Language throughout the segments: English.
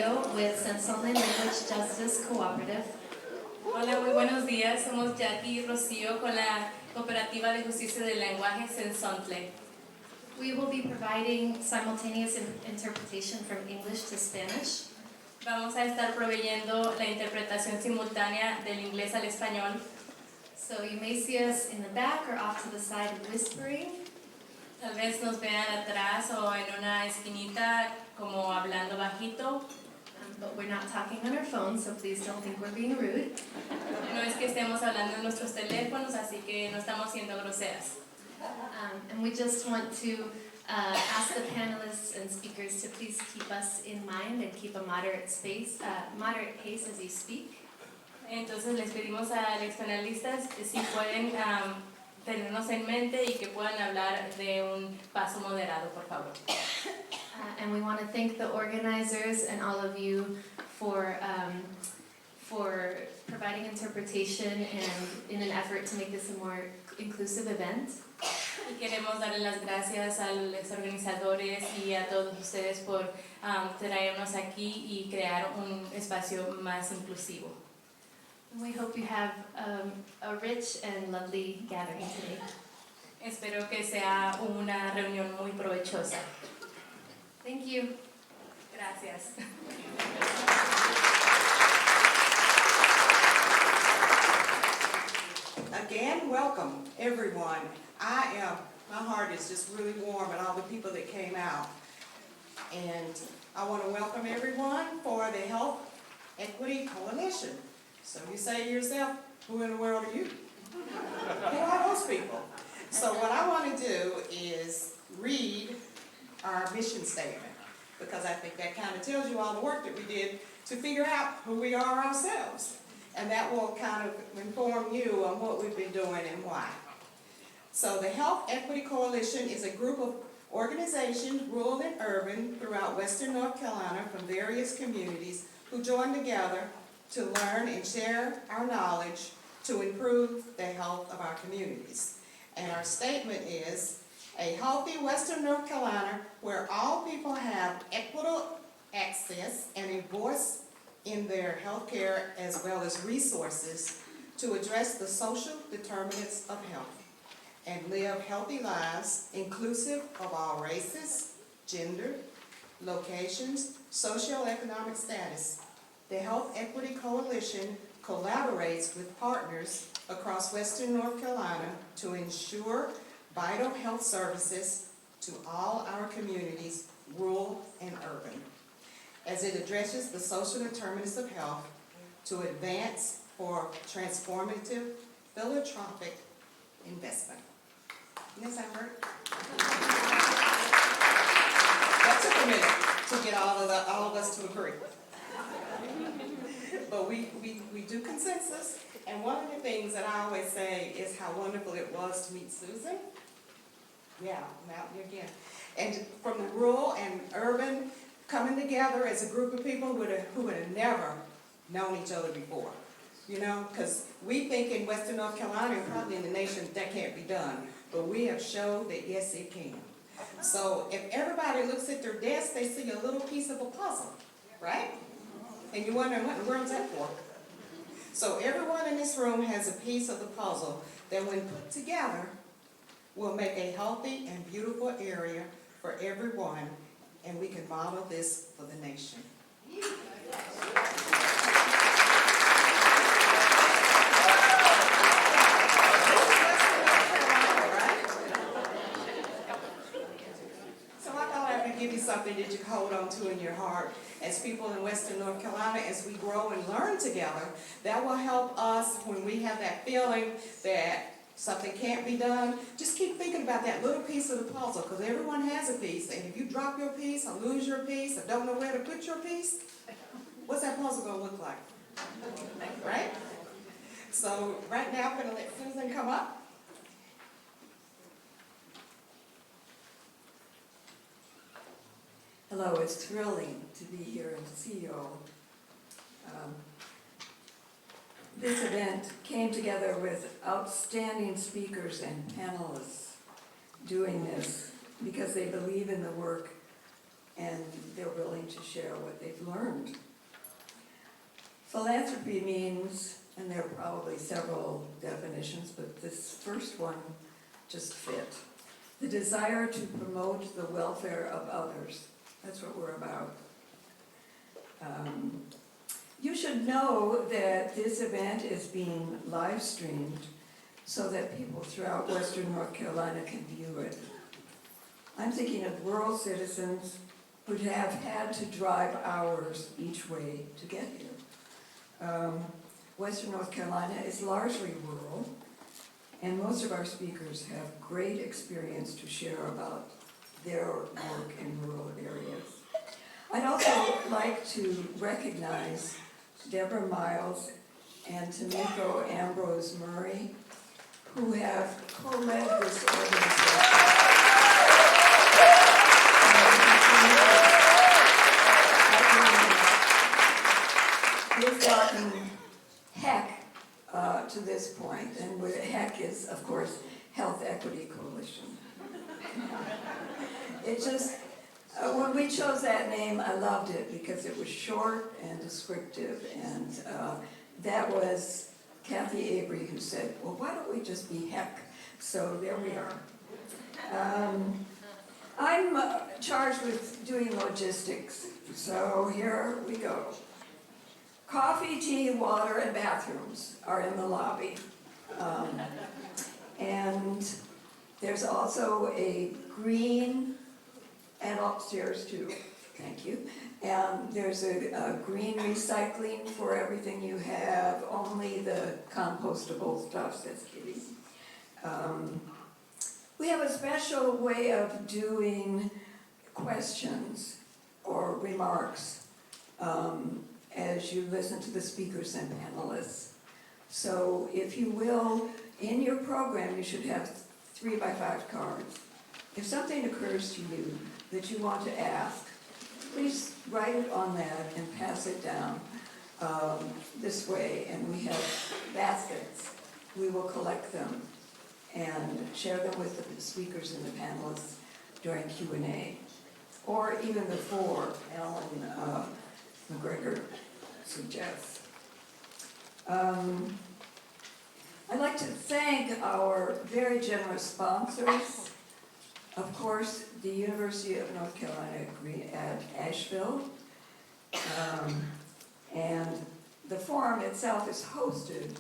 Rocío with Sensonle Language Justice Cooperative. Hola, muy buenos días. Somos Jackie y Rocío con la Cooperativa de Justicia del Lenguaje Sensontle. We will be providing simultaneous interpretation from English to Spanish. Vamos a estar proveyendo la interpretación simultánea del inglés al español. So you may see us in the back or off to the side whispering. Tal vez nos vean atrás o en una esquinita como hablando bajito. But we're not talking on our phones, so please don't think we're being rude. No es que estemos hablando en nuestros teléfonos, así que no estamos siendo groseras. And we just want to ask the panelists and speakers to please keep us in mind and keep a moderate pace as you speak. Entonces les pedimos a los panelistas si pueden tenernos en mente y que puedan hablar de un paso moderado, por favor. And we want to thank the organizers and all of you for providing interpretation and in an effort to make this a more inclusive event. Y queremos darle las gracias a los organizadores y a todos ustedes por traernos aquí y crear un espacio más inclusivo. We hope you have a rich and lovely gathering today. Espero que sea una reunión muy provechosa. Thank you. Gracias. Again, welcome everyone. My heart is just really warm at all the people that came out. And I want to welcome everyone for the Health Equity Coalition. So you say to yourself, who in the world are you? Who are those people? So what I want to do is read our mission statement, because I think that kind of tells you all the work that we did to figure out who we are ourselves. And that will kind of inform you on what we've been doing and why. So the Health Equity Coalition is a group of organizations, rural and urban, throughout Western North Carolina from various communities who join together to learn and share our knowledge to improve the health of our communities. And our statement is, a healthy Western North Carolina where all people have equitable access and a voice in their health care as well as resources to address the social determinants of health and live healthy lives inclusive of all races, gender, locations, socioeconomic status. The Health Equity Coalition collaborates with partners across Western North Carolina to ensure vital health services to all our communities, rural and urban, as it addresses the social determinants of health to advance for transformative philanthropic investment. Doesn't that sound right? That took a minute to get all of us to agree. But we do consensus, and one of the things that I always say is how wonderful it was to meet Susan. Yeah, now again. And from the rural and urban, coming together as a group of people who would have never known each other before. You know, because we think in Western North Carolina and probably in the nation that can't be done. But we have showed that yes, it can. So if everybody looks at their desk, they see a little piece of a puzzle, right? And you're wondering, what in the world's that for? So everyone in this room has a piece of the puzzle that when put together will make a healthy and beautiful area for everyone, and we can model this for the nation. So I thought I would give you something that you can hold on to in your heart as people in Western North Carolina, as we grow and learn together. That will help us when we have that feeling that something can't be done. Just keep thinking about that little piece of the puzzle, because everyone has a piece. And if you drop your piece or lose your piece or don't know where to put your piece, what's that puzzle going to look like? Right? So right now I'm going to let Susan come up. Hello, it's thrilling to be here and see you all. This event came together with outstanding speakers and panelists doing this because they believe in the work and they're willing to share what they've learned. Philanthropy means, and there are probably several definitions, but this first one just fit. The desire to promote the welfare of others. That's what we're about. You should know that this event is being live streamed so that people throughout Western North Carolina can view it. I'm thinking of rural citizens who have had to drive hours each way to get here. Western North Carolina is largely rural, and most of our speakers have great experience to share about their work in rural areas. I'd also like to recognize Deborah Miles and Tamiko Ambrose Murray, who have co-led this organization. We've gotten HEC to this point, and HEC is, of course, Health Equity Coalition. It just, when we chose that name, I loved it because it was short and descriptive, and that was Kathy Avery who said, well, why don't we just be HEC? So there we are. I'm charged with doing logistics, so here we go. Coffee, tea, water, and bathrooms are in the lobby. And there's also a green, and upstairs too, thank you. And there's a green recycling for everything you have, only the compostable stuff, says Kitty. We have a special way of doing questions or remarks as you listen to the speakers and panelists. So if you will, in your program you should have 3x5 cards. If something occurs to you that you want to ask, please write it on that and pass it down this way. And we have baskets. We will collect them and share them with the speakers and the panelists during Q&A. Or even before, Alan McGregor suggests. I'd like to thank our very generous sponsors. Of course, the University of North Carolina at Asheville. And the forum itself is hosted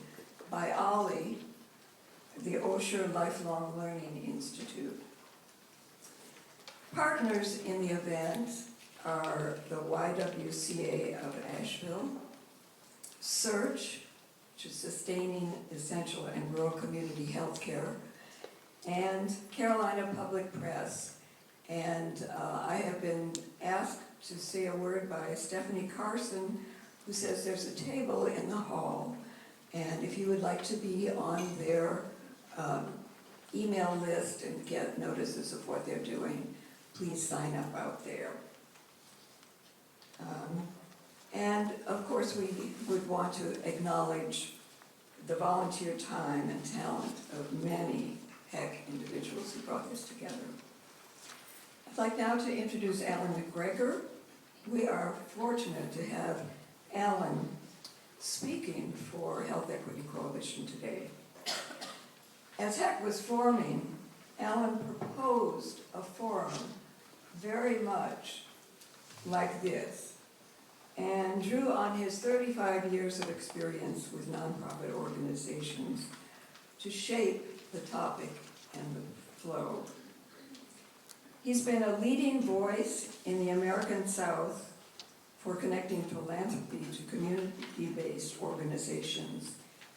by OLLI, the Osher Lifelong Learning Institute. Partners in the event are the YWCA of Asheville, SEARCH, which is Sustaining Essential and Rural Community Healthcare, and Carolina Public Press. And I have been asked to say a word by Stephanie Carson, who says there's a table in the hall, and if you would like to be on their email list and get notices of what they're doing, please sign up out there. And of course we would want to acknowledge the volunteer time and talent of many HEC individuals who brought this together. I'd like now to introduce Alan McGregor. We are fortunate to have Alan speaking for Health Equity Coalition today. As HEC was forming, Alan proposed a forum very much like this, and drew on his 35 years of experience with nonprofit organizations to shape the topic and the flow. He's been a leading voice in the American South for connecting philanthropy to community-based organizations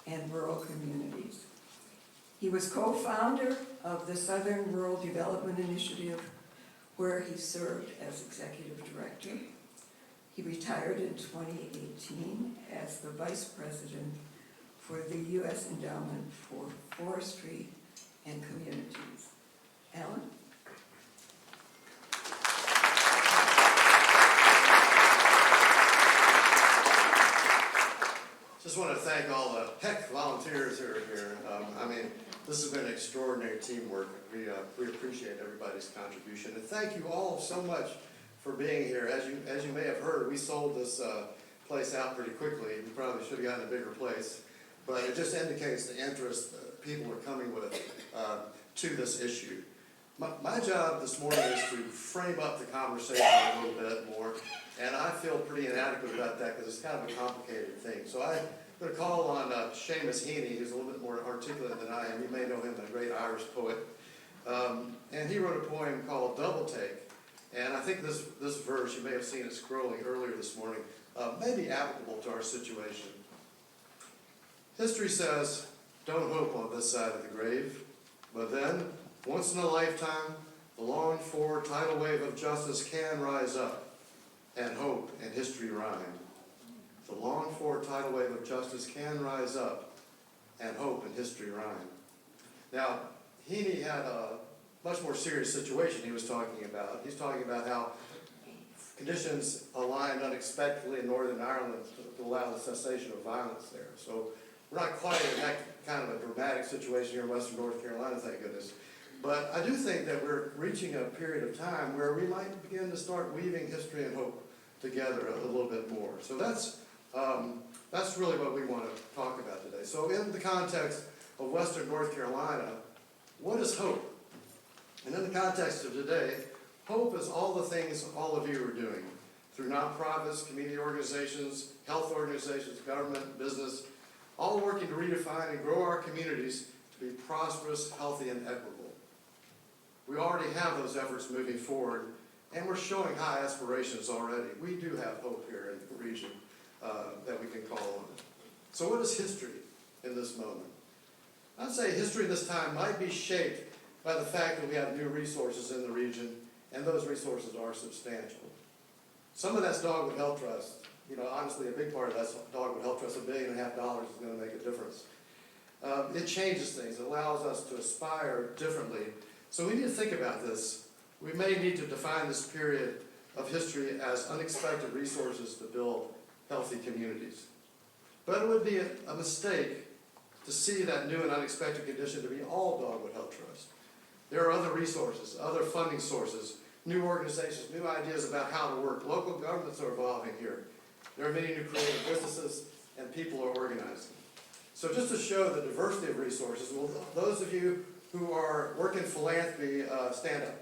and rural communities. He was co-founder of the Southern Rural Development Initiative, where he served as executive director. He retired in 2018 as the vice president for the U.S. Endowment for Forestry and Communities. Alan? Just want to thank all the HEC volunteers who are here. This has been extraordinary teamwork. We appreciate everybody's contribution. And thank you all so much for being here. As you may have heard, we sold this place out pretty quickly. We probably should have gotten a bigger place, but it just indicates the interest that people are coming with to this issue. My job this morning is to frame up the conversation a little bit more, and I feel pretty inadequate about that because it's kind of a complicated thing. So I'm going to call on Seamus Heaney, who's a little bit more articulate than I am. You may know him, a great Irish poet. And he wrote a poem called Double Take. And I think this verse, you may have seen it scrolling earlier this morning, may be applicable to our situation. History says, don't hope on this side of the grave, but then, once in a lifetime, the longed-for tidal wave of justice can rise up, and hope and history rhyme. The longed-for tidal wave of justice can rise up, and hope and history rhyme. Now, Heaney had a much more serious situation he was talking about. He's talking about how conditions aligned unexpectedly in Northern Ireland to allow the cessation of violence there. So we're not quite in that kind of a dramatic situation here in Western North Carolina, thank goodness. But I do think that we're reaching a period of time where we might begin to start weaving history and hope together a little bit more. So that's really what we want to talk about today. So in the context of Western North Carolina, what is hope? And in the context of today, hope is all the things all of you are doing through nonprofits, community organizations, health organizations, government, business, all working to redefine and grow our communities to be prosperous, healthy, and equitable. We already have those efforts moving forward, and we're showing high aspirations already. We do have hope here in the region that we can call on. So what is history in this moment? I'd say history this time might be shaped by the fact that we have new resources in the region, and those resources are substantial. Some of that's Dogwood Health Trust. You know, honestly, a big part of that's Dogwood Health Trust. $1.5 billion is going to make a difference. It changes things. It allows us to aspire differently. So we need to think about this. We may need to define this period of history as unexpected resources to build healthy communities. But it would be a mistake to see that new and unexpected condition to be all Dogwood Health Trust. There are other resources, other funding sources, new organizations, new ideas about how to work. Local governments are evolving here. There are many new creative businesses, and people are organizing. So just to show the diversity of resources, will those of you who are working philanthropy stand up?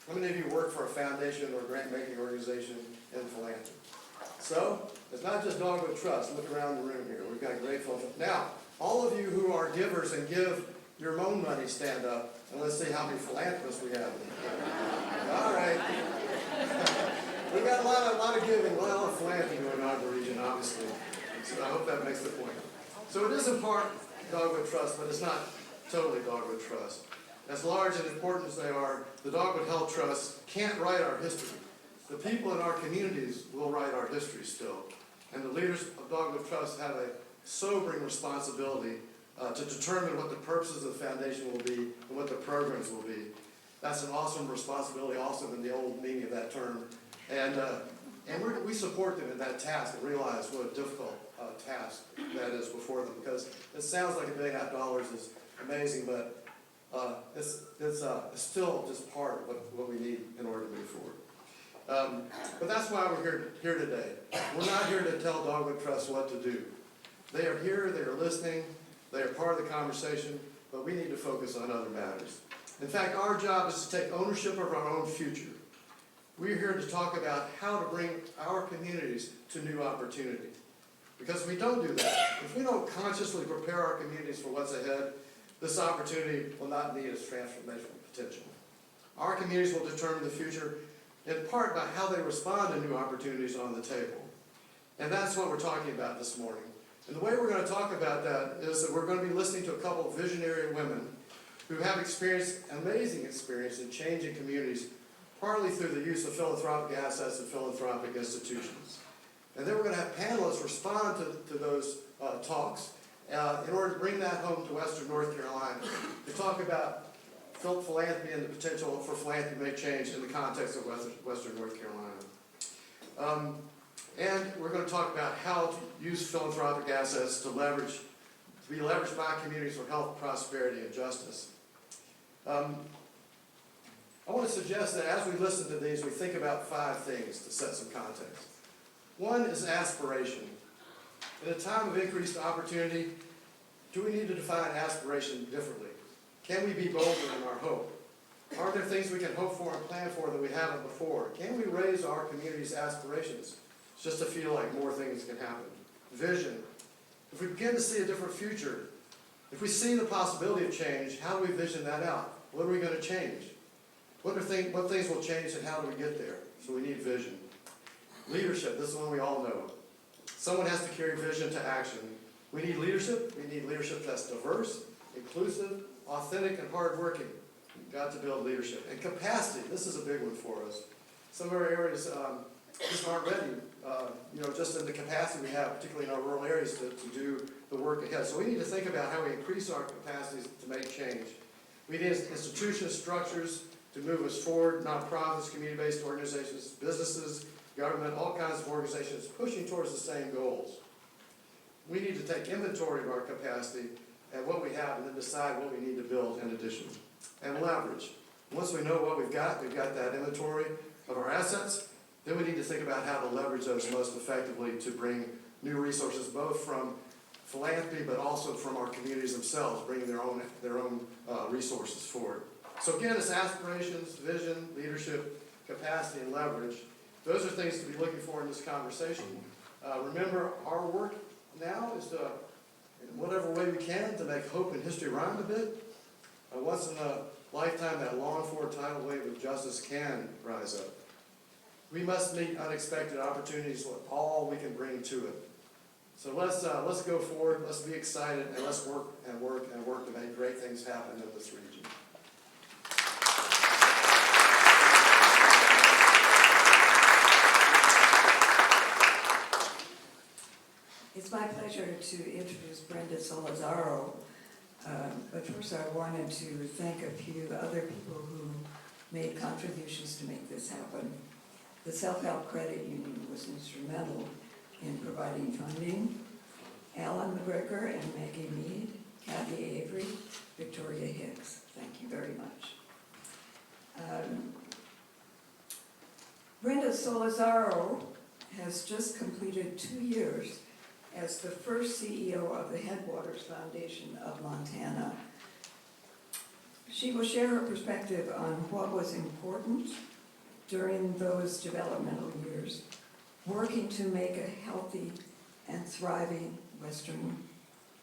How many of you work for a foundation or grant-making organization in philanthropy? So, it's not just Dogwood Trust. Look around the room here. We've got great folks. Now, all of you who are givers and give your own money, stand up, and let's see how many philanthropists we have. All right. We've got a lot of giving, a lot of philanthropy going on in the region, obviously. So I hope that makes the point. So it is in part Dogwood Trust, but it's not totally Dogwood Trust. As large and important as they are, the Dogwood Health Trust can't write our history. The people in our communities will write our history still. And the leaders of Dogwood Trust have a sobering responsibility to determine what the purposes of the foundation will be and what the programs will be. That's an awesome responsibility, also in the old meaning of that term. And we support them in that task and realize what a difficult task that is before them, because it sounds like $1.5 billion is amazing, but it's still just part of what we need in order to move forward. But that's why we're here today. We're not here to tell Dogwood Trust what to do. They are here, they are listening, they are part of the conversation, but we need to focus on other matters. In fact, our job is to take ownership of our own future. We're here to talk about how to bring our communities to new opportunity. Because if we don't do that, if we don't consciously prepare our communities for what's ahead, this opportunity will not meet its transformational potential. Our communities will determine the future in part by how they respond to new opportunities on the table. And that's what we're talking about this morning. And the way we're going to talk about that is that we're going to be listening to a couple of visionary women who have amazing experience in changing communities, partly through the use of philanthropic assets and philanthropic institutions. And then we're going to have panelists respond to those talks in order to bring that home to Western North Carolina, to talk about philanthropy and the potential for philanthropy to make change in the context of Western North Carolina. And we're going to talk about how to use philanthropic assets to be leveraged by communities for health, prosperity, and justice. I I want to suggest that as we listen to these, we think about 5 things to set some context. One is aspiration. In a time of increased opportunity, do we need to define aspiration differently? Can we be bolder in our hope? Are there things we can hope for and plan for that we haven't before? Can we raise our community's aspirations just to feel like more things can happen? Vision. If we begin to see a different future, if we see the possibility of change, how do we vision that out? What are we going to change? What things will change and how do we get there? So we need vision. Leadership. This is one we all know. Someone has to carry vision to action. We need leadership. We need leadership that's diverse, inclusive, authentic, and hardworking. We've got to build leadership. And capacity. This is a big one for us. Some of our areas just aren't ready, just in the capacity we have, particularly in our rural areas, to do the work ahead. So we need to think about how we increase our capacities to make change. We need institutions, structures to move us forward, nonprofits, community-based organizations, businesses, government, all kinds of organizations pushing towards the same goals. We need to take inventory of our capacity and what we have and then decide what we need to build in addition. And leverage. Once we know what we've got that inventory of our assets, then we need to think about how to leverage those most effectively to bring new resources, both from philanthropy, but also from our communities themselves, bringing their own resources forward. So again, it's aspirations, vision, leadership, capacity, and leverage. Those are things to be looking for in this conversation. Remember, our work now is to, in whatever way we can, to make hope and history rhyme a bit. Once in a lifetime, that longed-for tidal wave of justice can rise up. We must meet unexpected opportunities with all we can bring to it. So let's go forward, let's be excited, and let's work and work and work to make great things happen in this region. It's my pleasure to introduce Brenda Salazar. But first I wanted to thank a few other people who made contributions to make this happen. The Self-Help Credit Union was instrumental in providing funding. Alan McGregor and Maggie Mead, Kathy Avery, Victoria Hicks, thank you very much. Brenda Salazar has just completed 2 years as the first CEO of the Headwaters Foundation of Montana. She will share her perspective on what was important during those developmental years, working to make a healthy and thriving Western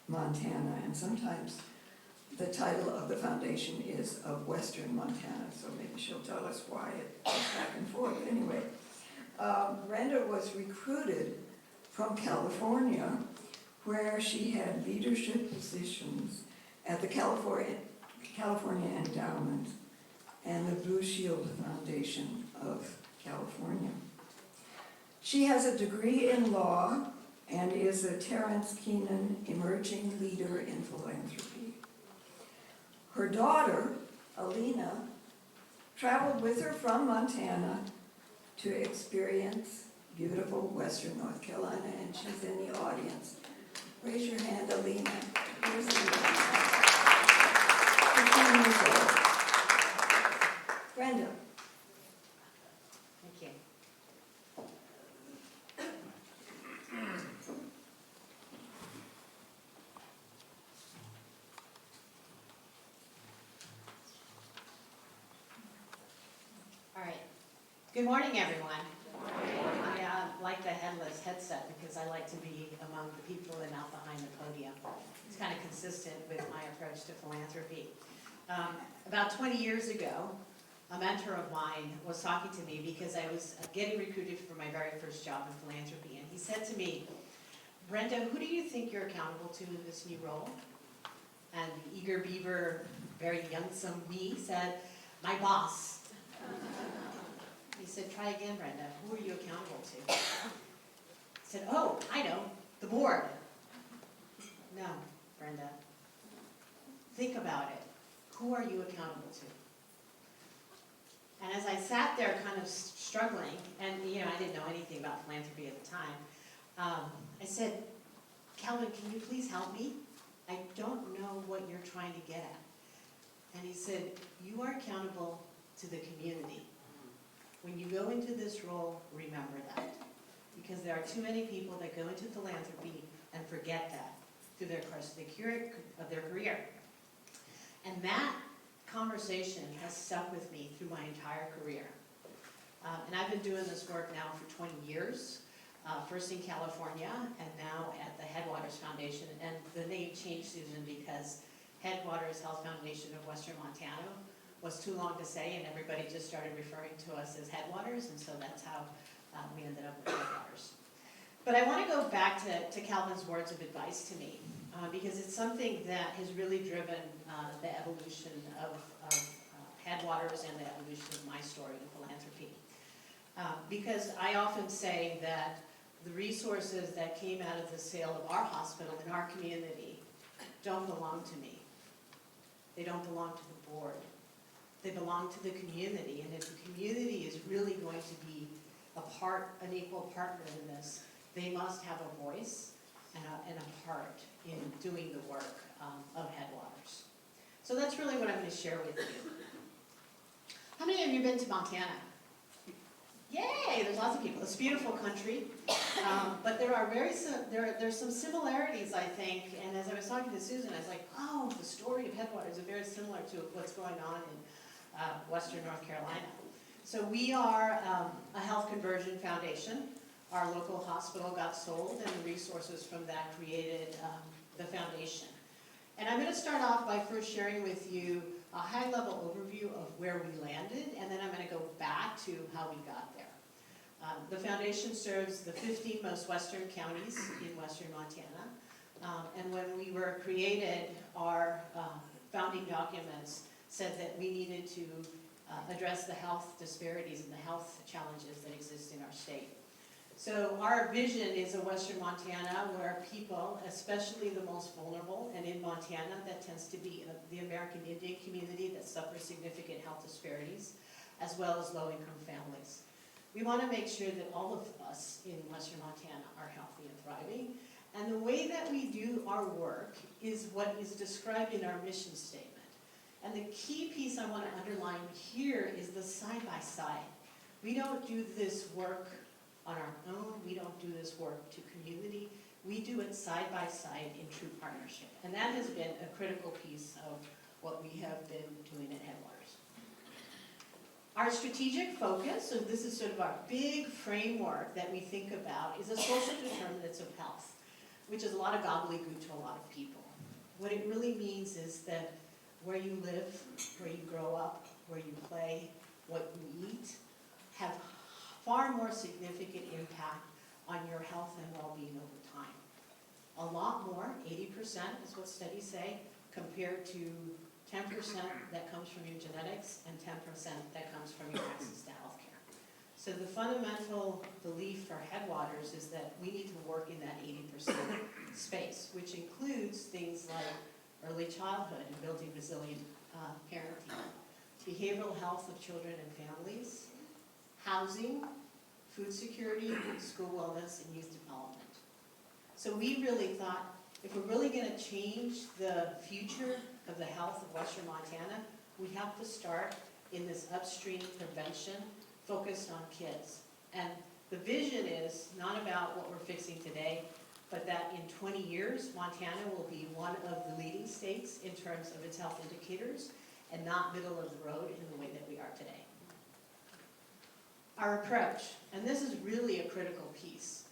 Montana. And sometimes the title of the foundation is of Western Montana, so maybe she'll tell us why it goes back and forth. Anyway, Brenda was recruited from California, where she had leadership positions at the California Endowment and the Blue Shield Foundation of California. She has a degree in law and is a Terrence Keenan Emerging Leader in Philanthropy. Her daughter, Alina, traveled with her from Montana to experience beautiful Western North Carolina, and she's in the audience. Raise your hand, Alina. Here's Alina. 15 years old. Brenda. Thank you. All right. Good morning, everyone. I like the headless headset because I like to be among the people and not behind the podium. It's kind of consistent with my approach to philanthropy. About 20 years ago, a mentor of mine was talking to me because I was getting recruited for my very first job in philanthropy, and he said to me, Brenda, who do you think you're accountable to in this new role? And the eager beaver, very youngsome me said, my boss. He said, try again, Brenda. Who are you accountable to? I said, oh, I know, the board. No, Brenda. Think about it. Who are you accountable to? And as I sat there kind of struggling, and I didn't know anything about philanthropy at the time, I said, Calvin, can you please help me? I don't know what you're trying to get at. And he said, you are accountable to the community. When you go into this role, remember that. Because there are too many people that go into philanthropy and forget that through their course of their career. And that conversation has stuck with me through my entire career. And I've been doing this work now for 20 years, first in California and now at the Headwaters Foundation. And the name changed, Susan, because Headwaters Health Foundation of Western Montana was too long to say, and everybody just started referring to us as Headwaters, and so that's how we ended up with Headwaters. But I want to go back to Calvin's words of advice to me, because it's something that has really driven the evolution of Headwaters and the evolution of my story in philanthropy. Because I often say that the resources that came out of the sale of our hospital in our community don't belong to me. They don't belong to the board. They belong to the community, and if the community is really going to be an equal partner in this, they must have a voice and a part in doing the work of Headwaters. So that's really what I'm going to share with you. How many of you have been to Montana? Yay, there's lots of people. It's a beautiful country, but there are there's some similarities, I think, and as I was talking to Susan, I was like, oh, the story of Headwaters is very similar to what's going on in Western North Carolina. So we are a health conversion foundation. Our local hospital got sold, and the resources from that created the foundation. And I'm going to start off by first sharing with you a high-level overview of where we landed, and then I'm going to go back to how we got there. The foundation serves the 15 most western counties in western Montana, and when we were created, our founding documents said that we needed to address the health disparities and the health challenges that exist in our state. So our vision is a Western Montana where people, especially the most vulnerable, and in Montana that tends to be the American Indian community that suffers significant health disparities, as well as low-income families. We want to make sure that all of us in Western Montana are healthy and thriving. And the way that we do our work is what is described in our mission statement. And the key piece I want to underline here is the side-by-side. We don't do this work on our own. We don't do this work to community. We do it side-by-side in true partnership. And that has been a critical piece of what we have been doing at Headwaters. Our strategic focus, so this is sort of our big framework that we think about, is a social determinants of health, which is a lot of gobbledygook to a lot of people. What it really means is that where you live, where you grow up, where you play, what you eat, have far more significant impact on your health and well-being over time. A lot more, 80% is what studies say, compared to 10% that comes from your genetics and 10% that comes from your access to healthcare. So the fundamental belief for Headwaters is that we need to work in that 80% space, which includes things like early childhood and building resilient parenting, behavioral health of children and families, housing, food security, school wellness, and youth development. So we really thought, if we're really going to change the future of the health of Western Montana, we have to start in this upstream prevention focused on kids. And the vision is not about what we're fixing today, but that in 20 years, Montana will be one of the leading states in terms of its health indicators and not middle of the road in the way that we are today. Our approach, and this is really a critical piece.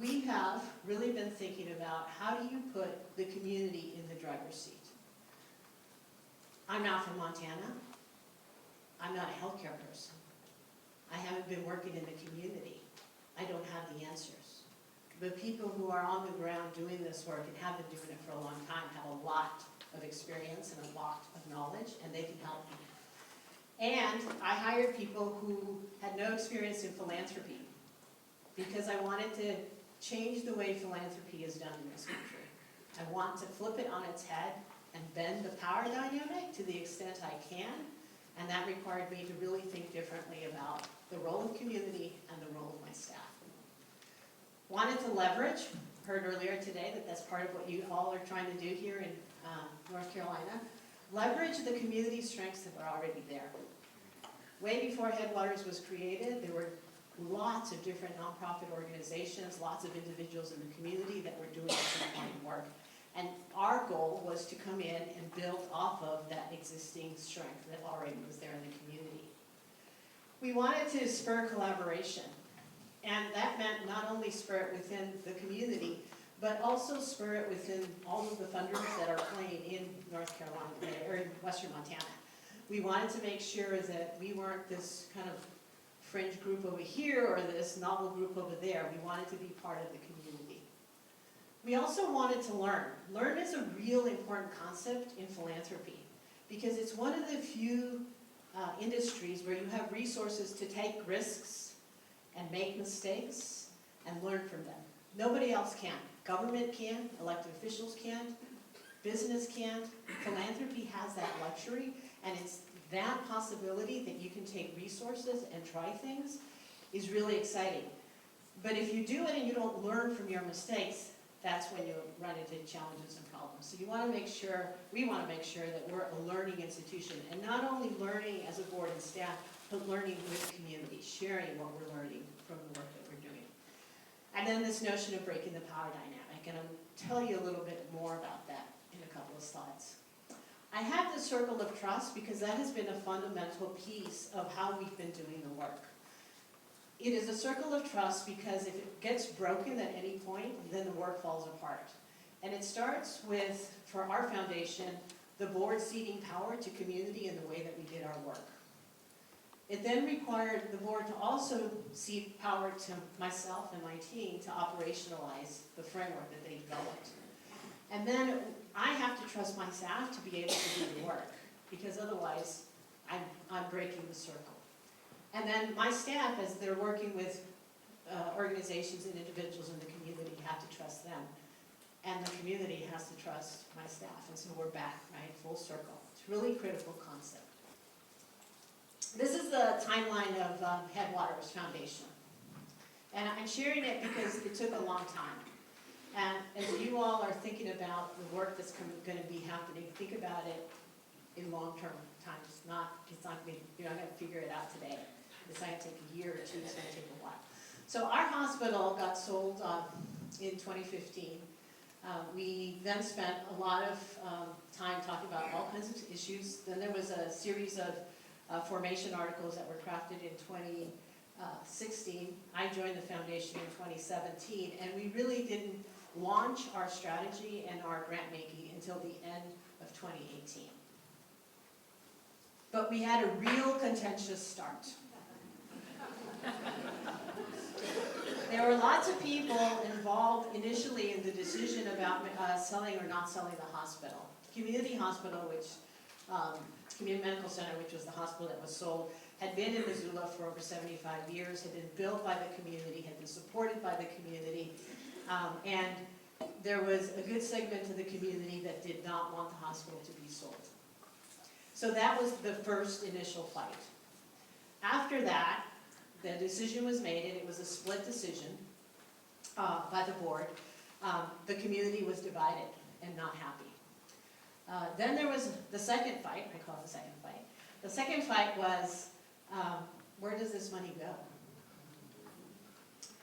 We have really been thinking about how do you put the community in the driver's seat. I'm not from Montana. I'm not a healthcare person. I haven't been working in the community. I don't have the answers. The people who are on the ground doing this work and have been doing it for a long time have a lot of experience and a lot of knowledge, and they can help me. And I hired people who had no experience in philanthropy because I wanted to change the way philanthropy is done in this country. I want to flip it on its head and bend the power dynamic to the extent I can, and that required me to really think differently about the role of community and the role of my staff. Wanted to leverage, heard earlier today that that's part of what you all are trying to do here in North Carolina, leverage the community strengths that are already there. Way before Headwaters was created, there were lots of different nonprofit organizations, lots of individuals in the community that were doing this important work. And our goal was to come in and build off of that existing strength that already was there in the community. We wanted to spur collaboration, and that meant not only spur it within the community, but also spur it within all of the funders that are playing in North Carolina, or in Western Montana. We wanted to make sure that we weren't this kind of fringe group over here or this novel group over there. We wanted to be part of the community. We also wanted to learn. Learn is a real important concept in philanthropy because it's one of the few industries where you have resources to take risks and make mistakes and learn from them. Nobody else can. Government can, elected officials can, business can't. Philanthropy has that luxury, and it's that possibility that you can take resources and try things is really exciting. But if you do it and you don't learn from your mistakes, that's when you run into challenges and problems. So you want to make sure, we want to make sure that we're a learning institution, and not only learning as a board and staff, but learning with community, sharing what we're learning from the work that we're doing. And then this notion of breaking the power dynamic, and I'll tell you a little bit more about that in a couple of slides. I have the circle of trust because that has been a fundamental piece of how we've been doing the work. It is a circle of trust because if it gets broken at any point, then the work falls apart. And it starts with, for our foundation, the board ceding power to community in the way that we did our work. It then required the board to also cede power to myself and my team to operationalize the framework that they developed. And then I have to trust my staff to be able to do the work, because otherwise I'm breaking the circle. And then my staff, as they're working with organizations and individuals in the community, have to trust them. And the community has to trust my staff. And so we're back, right, full circle. It's a really critical concept. This is the timeline of Headwaters Foundation. And I'm sharing it because it took a long time. And as you all are thinking about the work that's going to be happening, think about it in long-term time. It's not going to, you're not going to figure it out today. It's not going to take a year or two, it's going to take a while. So our hospital got sold in 2015. We then spent a lot of time talking about all kinds of issues. Then there was a series of formation articles that were crafted in 2016. I joined the foundation in 2017, and we really didn't launch our strategy and our grant making until the end of 2018. But we had a real contentious start. There were lots of people involved initially in the decision about selling or not selling the hospital. Community Hospital, which Community Medical Center, which was the hospital that was sold, had been in Missoula for over 75 years, had been built by the community, had been supported by the community, and there was a good segment of the community that did not want the hospital to be sold. So that was the first initial fight. After that, the decision was made, and it was a split decision by the board. The community was divided and not happy. Then there was the second fight, I call it the second fight. The second fight was, where does this money go?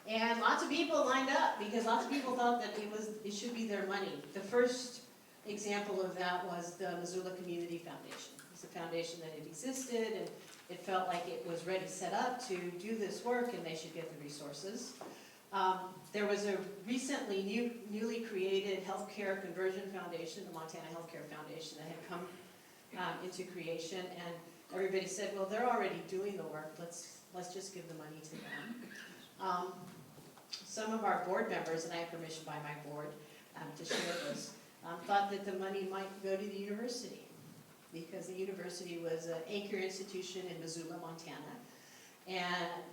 And lots of people lined up because lots of people thought that it should be their money. The first example of that was the Missoula Community Foundation. It's a foundation that had existed, and it felt like it was ready, set up to do this work, and they should get the resources. There was a recently newly created healthcare conversion foundation, the Montana Healthcare Foundation, that had come into creation, and everybody said, well, they're already doing the work, let's just give the money to them. Some of our board members, and I have permission by my board to share this, thought that the money might go to the university, because the university was an anchor institution in Missoula, Montana,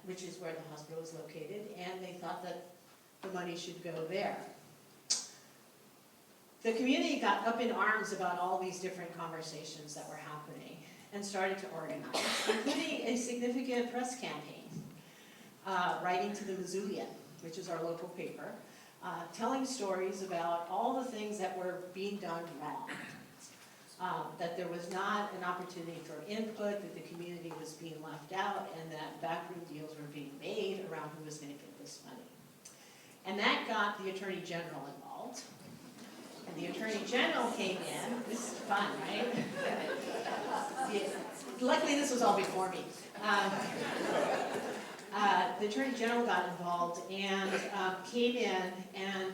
which is where the hospital is located, and they thought that the money should go there. The community got up in arms about all these different conversations that were happening and started to organize, including a significant press campaign, writing to the Missoulian, which is our local paper, telling stories about all the things that were being done wrong. that there was not an opportunity for input, that the community was being left out, and that backroom deals were being made around who was going to get this money. And that got the Attorney General involved. And the Attorney General came in. This is fun, right? Yeah. Luckily, this was all before me. The Attorney General got involved and came in and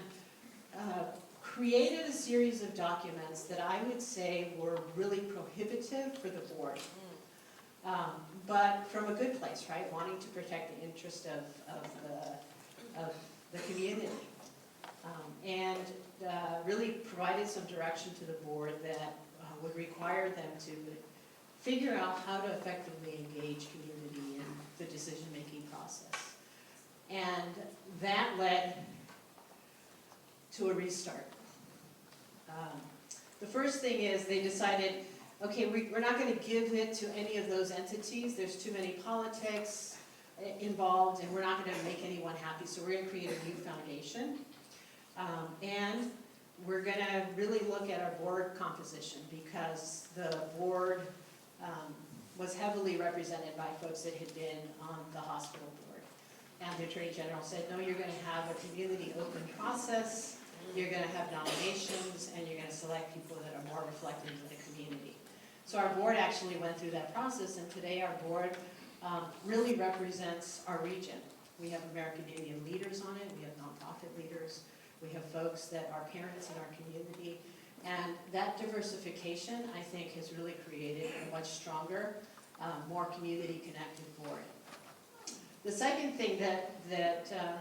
created a series of documents that I would say were really prohibitive for the board. But from a good place, right? Wanting to protect the interest of the community. And really provided some direction to the board that would require them to figure out how to effectively engage community in the decision-making process. And that led to a restart. The first thing is they decided, okay, we're not going to give it to any of those entities. There's too many politics involved, and we're not going to make anyone happy, so we're going to create a new foundation. And we're going to really look at our board composition, because the board was heavily represented by folks that had been on the hospital board. And the Attorney General said, no, you're going to have a community open process, you're going to have nominations, and you're going to select people that are more reflective of the community. So our board actually went through that process, and today our board really represents our region. We have American Indian leaders on it, we have nonprofit leaders, we have folks that are parents in our community, and that diversification, I think, has really created a much stronger, more community-connected board. The second thing that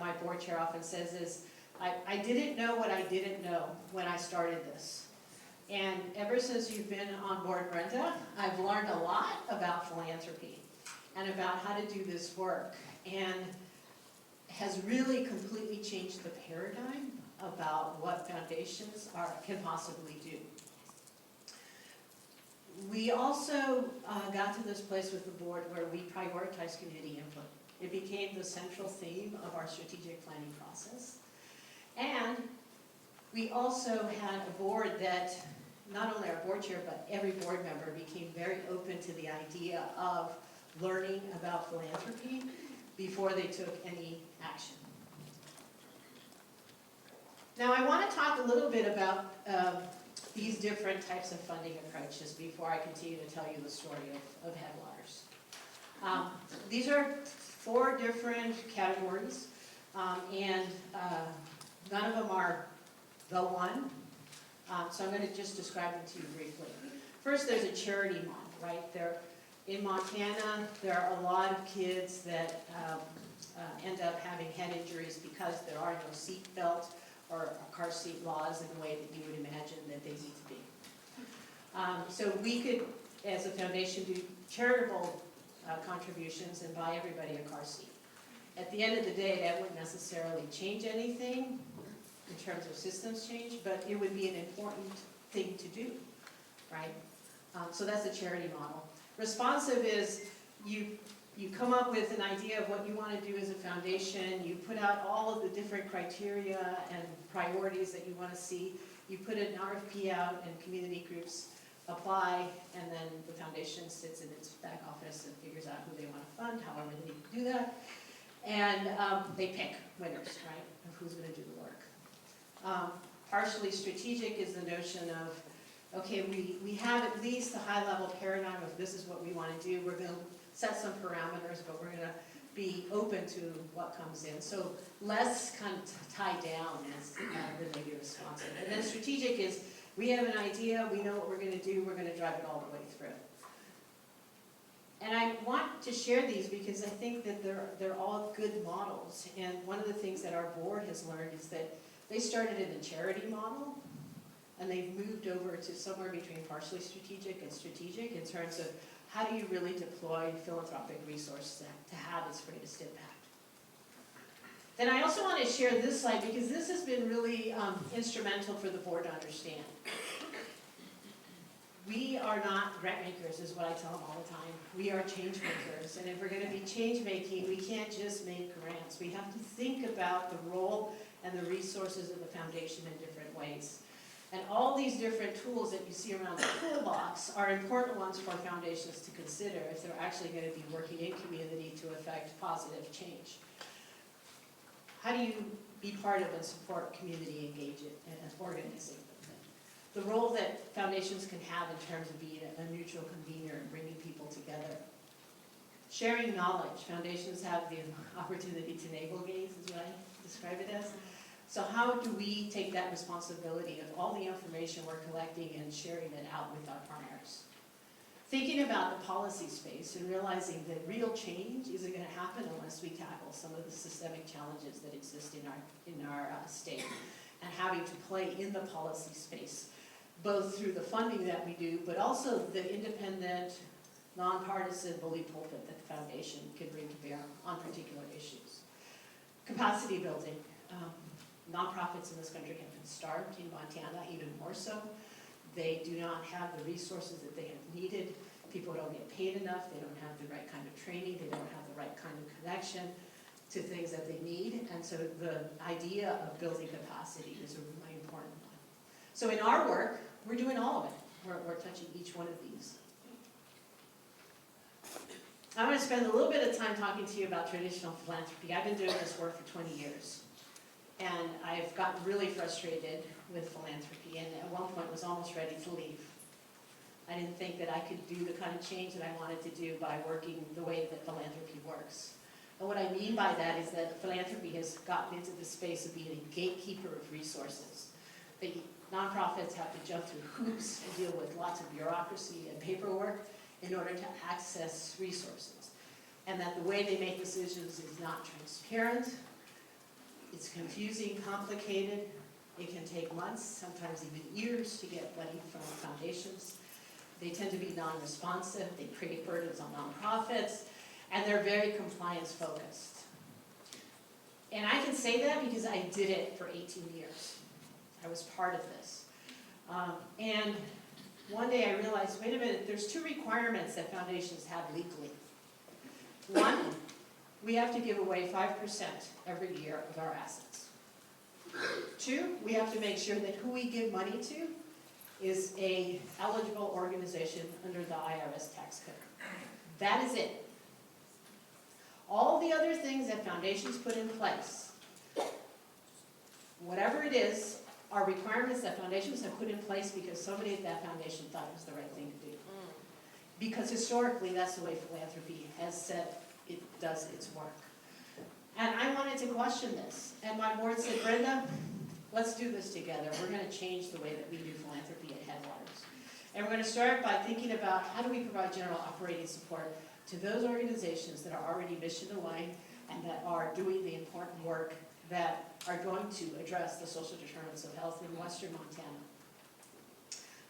my board chair often says is, I didn't know what I didn't know when I started this. And ever since you've been on board, Brenda, I've learned a lot about philanthropy and about how to do this work, and has really completely changed the paradigm about what foundations can possibly do. We also got to this place with the board where we prioritize community input. It became the central theme of our strategic planning process. And we also had a board that, not only our board chair, but every board member became very open to the idea of learning about philanthropy before they took any action. Now, I want to talk a little bit about these different types of funding approaches before I continue to tell you the story of Headwaters. These are 4 different categories, and none of them are the one, so I'm going to just describe them to you briefly. First, there's a charity model, right? In Montana, there are a lot of kids that end up having head injuries because there are no seat belt or car seat laws in the way that you would imagine that they need to be. So we could, as a foundation, do charitable contributions and buy everybody a car seat. At the end of the day, that wouldn't necessarily change anything in terms of systems change, but it would be an important thing to do, right? So that's a charity model. Responsive is you come up with an idea of what you want to do as a foundation, you put out all of the different criteria and priorities that you want to see, you put an RFP out and community groups apply, and then the foundation sits in its back office and figures out who they want to fund, however they need to do that, and they pick winners, right, of who's going to do the work. Partially strategic is the notion of, okay, we have at least the high-level paradigm of this is what we want to do. We're going to set some parameters, but we're going to be open to what comes in. So less kind of tied down as the maybe responsive. And then strategic is, we have an idea, we know what we're going to do, we're going to drive it all the way through. And I want to share these because I think that they're all good models. And one of the things that our board has learned is that they started in a charity model, and they've moved over to somewhere between partially strategic and strategic in terms of how do you really deploy philanthropic resources to have its greatest impact. Then I also want to share this slide because this has been really instrumental for the board to understand. We are not grant makers, is what I tell them all the time. We are change makers, and if we're going to be change making, we can't just make grants. We have to think about the role and the resources of the foundation in different ways. And all these different tools that you see around the toolbox are important ones for foundations to consider if they're actually going to be working in community to affect positive change. How do you be part of and support community engagement and organizing? The role that foundations can have in terms of being a neutral convener and bringing people together. Sharing knowledge. Foundations have the opportunity to navel gaze, is what I describe it as. So how do we take that responsibility of all the information we're collecting and sharing it out with our partners? Thinking about the policy space and realizing that real change isn't going to happen unless we tackle some of the systemic challenges that exist in our state, and having to play in the policy space, both through the funding that we do, but also the independent, nonpartisan bully pulpit that the foundation can bring to bear on particular issues. Capacity building. Nonprofits in this country have been starved, in Montana even more so. They do not have the resources that they have needed. People don't get paid enough. They don't have the right kind of training. They don't have the right kind of connection to things that they need. And so the idea of building capacity is a really important one. So in our work, we're doing all of it. We're touching each one of these. I'm going to spend a little bit of time talking to you about traditional philanthropy. I've been doing this work for 20 years. And I've gotten really frustrated with philanthropy, and at one point was almost ready to leave. I didn't think that I could do the kind of change that I wanted to do by working the way that philanthropy works. And what I mean by that is that philanthropy has gotten into the space of being a gatekeeper of resources. The nonprofits have to jump through hoops and deal with lots of bureaucracy and paperwork in order to access resources. And that the way they make decisions is not transparent. It's confusing, complicated. It can take months, sometimes even years, to get money from foundations. They tend to be non-responsive. They create burdens on nonprofits, and they're very compliance-focused. And I can say that because I did it for 18 years. I was part of this. And one day I realized, wait a minute, there's two requirements that foundations have legally. One, we have to give away 5% every year of our assets. Two, we have to make sure that who we give money to is an eligible organization under the IRS tax code. That is it. All the other things that foundations put in place, whatever it is, are requirements that foundations have put in place because somebody at that foundation thought it was the right thing to do. Because historically, that's the way philanthropy has said it does its work. And I wanted to question this. And my board said, Brenda, let's do this together. We're going to change the way that we do philanthropy at Headwaters. And we're going to start by thinking about how do we provide general operating support to those organizations that are already mission aligned and that are doing the important work that are going to address the social determinants of health in Western Montana.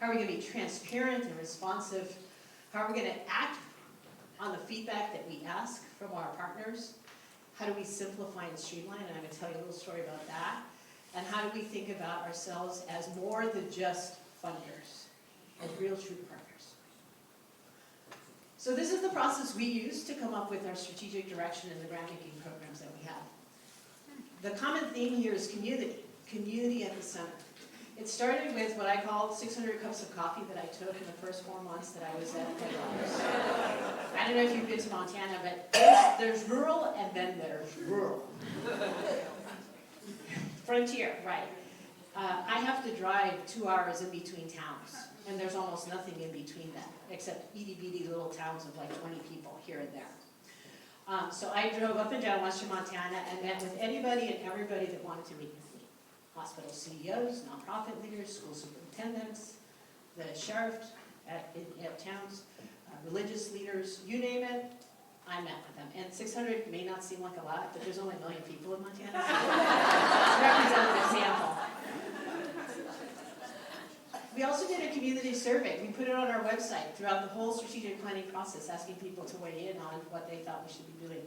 How are we going to be transparent and responsive? How are we going to act on the feedback that we ask from our partners? How do we simplify and streamline? And I'm going to tell you a little story about that. And how do we think about ourselves as more than just funders, as real true partners? So this is the process we use to come up with our strategic direction and the grant-making programs that we have. The common theme here is community, community at the center. It started with what I call 600 cups of coffee that I took in the first 4 months that I was at Headwaters. I don't know if you've been to Montana, but there's rural and then there's rural. Frontier, right. I have to drive 2 hours in between towns, and there's almost nothing in between them, except itty-bitty little towns of like 20 people here and there. So I drove up and down Western Montana and met with anybody and everybody that wanted to meet with me. Hospital CEOs, nonprofit leaders, school superintendents, the sheriff at towns, religious leaders, you name it, I met with them. And 600 may not seem like a lot, but there's only 1 million people in Montana. So it's a representative sample. We also did a community survey. We put it on our website throughout the whole strategic planning process, asking people to weigh in on what they thought we should be doing.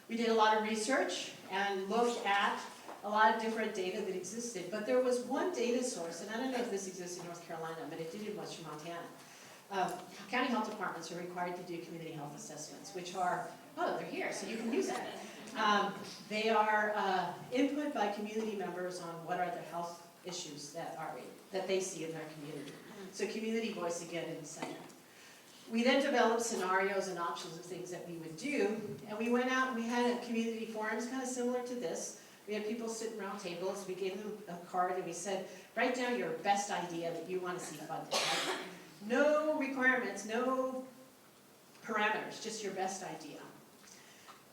We did a lot of research and looked at a lot of different data that existed, but there was one data source, and I don't know if this exists in North Carolina, but it did in Western Montana. County health departments are required to do community health assessments, which are, oh, they're here, so you can use that. They are input by community members on what are the health issues that are that they see in their community. So community voice again in the center. We then developed scenarios and options of things that we would do, and we went out and we had community forums kind of similar to this. We had people sitting around tables, we gave them a card and we said, write down your best idea that you want to see funded. Right? No requirements, no parameters, just your best idea.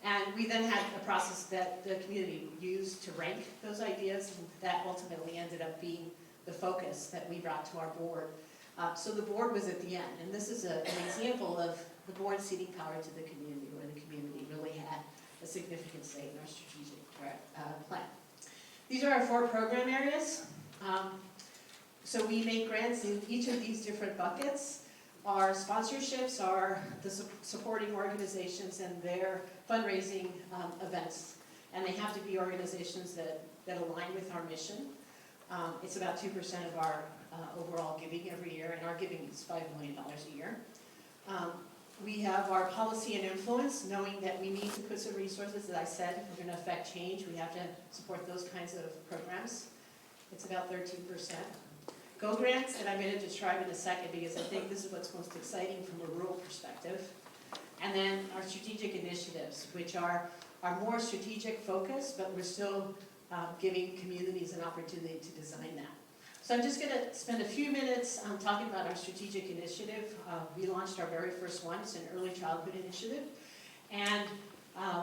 And we then had a process that the community used to rank those ideas, and that ultimately ended up being the focus that we brought to our board. So the board was at the end, and this is an example of the board ceding power to the community, where the community really had a significant say in our strategic plan. These are our 4 program areas. So we make grants in each of these different buckets. Our sponsorships are the supporting organizations and their fundraising events, and they have to be organizations that align with our mission. It's about 2% of our overall giving every year, and our giving is $5 million a year. We have our policy and influence, knowing that we need to put some resources, as I said, if we're going to affect change, we have to support those kinds of programs. It's about 13%. Go grants that I'm going to describe in a second, because I think this is what's most exciting from a rural perspective. And then our strategic initiatives, which are more strategic focus, but we're still giving communities an opportunity to design that. So I'm just going to spend a few minutes talking about our strategic initiative. We launched our very first one. It's an early childhood initiative. And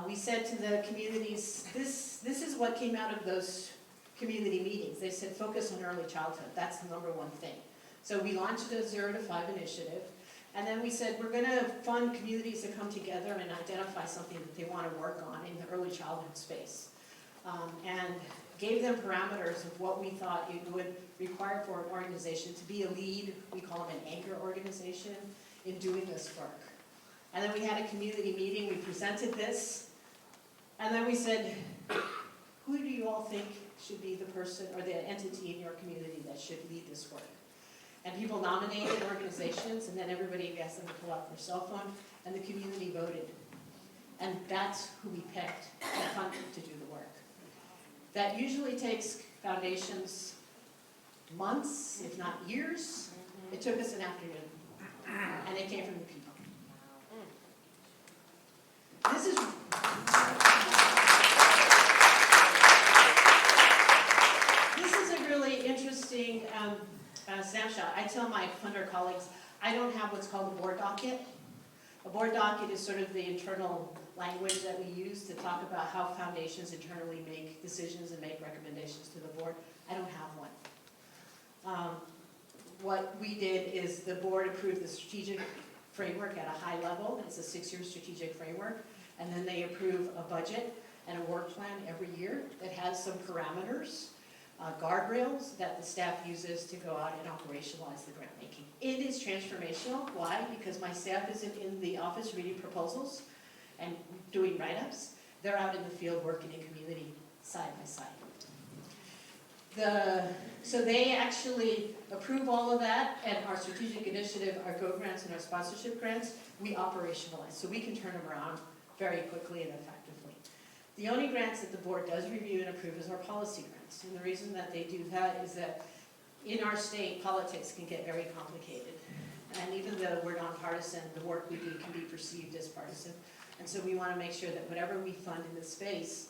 we said to the communities, this is what came out of those community meetings. They said, focus on early childhood. That's the #1 thing. So we launched a 0 to 5 initiative. And then we said, we're going to fund communities to come together and identify something that they want to work on in the early childhood space. And gave them parameters of what we thought it would require for an organization to be a lead, we call them an anchor organization, in doing this work. And then we had a community meeting, we presented this, and then we said, who do you all think should be the person or the entity in your community that should lead this work? And people nominated organizations, and then everybody asked them to pull out their cell phone, and the community voted. And that's who we picked and funded to do the work. That usually takes foundations months, if not years. It took us an afternoon, and it came from the people. This is a really interesting snapshot. I tell my funder colleagues, I don't have what's called a board docket. A board docket is sort of the internal language that we use to talk about how foundations internally make decisions and make recommendations to the board. I don't have one. What we did is the board approved the strategic framework at a high level. It's a 6-year strategic framework. And then they approve a budget and a work plan every year that has some parameters, guardrails that the staff uses to go out and operationalize the grant making. It is transformational. Why? Because my staff isn't in the office reading proposals and doing write-ups. They're out in the field working in community side by side. So they actually approve all of that, and our strategic initiative, our GO grants and our sponsorship grants, we operationalize. So we can turn them around very quickly and effectively. The only grants that the board does review and approve is our policy grants. And the reason that they do that is that in our state, politics can get very complicated. And even though we're nonpartisan, the work we do can be perceived as partisan. And so we want to make sure that whatever we fund in this space,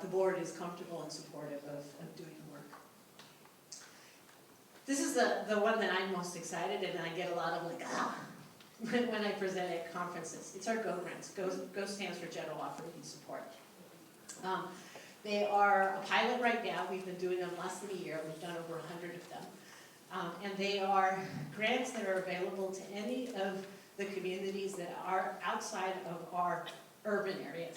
the board is comfortable and supportive of doing the work. This is the one that I'm most excited, and I get a lot of when I present at conferences. It's our GO grants. GO stands for General Operating Support. They are a pilot right now. We've been doing them less than a year. We've done over 100 of them. And they are grants that are available to any of the communities that are outside of our urban areas.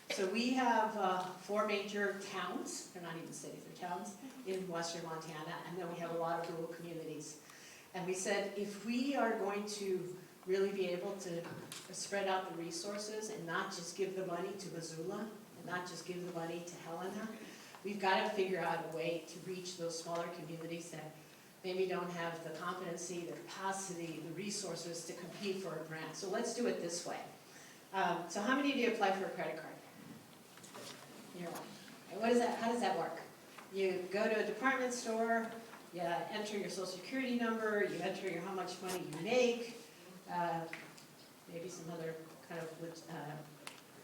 So we have 4 major towns, they're not even cities, they're towns, in western Montana, and then we have a lot of rural communities. And we said, if we are going to really be able to spread out the resources and not just give the money to Missoula, and not just give the money to Helena, we've got to figure out a way to reach those smaller communities that maybe don't have the competency, the capacity, the resources to compete for a grant. So let's do it this way. So how many of you apply for a credit card? You're one. What is that? How does that work? You go to a department store, You enter your social security number, you enter how much money you make, maybe some other kind of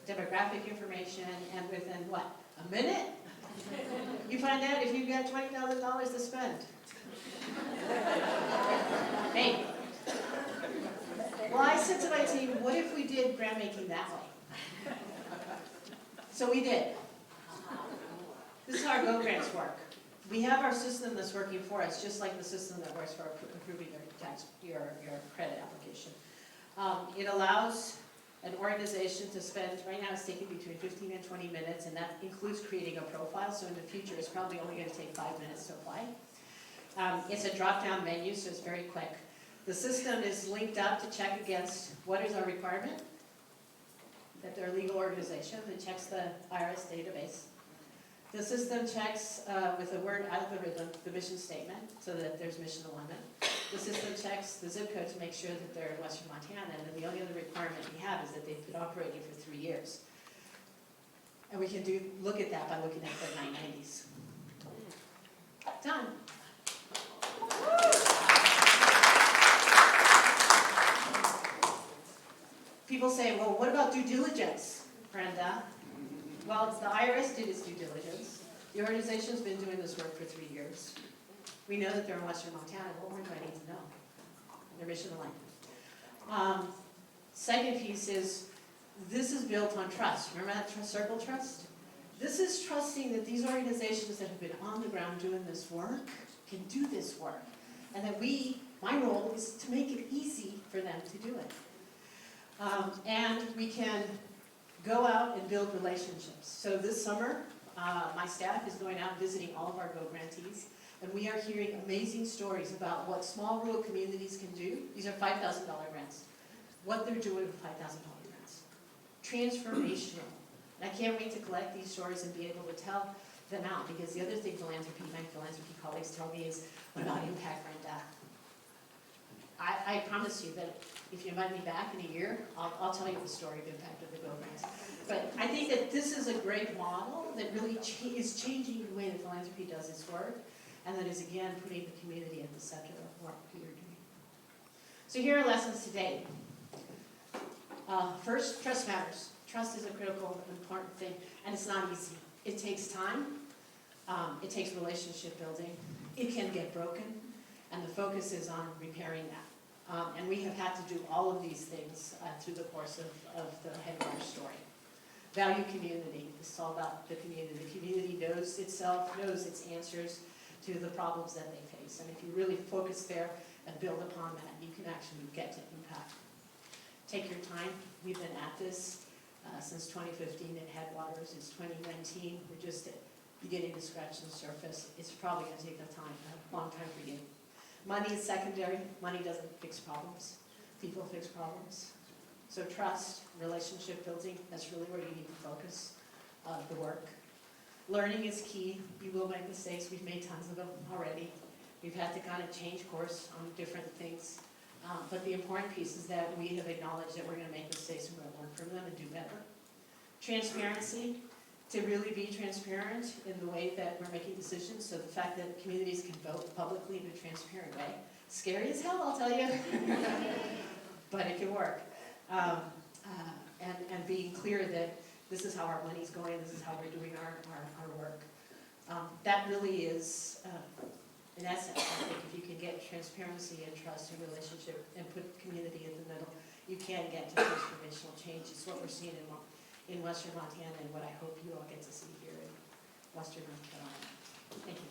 demographic information, and within what, a minute? You find out if you've got $20,000 to spend. Hey. Well, I said to my team, what if we did grant making that way? So we did. This is how our Go grants work. We have our system that's working for us, just like the system that works for approving your credit application. It allows an organization to spend, right now it's taking between 15 and 20 minutes, and that includes creating a profile, so in the future it's probably only going to take 5 minutes to apply. It's a drop-down menu, so it's very quick. The system is linked up to check against what is our requirement, that they're a legal organization. It checks the IRS database. The system checks with a word algorithm the mission statement, so that there's mission alignment. The system checks the zip code to make sure that they're in Western Montana, and then the only other requirement we have is that they've been operating for 3 years. And we can look at that by looking at the 990s. Done. People say, well, what about due diligence, Brenda? Well, the IRS did its due diligence. The organization's been doing this work for 3 years. We know that they're in Western Montana. What more do I need to know? Their mission alignment. Second piece is, this is built on trust. Remember that circle trust? This is trusting that these organizations that have been on the ground doing this work can do this work. And that my role is to make it easy for them to do it. And we can go out and build relationships. So this summer, my staff is going out and visiting all of our Go grantees, and we are hearing amazing stories about what small rural communities can do. These are $5,000 grants. What they're doing with $5,000 grants. Transformational. And I can't wait to collect these stories and be able to tell them out, because the other thing my philanthropy colleagues tell me is, what about impact, Brenda? I promise you that if you invite me back in a year, I'll tell you the story of impact of the Go grants. But I think that this is a great model that really is changing the way that philanthropy does its work, and that is, again, putting the community at the center of what we are doing. So here are lessons today. First, trust matters. Trust is a critical, important thing, and it's not easy. It takes time. It takes relationship building. It can get broken, and the focus is on repairing that. And we have had to do all of these things through the course of the Headwaters story. Value community. This is all about the community. The community knows itself, knows its answers to the problems that they face. And if you really focus there and build upon that, you can actually get to impact. Take your time. We've been at this since 2015 at Headwaters. It's 2019. We're just beginning to scratch the surface. It's probably going to take a long time for you. Money is secondary. Money doesn't fix problems. People fix problems. So trust, relationship building, that's really where you need to focus the work. Learning is key. You will make mistakes. We've made tons of them already. We've had to kind of change course on different things. But the important piece is that we have acknowledged that we're going to make mistakes and we're going to learn from them and do better. Transparency, to really be transparent in the way that we're making decisions. So the fact that communities can vote publicly in a transparent way. Scary as hell, I'll tell you. But it can work. And being clear that this is how our money's going, this is how we're doing our work. That really is, in essence, I think if you can get transparency and trust and relationship and put community in the middle, you can get to transformational change. It's what we're seeing in Western Montana, and what I hope you all get to see here in Western North Carolina. Thank you.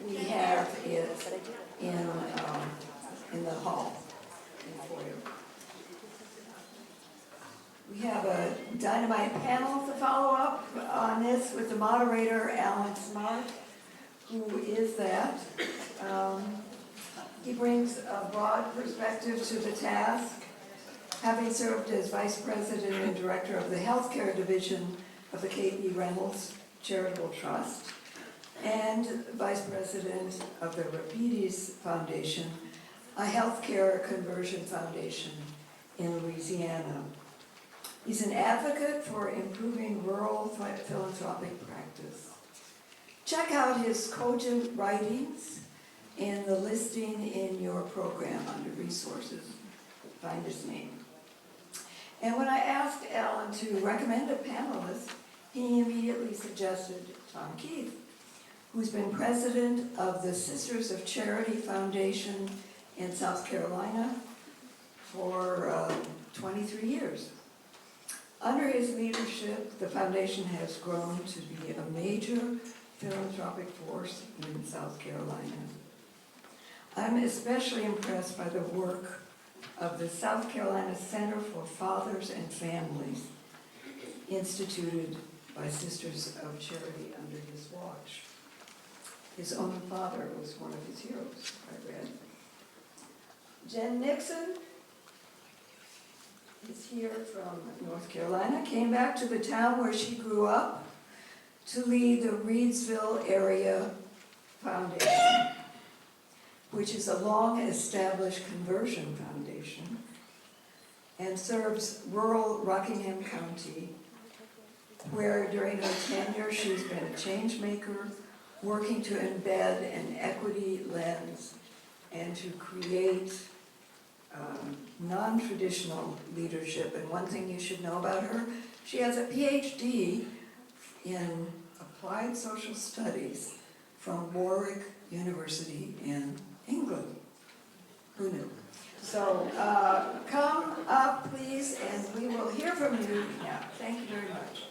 We have it in the hall. We have a dynamite panel to follow up on this with the moderator, Alan Smart, who is that. He brings a broad perspective to the task, having served as Vice President and Director of the Healthcare Division of the KP Reynolds Charitable Trust and Vice President of the Rapides Foundation, a healthcare conversion foundation in Louisiana. He's an advocate for improving rural philanthropic practice. Check out his cogent writings in the listing in your program under resources. Find his name. And when I asked Alan to recommend a panelist, he immediately suggested Tom Keith, who's been president of the Sisters of Charity Foundation in South Carolina for 23 years. Under his leadership, the foundation has grown to be a major philanthropic force in South Carolina. I'm especially impressed by the work of the South Carolina Center for Fathers and Families, instituted by Sisters of Charity under his watch. His own father was one of his heroes, I read. Jen Nixon is here from North Carolina, came back to the town where she grew up to lead the Reedsville Area Foundation, which is a long-established conversion foundation and serves rural Rockingham County, where during her tenure she's been a change maker, working to embed an equity lens and to create non-traditional leadership. And one thing you should know about her, she has a PhD in applied social studies from Warwick University in England. Who knew? So come up, please, and we will hear from you now. Thank you very much.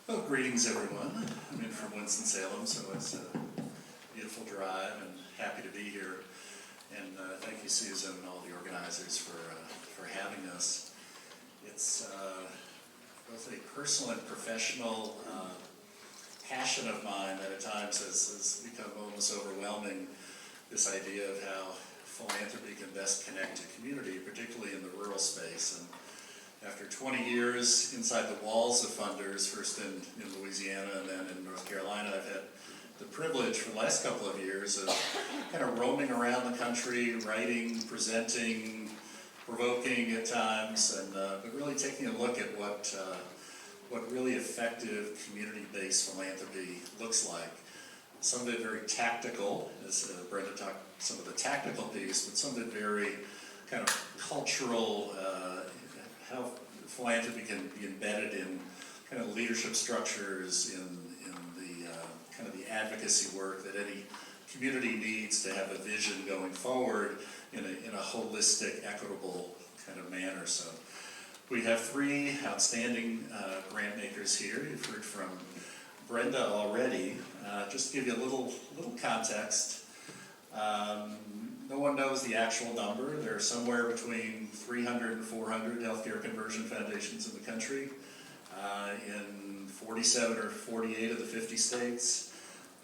Well, greetings everyone. I'm in from Winston-Salem, so it's a beautiful drive and happy to be here. And thank you, Susan, and all the organizers for having us. It's both a personal and professional passion of mine that at times has become almost overwhelming, this idea of how philanthropy can best connect to community, particularly in the rural space. And after 20 years inside the walls of funders, first in Louisiana and then in North Carolina, I've had the privilege for the last couple of years of kind of roaming around the country, writing, presenting, provoking at times, and but really taking a look at what really effective community-based philanthropy looks like. Some of it very tactical, as Brenda talked, some of the tactical piece, but some of it very kind of cultural, how philanthropy can be embedded in kind of leadership structures, in the kind of the advocacy work that any community needs to have a vision going forward in a holistic, equitable kind of manner. So we have three outstanding grant makers here. You've heard from Brenda already. Just to give you a little context, no one knows the actual number. There are somewhere between 300 and 400 healthcare conversion foundations in the country, in 47 or 48 of the 50 states.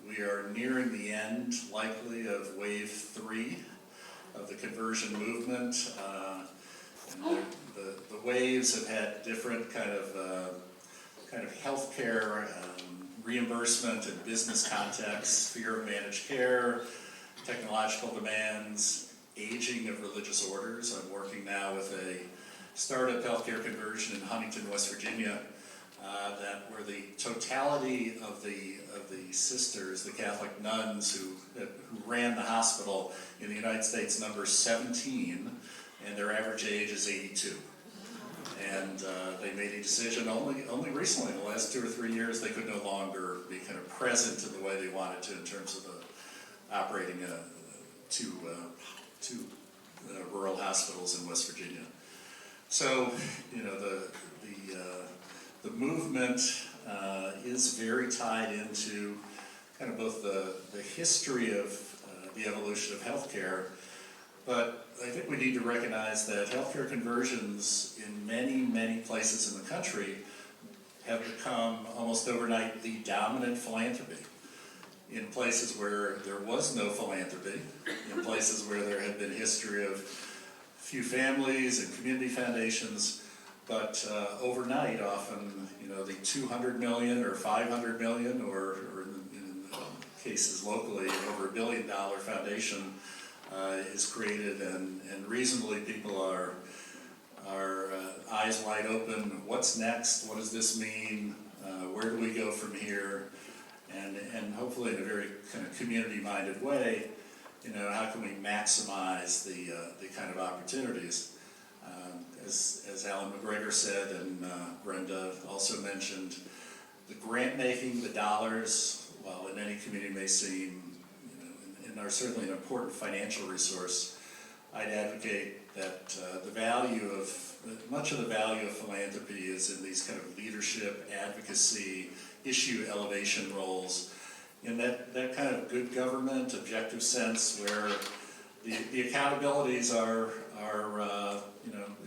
We are nearing the end, likely, of wave 3 of the conversion movement. And the waves have had different kind of healthcare reimbursement and business contexts, fear of managed care, technological demands, aging of religious orders. I'm working now with a startup healthcare conversion in Huntington, West Virginia, where the totality of the sisters, the Catholic nuns who ran the hospital in the United States, numbers 17, and their average age is 82. And they made a decision only recently, in the last 2 or 3 years, they could no longer be kind of present in the way they wanted to in terms of operating two rural hospitals in West Virginia. So, you know, the movement is very tied into kind of both the history of the evolution of healthcare, But I think we need to recognize that healthcare conversions in many, many places in the country have become almost overnight the dominant philanthropy. In places where there was no philanthropy, in places where there had been history of few families and community foundations, but overnight often, the 200 million or 500 million or in cases locally, over $1 billion foundation is created, and reasonably people are eyes wide open. What's next? What does this mean? Where do we go from here? And hopefully in a very kind of community-minded way, how can we maximize the kind of opportunities? As Alan McGregor said, and Brenda also mentioned, the grant making, the dollars, while in any community may seem, and are certainly an important financial resource, I'd advocate that much of the value of philanthropy is in these kind of leadership, advocacy, issue elevation roles, in that kind of good government, objective sense where the accountabilities are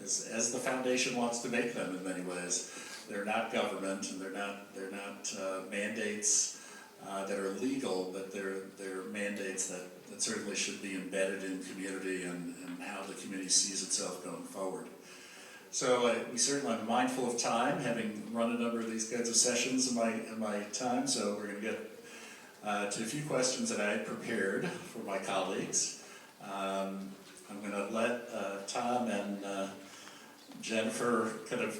as the foundation wants to make them in many ways. They're not government, and they're not mandates that are legal, but they're mandates that certainly should be embedded in community and how the community sees itself going forward. So we certainly are mindful of time, having run a number of these kinds of sessions in my time, so we're going to get to a few questions that I had prepared for my colleagues. I'm going to let Tom and Jennifer kind of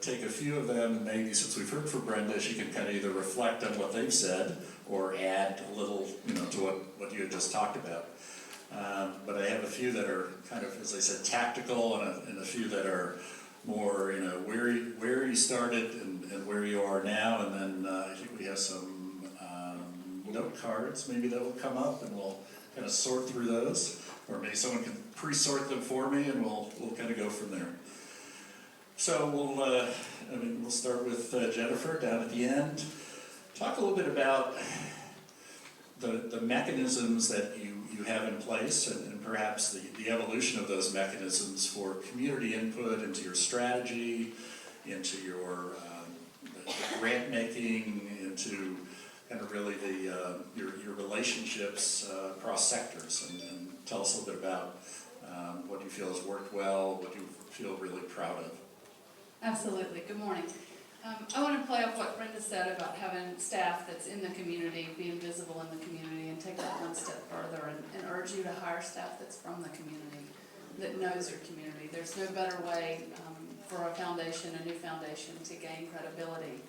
take a few of them, and maybe since we've heard from Brenda, she can kind of either reflect on what they've said or add a little, to what you had just talked about. But I have a few that are kind of, as I said, tactical, and a few that are more, where you started and where you are now, and then I think we have some note cards maybe that will come up, and we'll kind of sort through those, or maybe someone can pre-sort them for me, and we'll kind of go from there. So we'll start with Jennifer down at the end. Talk a little bit about the mechanisms that you have in place, and perhaps the evolution of those mechanisms for community input into your strategy, into your grant making, into kind of really your relationships across sectors, and tell us a little bit about what you feel has worked well, what you feel really proud of. Absolutely. Good morning. I want to play off what Brenda said about having staff that's in the community, being visible in the community, and take that one step further and urge you to hire staff that's from the community, that knows your community. There's no better way for a foundation, a new foundation, to gain credibility.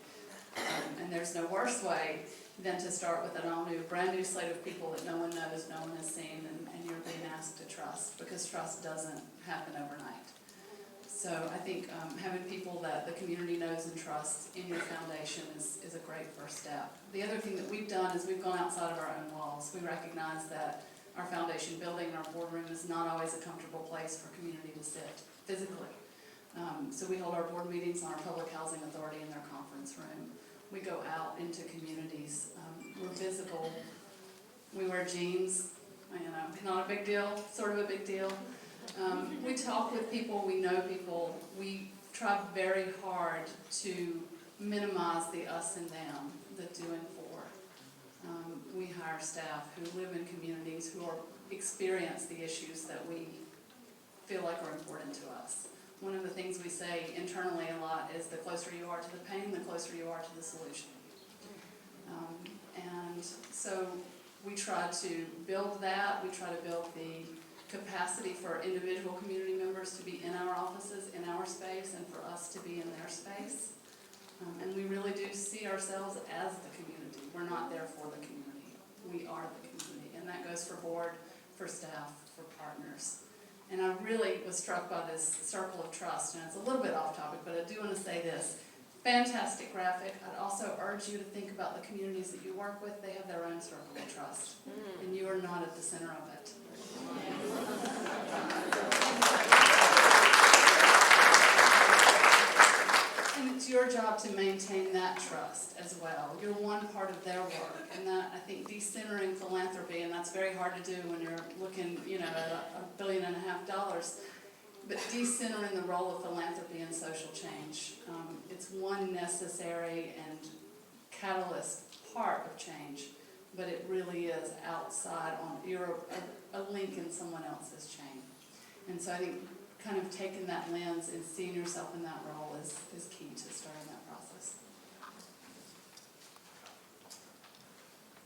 And there's no worse way than to start with an all-new, brand-new slate of people that no one knows, no one has seen, and you're being asked to trust, because trust doesn't happen overnight. So I think having people that the community knows and trusts in your foundation is a great first step. The other thing that we've done is we've gone outside of our own walls. We recognize that our foundation building and our boardroom is not always a comfortable place for community to sit physically. So we hold our board meetings on our Public Housing Authority in their conference room. We go out into communities. We're visible. We wear jeans. Not a big deal, sort of a big deal. We talk with people, we know people. We try very hard to minimize the us and them, the do and for. We hire staff who live in communities, who experience the issues that we feel like are important to us. One of the things we say internally a lot is the closer you are to the pain, the closer you are to the solution. And so we try to build that. We try to build the capacity for individual community members to be in our offices, in our space, and for us to be in their space. And we really do see ourselves as the community. We're not there for the community. We are the community. And that goes for board, for staff, for partners. And I really was struck by this circle of trust, and it's a little bit off topic, but I do want to say this. Fantastic graphic. I'd also urge you to think about the communities that you work with. They have their own circle of trust, and you are not at the center of it. And to your job to maintain that trust as well. You're one part of their work, and that, I think, decentering philanthropy, and that's very hard to do when you're looking, you know, at $1.5 billion, but decentering the role of philanthropy in social change. It's one necessary and catalyst part of change, but it really is outside on, you're a link in someone else's chain. And so I think kind of taking that lens and seeing yourself in that role is key to starting that process.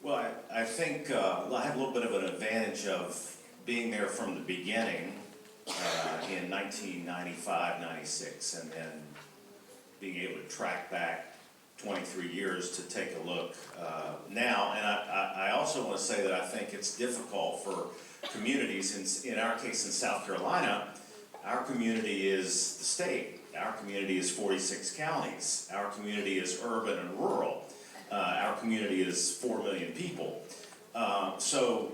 Well, I think I have a little bit of an advantage of being there from the beginning in 1995, 96, and then being able to track back 23 years to take a look now. And I also want to say that I think it's difficult for communities, in our case in South Carolina, our community is the state. Our community is 46 counties. Our community is urban and rural. Our community is 4 million people. So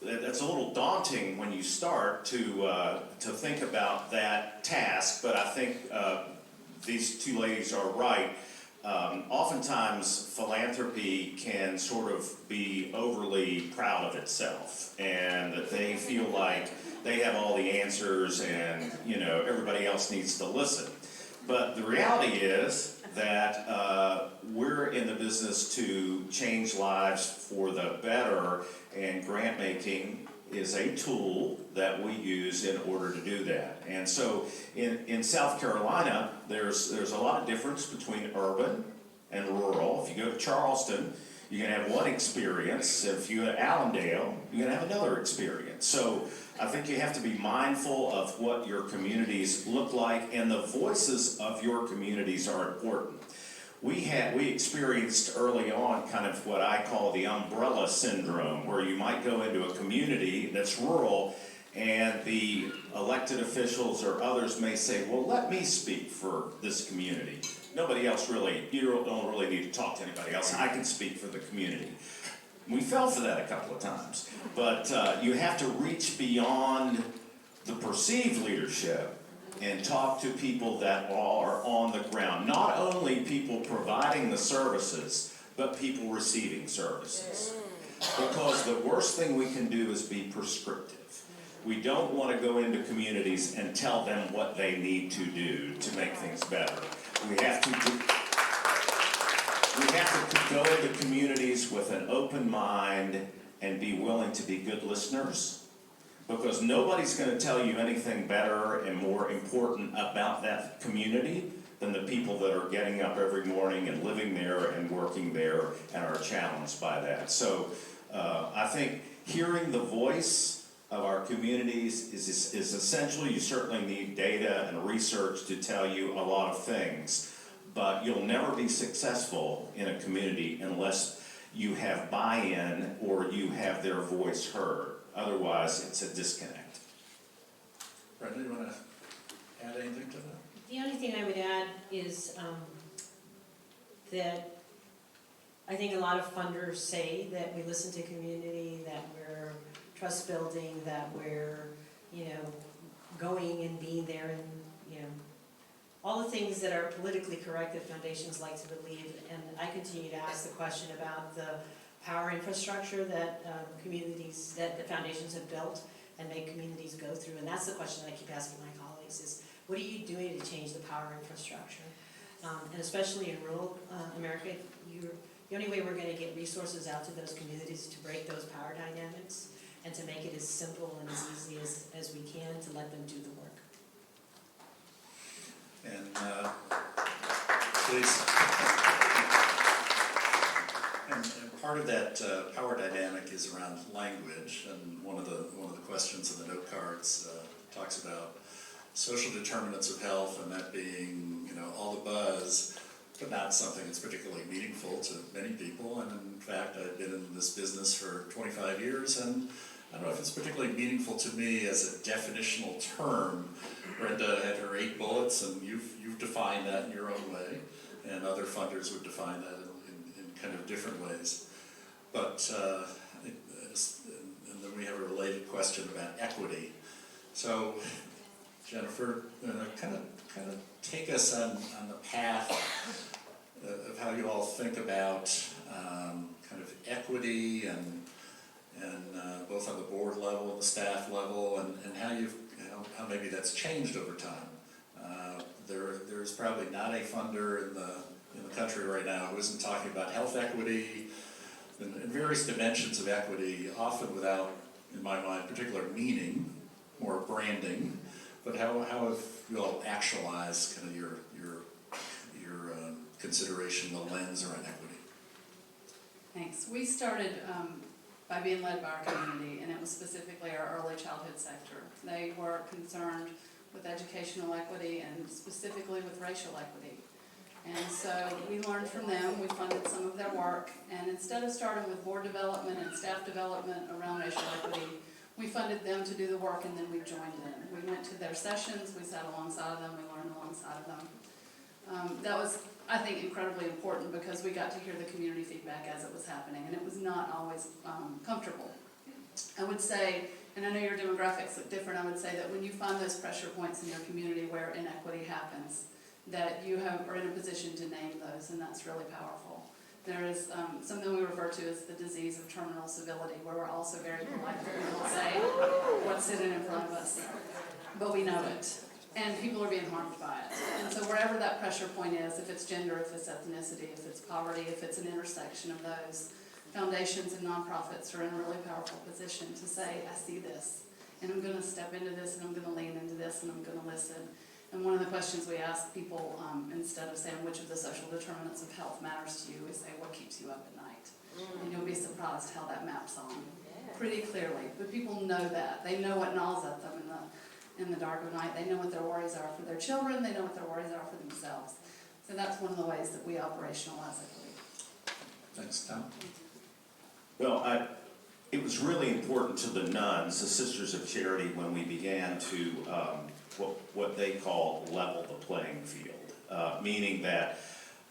that's a little daunting when you start to think about that task, but I think these two ladies are right. Oftentimes philanthropy can sort of be overly proud of itself, and that they feel like they have all the answers and, you know, everybody else needs to listen. But the reality is that we're in the business to change lives for the better, and grant making is a tool that we use in order to do that. And so in South Carolina, there's a lot of difference between urban and rural. If you go to Charleston, you're going to have one experience. If you go to Allendale, you're going to have another experience. So I think you have to be mindful of what your communities look like, and the voices of your communities are important. We experienced early on kind of what I call the umbrella syndrome, where you might go into a community that's rural and the elected officials or others may say, well, let me speak for this community. Nobody else really, you don't really need to talk to anybody else. I can speak for the community. We fell for that a couple of times, but you have to reach beyond the perceived leadership and talk to people that are on the ground. Not only people providing the services, but people receiving services. Because the worst thing we can do is be prescriptive. We don't want to go into communities and tell them what they need to do to make things better. We have to go into communities with an open mind and be willing to be good listeners, because nobody's going to tell you anything better and more important about that community than the people that are getting up every morning and living there and working there and are challenged by that. So I think hearing the voice of our communities is essential. You certainly need data and research to tell you a lot of things, but you'll never be successful in a community unless you have buy-in or you have their voice heard. Otherwise, it's a disconnect. Brenda, you want to add anything to that? The only thing I would add is that I think a lot of funders say that we listen to community, that we're trust building, that we're, going and being there and, all the things that are politically correct that foundations like to believe. And I continue to ask the question about the power infrastructure that communities, that the foundations have built and make communities go through. And that's the question that I keep asking my colleagues is, what are you doing to change the power infrastructure? And especially in rural America, the only way we're going to get resources out to those communities is to break those power dynamics and to make it as simple and as easy as we can to let them do the work. And please. And part of that power dynamic is around language, and one of the questions in the note cards talks about social determinants of health, and that being all the buzz, but not something that's particularly meaningful to many people. And in fact, I've been in this business for 25 years, and I don't know if it's particularly meaningful to me as a definitional term. Brenda had her 8 bullets, and you've defined that in your own way, and other funders would define that in kind of different ways. But and then we have a related question about equity. So, Jennifer, kind of take us on the path of how you all think about kind of equity and both on the board level and the staff level, and how how maybe that's changed over time. There's probably not a funder in the country right now who isn't talking about health equity and various dimensions of equity, often without, in my mind, particular meaning or branding. But how have you all actualized kind of your consideration, the lens around equity? Thanks. We started by being led by our community, and it was specifically our early childhood sector. They were concerned with educational equity and specifically with racial equity. And so we learned from them, we funded some of their work, and instead of starting with board development and staff development around racial equity, we funded them to do the work, and then we joined in. We went to their sessions, we sat alongside of them, we learned alongside of them. That was, I think, incredibly important because we got to hear the community feedback as it was happening, and it was not always comfortable. I would say, and I know your demographics look different, I would say that when you find those pressure points in your community where inequity happens, that you are in a position to name those, and that's really powerful. There is something we refer to as the disease of terminal civility, where we're also very polite, but we don't say what's sitting in front of us. But we know it, and people are being harmed by it. And so wherever that pressure point is, if it's gender, if it's ethnicity, if it's poverty, if it's an intersection of those, foundations and nonprofits are in a really powerful position to say, I see this, and I'm going to step into this, and I'm going to lean into this, and I'm going to listen. And one of the questions we ask people, instead of saying which of the social determinants of health matters to you, we say what keeps you up at night. And you'll be surprised how that maps on pretty clearly. But people know that. They know what gnaws at them in the dark of night. They know what their worries are for their children. They know what their worries are for themselves. So that's one of the ways that we operationalize equity. Thanks, Tom. Well, it was really important to the nuns, the Sisters of Charity, when we began to what they call level the playing field, meaning that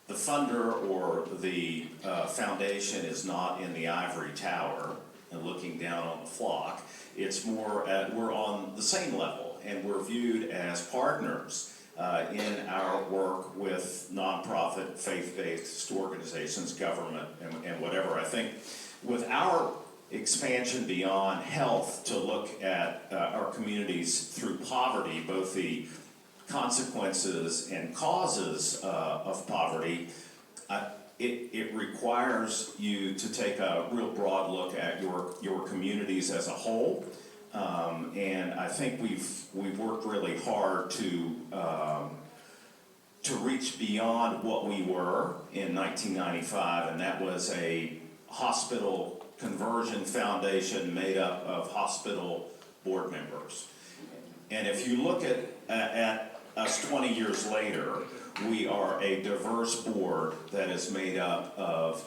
the funder or the foundation is not in the ivory tower and looking down on the flock. It's more, we're on the same level, and we're viewed as partners in our work with nonprofit, faith-based organizations, government, and whatever. I think with our expansion beyond health to look at our communities through poverty, both the consequences and causes of poverty, it requires you to take a real broad look at your communities as a whole. And I think we've worked really hard to reach beyond what we were in 1995, and that was a hospital conversion foundation made up of hospital board members. And if you look at us 20 years later, we are a diverse board that is made up of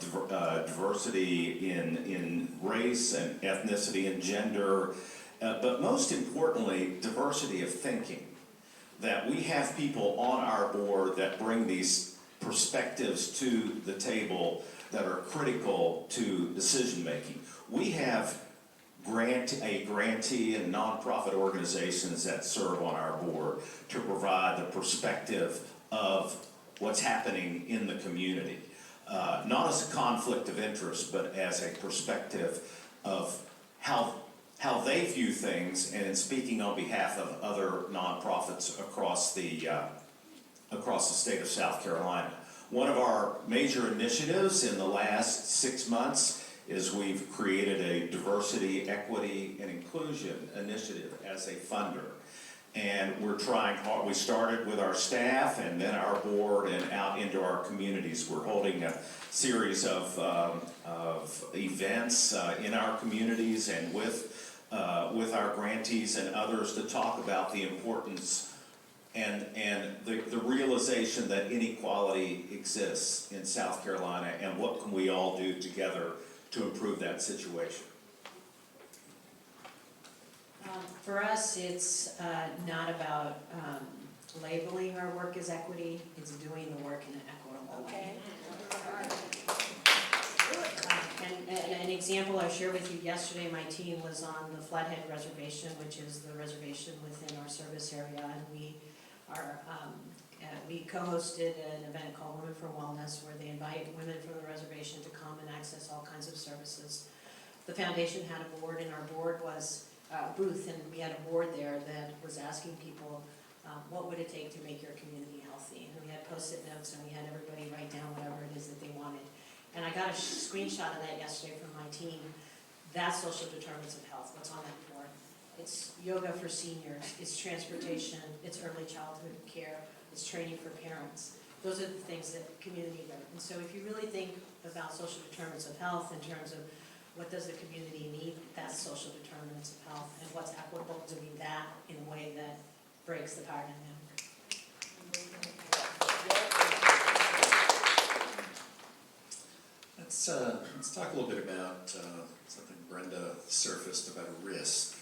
diversity in race and ethnicity and gender, but most importantly, diversity of thinking. That we have people on our board that bring these perspectives to the table that are critical to decision making. We have grantee and nonprofit organizations that serve on our board to provide the perspective of what's happening in the community. Not as a conflict of interest, but as a perspective of how they view things, and in speaking on behalf of other nonprofits across the state of South Carolina. One of our major initiatives in the last 6 months is we've created a diversity, equity, and inclusion initiative as a funder. And we're trying hard. We started with our staff and then our board and out into our communities. We're holding a series of events in our communities and with our grantees and others to talk about the importance and the realization that inequality exists in South Carolina, and what can we all do together to improve that situation? For us, it's not about labeling our work as equity, it's doing the work in an equitable way. And an example I shared with you yesterday, my team was on the Flathead Reservation, which is the reservation within our service area, and we co-hosted an event called Women for Wellness, where they invite women from the reservation to come and access all kinds of services. The foundation had a board, and our board was a booth, and we had a board there that was asking people, what would it take to make your community healthy? And we had Post-it notes, and we had everybody write down whatever it is that they wanted. And I got a screenshot of that yesterday from my team. That's social determinants of health. What's on that board? It's yoga for seniors, it's transportation, it's early childhood care, it's training for parents. Those are the things that community learn. And so if you really think about social determinants of health in terms of what does the community need, that's social determinants of health, and what's equitable doing that in a way that breaks the paradigm down. Let's talk a little bit about something Brenda surfaced about risk.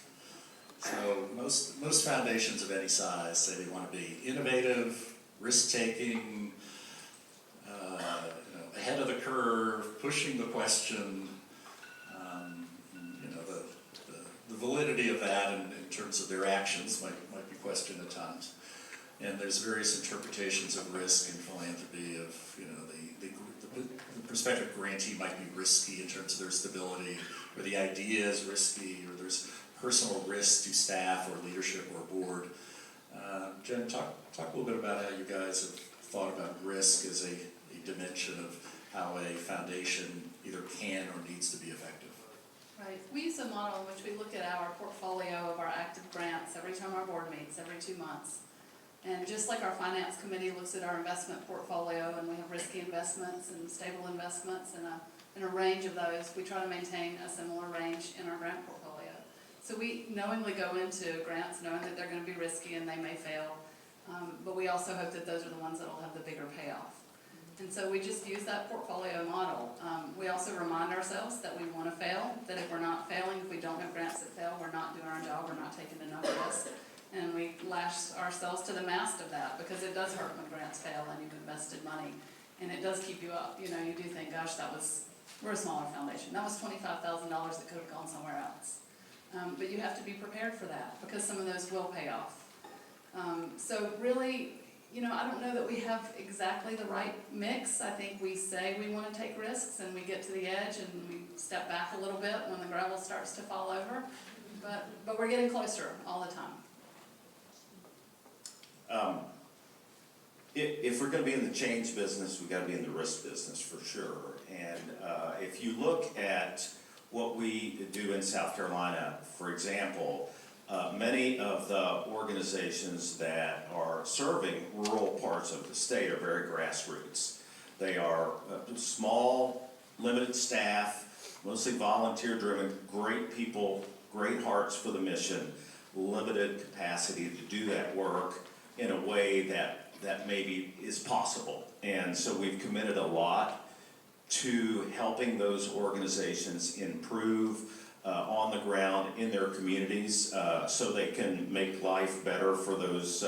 So most foundations of any size say they want to be innovative, risk-taking, ahead of the curve, pushing the question. The validity of that in terms of their actions might be questioned at times. And there's various interpretations of risk in philanthropy of, the prospective grantee might be risky in terms of their stability, or the idea is risky, or there's personal risk to staff or leadership or board. Jen, talk a little bit about how you guys have thought about risk as a dimension of how a foundation either can or needs to be effective. Right. We use a model in which we look at our portfolio of our active grants every time our board meets, every 2 months. And just like our finance committee looks at our investment portfolio, and we have risky investments and stable investments and a range of those, we try to maintain a similar range in our grant portfolio. So we knowingly go into grants knowing that they're going to be risky and they may fail, but we also hope that those are the ones that will have the bigger payoff. And so we just use that portfolio model. We also remind ourselves that we want to fail, that if we're not failing, if we don't have grants that fail, we're not doing our job, we're not taking enough risk. And we lash ourselves to the mast of that, because it does hurt when grants fail and you've invested money. And it does keep you up. You do think, gosh, we're a smaller foundation. That was $25,000 that could have gone somewhere else. But you have to be prepared for that, because some of those will pay off. So really, I don't know that we have exactly the right mix. I think we say we want to take risks and we get to the edge and we step back a little bit when the gravel starts to fall over. But we're getting closer all the time. If we're going to be in the change business, we've got to be in the risk business for sure. And if you look at what we do in South Carolina, for example, many of the organizations that are serving rural parts of the state are very grassroots. They are small, limited staff, mostly volunteer-driven, great people, great hearts for the mission, limited capacity to do that work in a way that maybe is possible. And so we've committed a lot to helping those organizations improve on the ground in their communities so they can make life better for those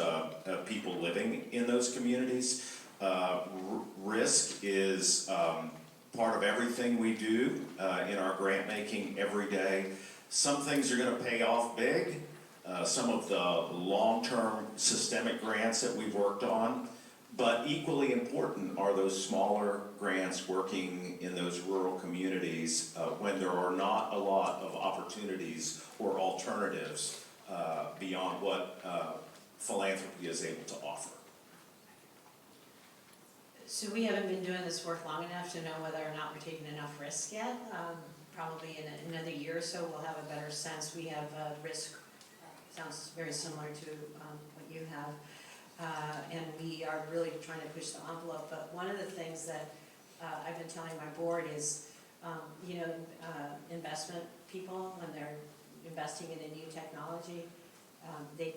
people living in those communities. Risk is part of everything we do in our grant making every day. Some things are going to pay off big. Some of the long-term systemic grants that we've worked on, but equally important are those smaller grants working in those rural communities when there are not a lot of opportunities or alternatives beyond what philanthropy is able to offer. So we haven't been doing this work long enough to know whether or not we're taking enough risk yet. Probably in another year or so we'll have a better sense. We have risk. Sounds very similar to what you have, and we are really trying to push the envelope. But one of the things that I've been telling my board is, investment people, when they're investing in a new technology, they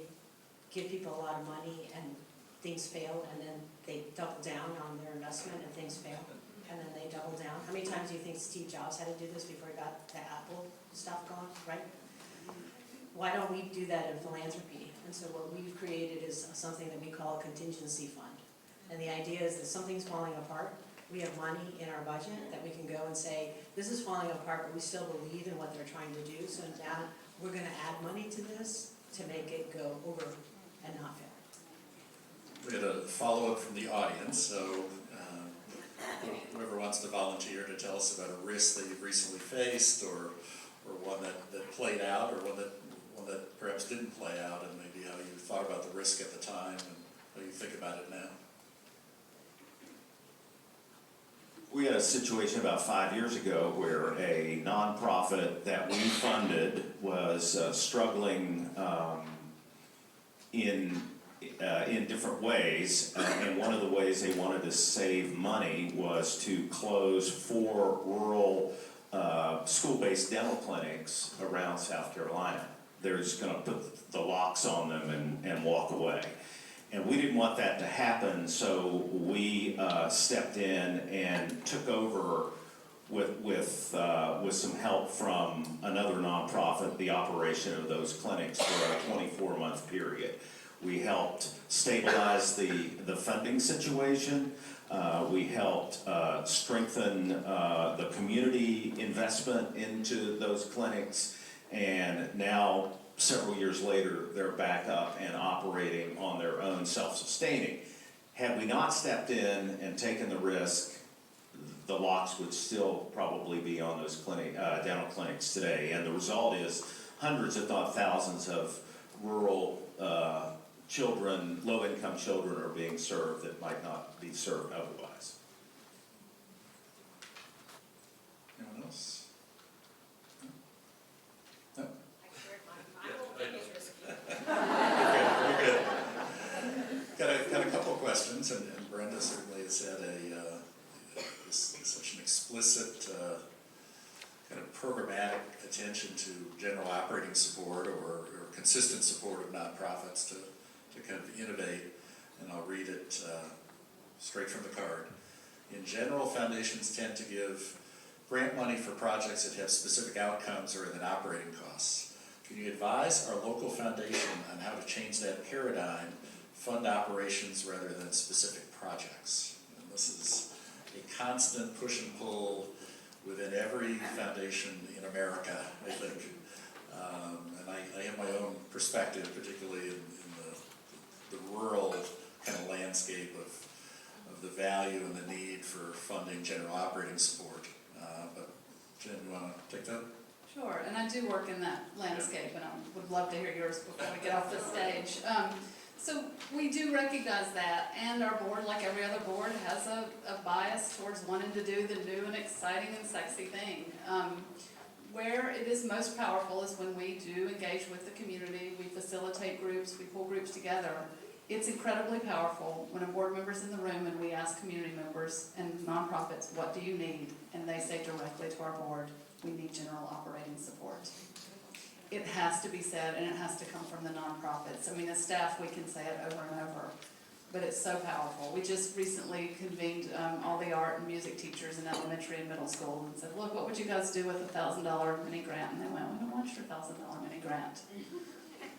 give people a lot of money and things fail, and then they double down on their investment and things fail, and then they double down. How many times do you think Steve Jobs had to do this before he got the Apple stuff going, right? Why don't we do that in philanthropy? And so what we've created is something that we call a contingency fund. And the idea is that something's falling apart. We have money in our budget that we can go and say, this is falling apart, but we still believe in what they're trying to do. So now we're going to add money to this to make it go over and not fail. we had a follow-up from the audience, so whoever wants to volunteer to tell us about a risk that you've recently faced, or one that played out, or one that perhaps didn't play out, and maybe how you thought about the risk at the time and how you think about it now. We had a situation about 5 years ago where a nonprofit that we funded was struggling in different ways, and one of the ways they wanted to save money was to close 4 rural school-based dental clinics around South Carolina. They're just going to put the locks on them and walk away. And we didn't want that to happen, so we stepped in and took over with some help from another nonprofit, the operation of those clinics for a 24-month period. We helped stabilize the funding situation. We helped strengthen the community investment into those clinics, and now, several years later, they're back up and operating on their own, self-sustaining. Had we not stepped in and taken the risk, the locks would still probably be on those dental clinics today. And the result is hundreds, if not thousands, of rural children, low-income children, are being served that might not be served otherwise. Anyone else? No? You're good. Got a couple of questions, and Brenda certainly has had such an explicit kind of programmatic attention to general operating support or consistent support of nonprofits to kind of innovate, and I'll read it straight from the card. In general, foundations tend to give grant money for projects that have specific outcomes or than operating costs. Can you advise our local foundation on how to change that paradigm, fund operations rather than specific projects? And this is a constant push and pull within every foundation in America, I think. And I have my own perspective, particularly in the rural kind of landscape of the value and the need for funding general operating support. But Jen, you want to take that? Sure, and I do work in that landscape, and I would love to hear yours before we get off the stage. So we do recognize that, and our board, like every other board, has a bias towards wanting to do the new and exciting and sexy thing. Where it is most powerful is when we do engage with the community, we facilitate groups, we pull groups together. It's incredibly powerful when a board member's in the room and we ask community members and nonprofits, what do you need? And they say directly to our board, we need general operating support. It has to be said, and it has to come from the nonprofits. I mean, as staff, we can say it over and over, but it's so powerful. We just recently convened all the art and music teachers in elementary and middle school and said, look, what would you guys do with a $1,000 mini grant? And they went, we don't want your $1,000 mini grant.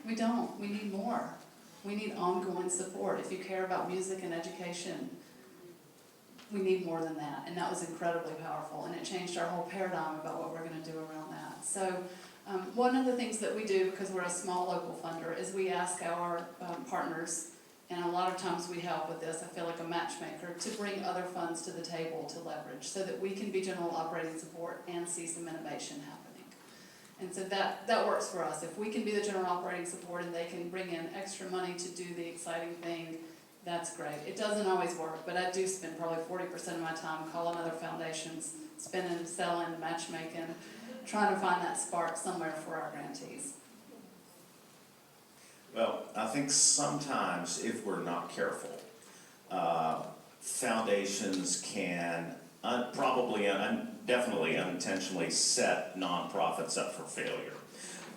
We don't. We need more. We need ongoing support. If you care about music and education, we need more than that. And that was incredibly powerful, and it changed our whole paradigm about what we're going to do around that. So one of the things that we do, because we're a small local funder, is we ask our partners, and a lot of times we help with this, I feel like a matchmaker, to bring other funds to the table to leverage so that we can be general operating support and see some innovation happening. And so that works for us. If we can be the general operating support and they can bring in extra money to do the exciting thing, that's great. It doesn't always work, but I do spend probably 40% of my time calling other foundations, spinning, selling, matchmaking, trying to find that spark somewhere for our grantees. Well, I think sometimes, if we're not careful, foundations can definitely unintentionally set nonprofits up for failure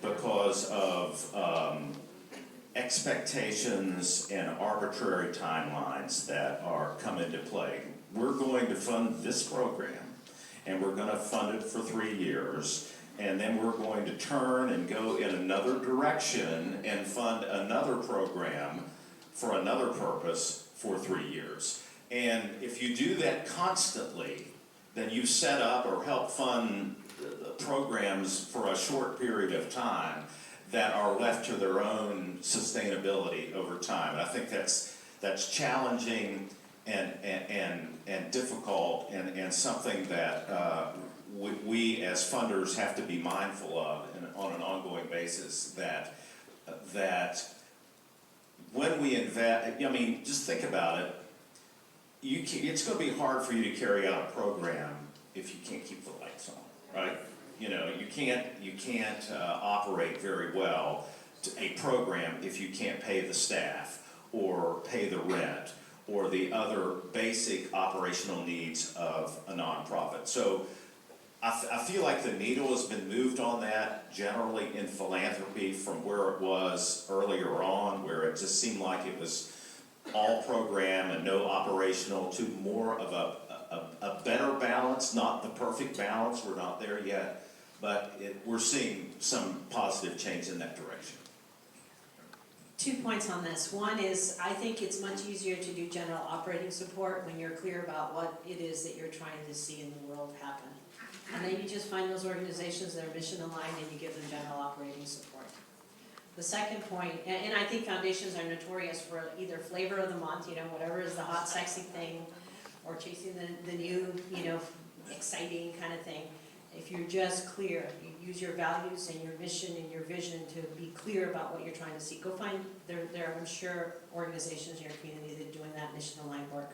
because of expectations and arbitrary timelines that come into play. We're going to fund this program, and we're going to fund it for 3 years, and then we're going to turn and go in another direction and fund another program for another purpose for 3 years. And if you do that constantly, then you've set up or helped fund programs for a short period of time that are left to their own sustainability over time. And I think that's that's challenging and difficult, and something that we as funders have to be mindful of on an ongoing basis, that when we invest, I mean, just think about it, it's going to be hard for you to carry out a program if you can't keep the lights on, right? You know, you can't operate very well a program if you can't pay the staff or pay the rent or the other basic operational needs of a nonprofit. So I feel like the needle has been moved on that generally in philanthropy from where it was earlier on, where it just seemed like it was all program and no operational, to more of a better balance, not the perfect balance, we're not there yet, but we're seeing some positive change in that direction. 2 points on this. One is, I think it's much easier to do general operating support when you're clear about what it is that you're trying to see in the world happen. And then you just find those organizations that are mission aligned and you give them general operating support. The second point, and I think foundations are notorious for either flavor of the month, you know, whatever is the hot, sexy thing, or chasing the new, you know, exciting kind of thing. If you're just clear, you use your values and your mission and your vision to be clear about what you're trying to see. Go find, there are, I'm sure, organizations in your community that are doing that mission-aligned work.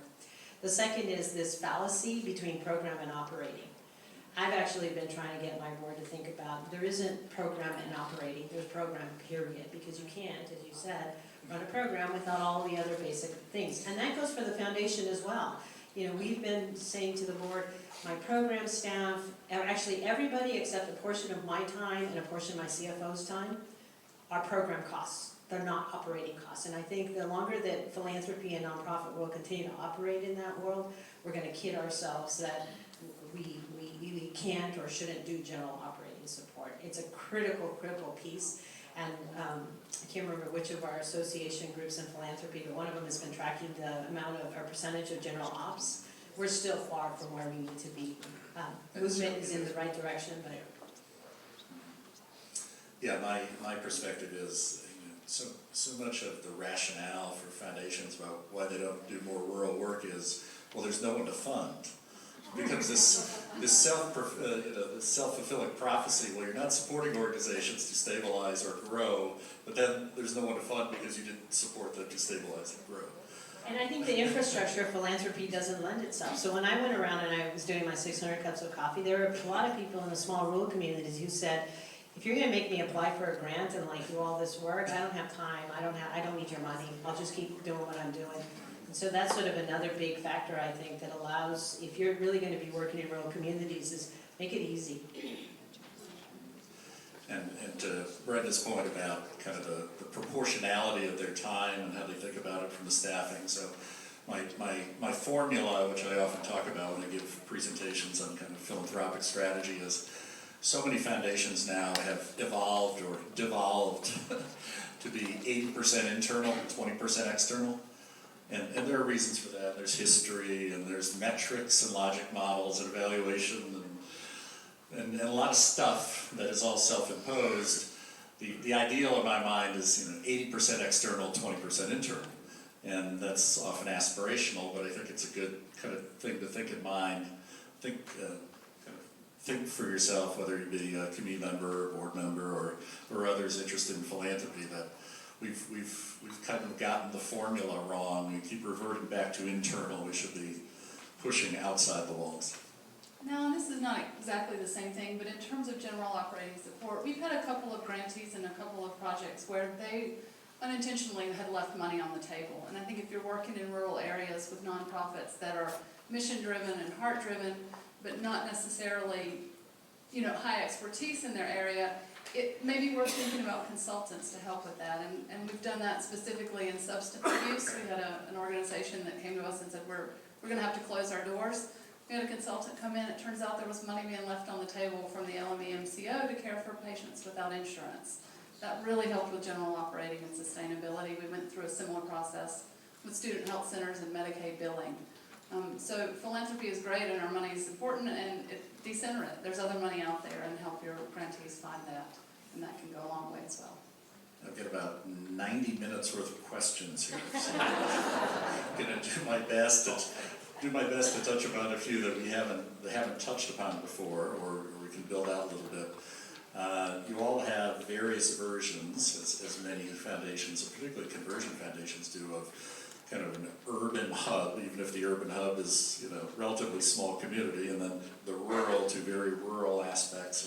The second is this fallacy between program and operating. I've actually been trying to get my board to think about, there isn't program and operating, there's program period, because you can't, as you said, run a program without all the other basic things. And that goes for the foundation as well. You know, we've been saying to the board, my program staff, actually everybody except a portion of my time and a portion of my CFO's time are program costs. They're not operating costs. And I think the longer that philanthropy and nonprofit will continue to operate in that world, we're going to kid ourselves that we can't or shouldn't do general operating support. It's a critical piece. And I can't remember which of our association groups in philanthropy, but one of them has been tracking the amount of, or percentage of general ops. We're still far from where we need to be. Movement is in the right direction, but. Yeah, my perspective is, you know, so much of the rationale for foundations about why they don't do more rural work is, well, there's no one to fund. Becomes this self-fulfilling prophecy. Well, you're not supporting organizations to stabilize or grow, but then there's no one to fund because you didn't support them to stabilize and grow. And I think the infrastructure of philanthropy doesn't lend itself. So when I went around and I was doing my 600 cups of coffee, there were a lot of people in the small rural communities who said, if you're going to make me apply for a grant and like do all this work, I don't have time. I don't need your money. I'll just keep doing what I'm doing. So that's sort of another big factor, I think, that allows, if you're really going to be working in rural communities, is make it easy. And to Brenda's point about kind of the proportionality of their time and how they think about it from the staffing. So my formula, which I often talk about when I give presentations on kind of philanthropic strategy, is so many foundations now have evolved or devolved to be 80% internal and 20% external. And there are reasons for that. There's history, and there's metrics and logic models and evaluation, and a lot of stuff that is all self-imposed. The ideal in my mind is, you know, 80% external, 20% internal. And that's often aspirational, but I think it's a good kind of thing to think in mind. Think for yourself, whether you be a community member, or board member, or others interested in philanthropy, that we've kind of gotten the formula wrong. We keep reverting back to internal. We should be pushing outside the walls. No, this is not exactly the same thing, but in terms of general operating support, we've had a couple of grantees and a couple of projects where they unintentionally had left money on the table. And I think if you're working in rural areas with nonprofits that are mission-driven and heart-driven, but not necessarily, you know, high expertise in their area, it may be worth thinking about consultants to help with that. And we've done that specifically in substance abuse. We had an organization that came to us and said, we're going to have to close our doors. We had a consultant come in. It turns out there was money being left on the table from the LME-MCO to care for patients without insurance. That really helped with general operating and sustainability. We went through a similar process with student health centers and Medicaid billing. So philanthropy is great and our money is important, and decenter it. There's other money out there, and help your grantees find that, and that can go a long way as well. I've got about 90 minutes worth of questions here, so I'm gonna do my best to touch upon a few that we haven't touched upon before, or we can build out a little bit. You all have various versions, as many foundations, particularly conversion foundations do, of kind of an urban hub, even if the urban hub is, you know, relatively small community, and then the rural to very rural aspects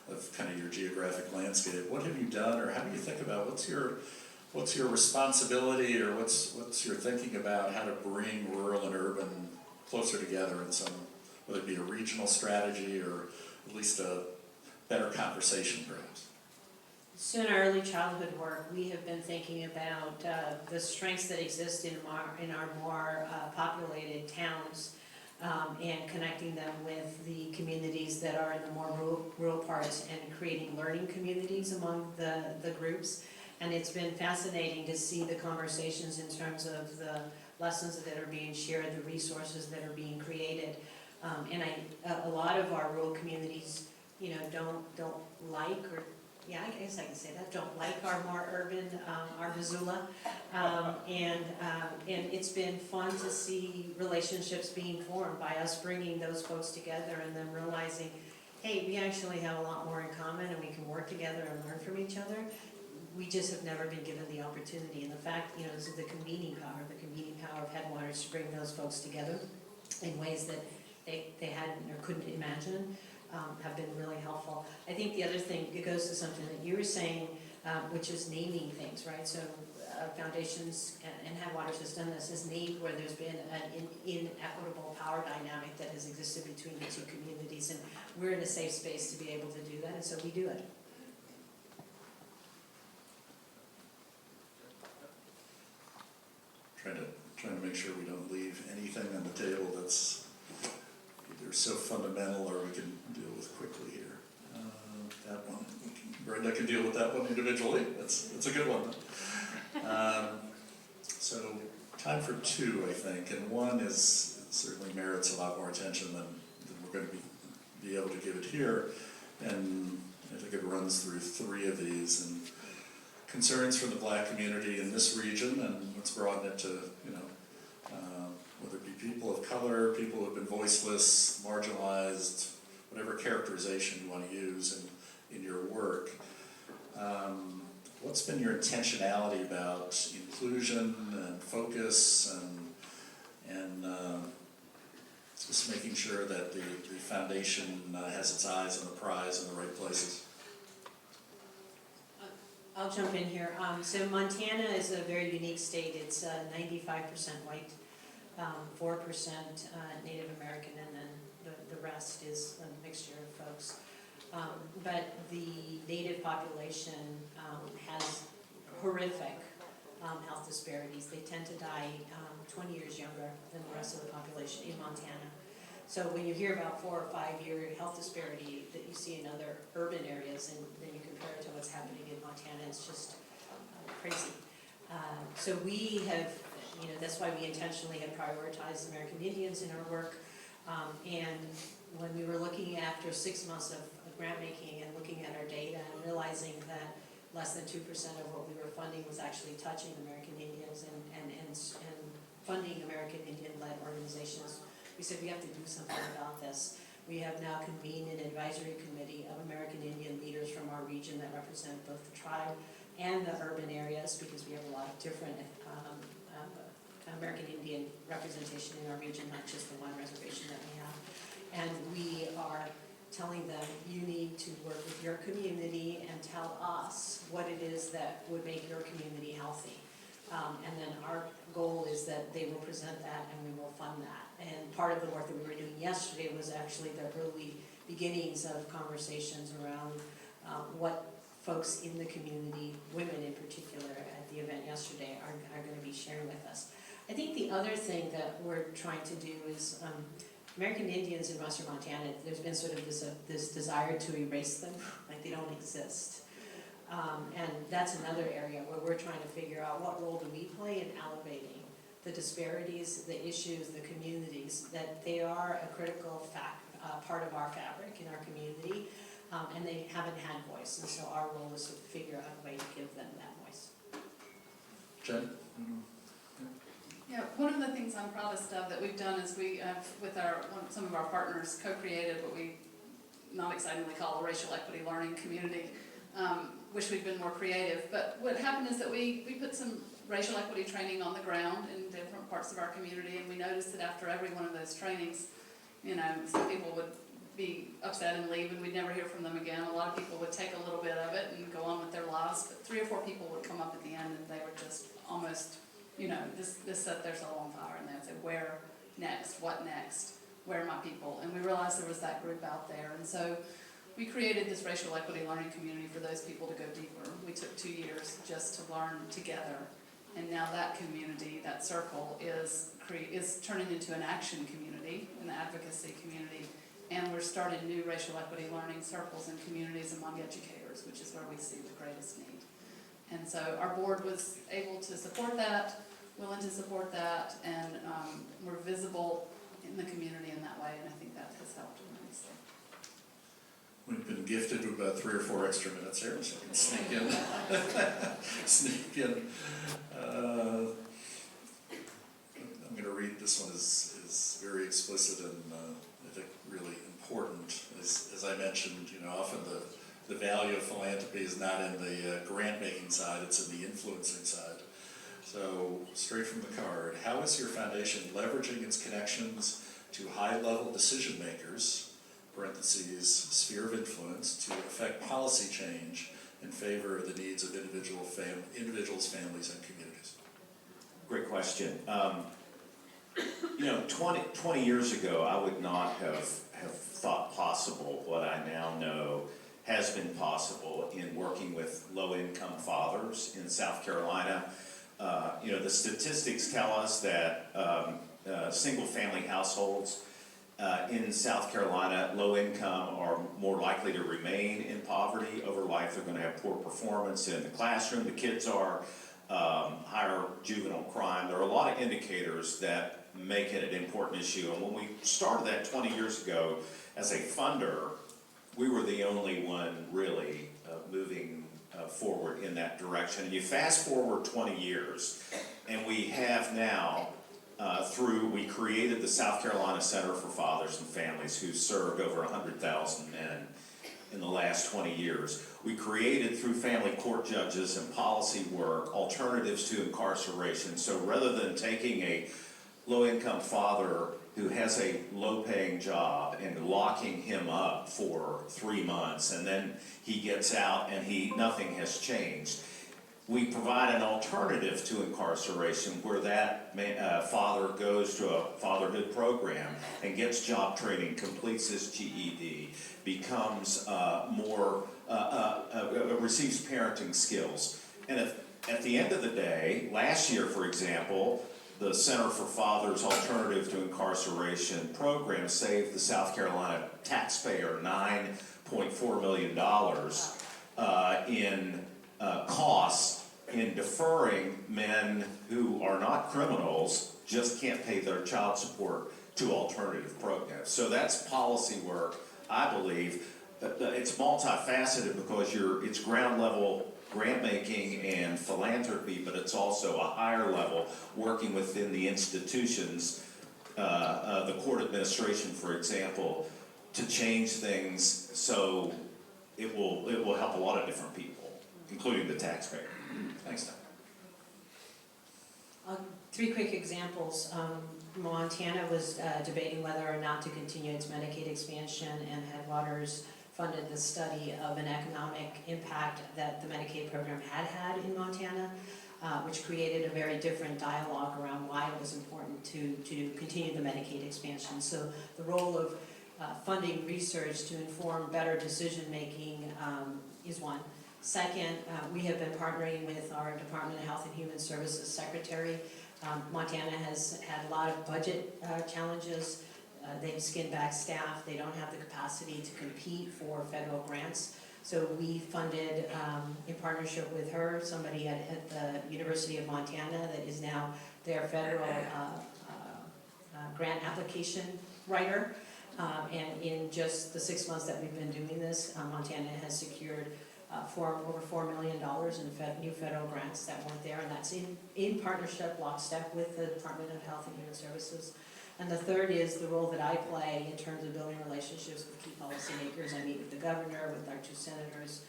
of kind of your geographic landscape. What have you done, or how do you think about what's your responsibility, or what's your thinking about how to bring rural and urban closer together in some, whether it be a regional strategy or at least a better conversation perhaps? So in our early childhood work, we have been thinking about the strengths that exist in our more populated towns, and connecting them with the communities that are in the more rural parts, and creating learning communities among the groups. And it's been fascinating to see the conversations in terms of the lessons that are being shared, the resources that are being created. And a lot of our rural communities, you know, don't like, or yeah, I guess I can say that, don't like our more urban, our Missoula. And it's been fun to see relationships being formed by us bringing those folks together, and then realizing, hey, we actually have a lot more in common, and we can work together and learn from each other. We just have never been given the opportunity. And the fact, you know, this is the convening power of Headwaters to bring those folks together in ways that they hadn't or couldn't imagine. Have been really helpful. I think the other thing, it goes to something that you were saying, which is naming things, right? So foundations, and Headwaters has done this, is named where there's been an inequitable power dynamic that has existed between the two communities, and we're in a safe space to be able to do that, and so we do it. Trying to make sure we don't leave anything on the table that's either so fundamental or we can deal with quickly here. That one, Brenda can deal with that one individually. That's a good one. So time for two, I think, and one is certainly merits a lot more attention than we're going to be able to give it here. And I think it runs through three of these, and concerns from the Black community in this region, and let's broaden it to, you know, whether it be people of color, people who have been voiceless, marginalized, whatever characterization you want to use in your work. What's been your intentionality about inclusion and focus and just making sure that the foundation has its eyes on the prize in the right places? I'll jump in here. So Montana is a very unique state. It's 95% white, 4% Native American, and then the rest is a mixture of folks. But the Native population has horrific health disparities. They tend to die 20 years younger than the rest of the population in Montana. So when you hear about 4 or 5 year health disparity that you see in other urban areas, and then you compare it to what's happening in Montana, it's just crazy. So we have, you know, that's why we intentionally have prioritized American Indians in our work. And when we were looking after 6 months of grant making and looking at our data and realizing that less than 2% of what we were funding was actually touching American Indians and funding American Indian-led organizations, we said we have to do something about this. We have now convened an advisory committee of American Indian leaders from our region that represent both the tribe and the urban areas, because we have a lot of different American Indian representation in our region, not just the one reservation that we have. And we are telling them, you need to work with your community and tell us what it is that would make your community healthy. And then our goal is that they will present that and we will fund that. And part of the work that we were doing yesterday was actually the early beginnings of conversations around what folks in the community, women in particular, at the event yesterday are going to be sharing with us. I think the other thing that we're trying to do is American Indians in Western Montana, there's been sort of this desire to erase them, like they don't exist. And that's another area where we're trying to figure out what role do we play in elevating the disparities, the issues, the communities, that they are a critical part of our fabric in our community. and they haven't had voice, and so our role is to figure out a way to give them that voice. Jen? Yeah, one of the things I'm proudest of that we've done is we have, with some of our partners, co-created what we not excitingly call a racial equity learning community. Wish we'd been more creative, but what happened is that we put some racial equity training on the ground in different parts of our community, and we noticed that after every one of those trainings, some people would be upset and leave, and we'd never hear from them again. A lot of people would take a little bit of it and go on with their lives, but 3 or 4 people would come up at the end, and they were just almost, this set their soul on fire, and they'd say, where next? What next? Where are my people? And we realized there was that group out there, and so we created this racial equity learning community for those people to go deeper. We took 2 years just to learn together, and now that community, that circle, is turning into an action community, an advocacy community, and we're starting new racial equity learning circles and communities among educators, which is where we see the greatest need. And so our board was able to support that, willing to support that, and we're visible in the community in that way, and I think that has helped immensely. We've been gifted with about 3 or 4 extra minutes here, so we can sneak in. Sneak in. I'm going to read, this one is very explicit and I think really important. As I mentioned, often the value of philanthropy is not in the grant-making side, it's in the influencing side. So, straight from the card, how is your foundation leveraging its connections to high-level decision makers, parentheses, sphere of influence, to affect policy change in favor of the needs of individuals, families, and communities? Great question. 20 years ago, I would not have thought possible what I now know has been possible in working with low-income fathers in South Carolina. The statistics tell us that single-family households in South Carolina, low income, are more likely to remain in poverty over life. They're going to have poor performance in the classroom. The kids are higher juvenile crime. There are a lot of indicators that make it an important issue. And when we started that 20 years ago as a funder, we were the only one really moving forward in that direction. And you fast forward 20 years, and we have now, we created the South Carolina Center for Fathers and Families, who served over 100,000 men in the last 20 years. We created, through family court judges and policy work, alternatives to incarceration. So rather than taking a low-income father who has a low-paying job and locking him up for 3 months, and then he gets out and nothing has changed, we provide an alternative to incarceration where that father goes to a fatherhood program and gets job training, completes his GED, becomes receives parenting skills. And at the end of the day, last year, for example, the Center for Fathers Alternative to Incarceration program saved the South Carolina taxpayer $9.4 million in costs in deferring men who are not criminals, just can't pay their child support, to alternative programs. So that's policy work, I believe. It's multifaceted because it's ground level grant making and philanthropy, but it's also a higher level working within the institutions, the court administration, for example, to change things so it will help a lot of different people, including the taxpayer. Thanks, Tom. 3 quick examples. Montana was debating whether or not to continue its Medicaid expansion, and Headwaters funded the study of an economic impact that the Medicaid program had in Montana, which created a very different dialogue around why it was important to continue the Medicaid expansion. So the role of funding research to inform better decision-making is one. Second, we have been partnering with our Department of Health and Human Services Secretary. Montana has had a lot of budget challenges. They've skinned back staff. They don't have the capacity to compete for federal grants. So we funded, in partnership with her, somebody at the University of Montana that is now their federal grant application writer. And in just the 6 months that we've been doing this, Montana has secured over $4 million in new federal grants that weren't there, and that's in partnership, lockstep with the Department of Health and Human Services. And the third is the role that I play in terms of building relationships with key policymakers. I meet with the governor, with our 2 senators,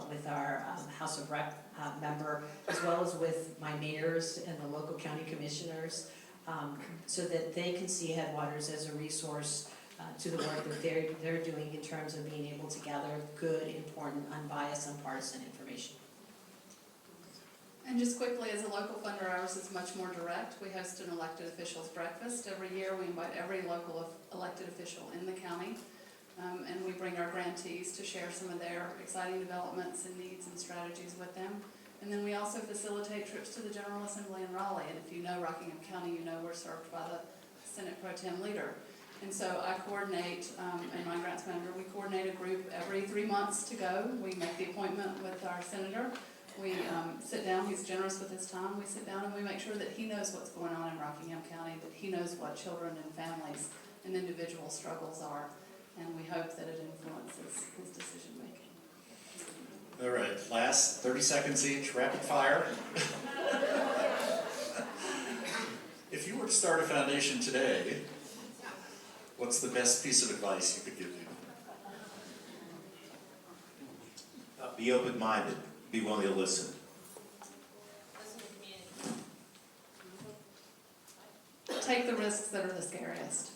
with our House of Rep member, as well as with my mayors and the local county commissioners, so that they can see Headwaters as a resource to the work that they're doing in terms of being able to gather good, important, unbiased, nonpartisan information. And just quickly, as a local funder, ours is much more direct. We host an elected officials breakfast every year. We invite every local elected official in the county, and we bring our grantees to share some of their exciting developments and needs and strategies with them. And then we also facilitate trips to the General Assembly in Raleigh. And if you know Rockingham County, you know we're served by the Senate Pro Tem leader. And so I coordinate, and my grants manager, we coordinate a group every 3 months to go. We make the appointment with our senator. We sit down, he's generous with his time. We sit down and we make sure that he knows what's going on in Rockingham County, that he knows what children and families and individual struggles are. And we hope that it influences his decision making. All right, last 30 seconds each, rapid fire. If you were to start a foundation today, what's the best piece of advice you could give people? Be open-minded, be willing to listen. Take the risks that are the scariest.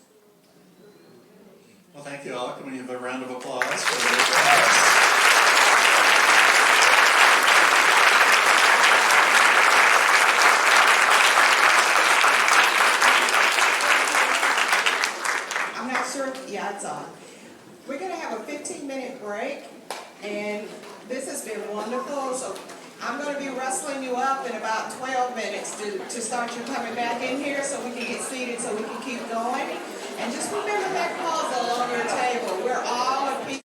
Well, thank you all. Can we have a round of applause for their I'm not sure, yeah, it's on. We're gonna have a 15-minute break, and this has been wonderful, so I'm gonna be wrestling you up in about 12 minutes to start you coming back in here so we can get seated so we can keep going. And just remember that puzzle on your table. We're all a piece.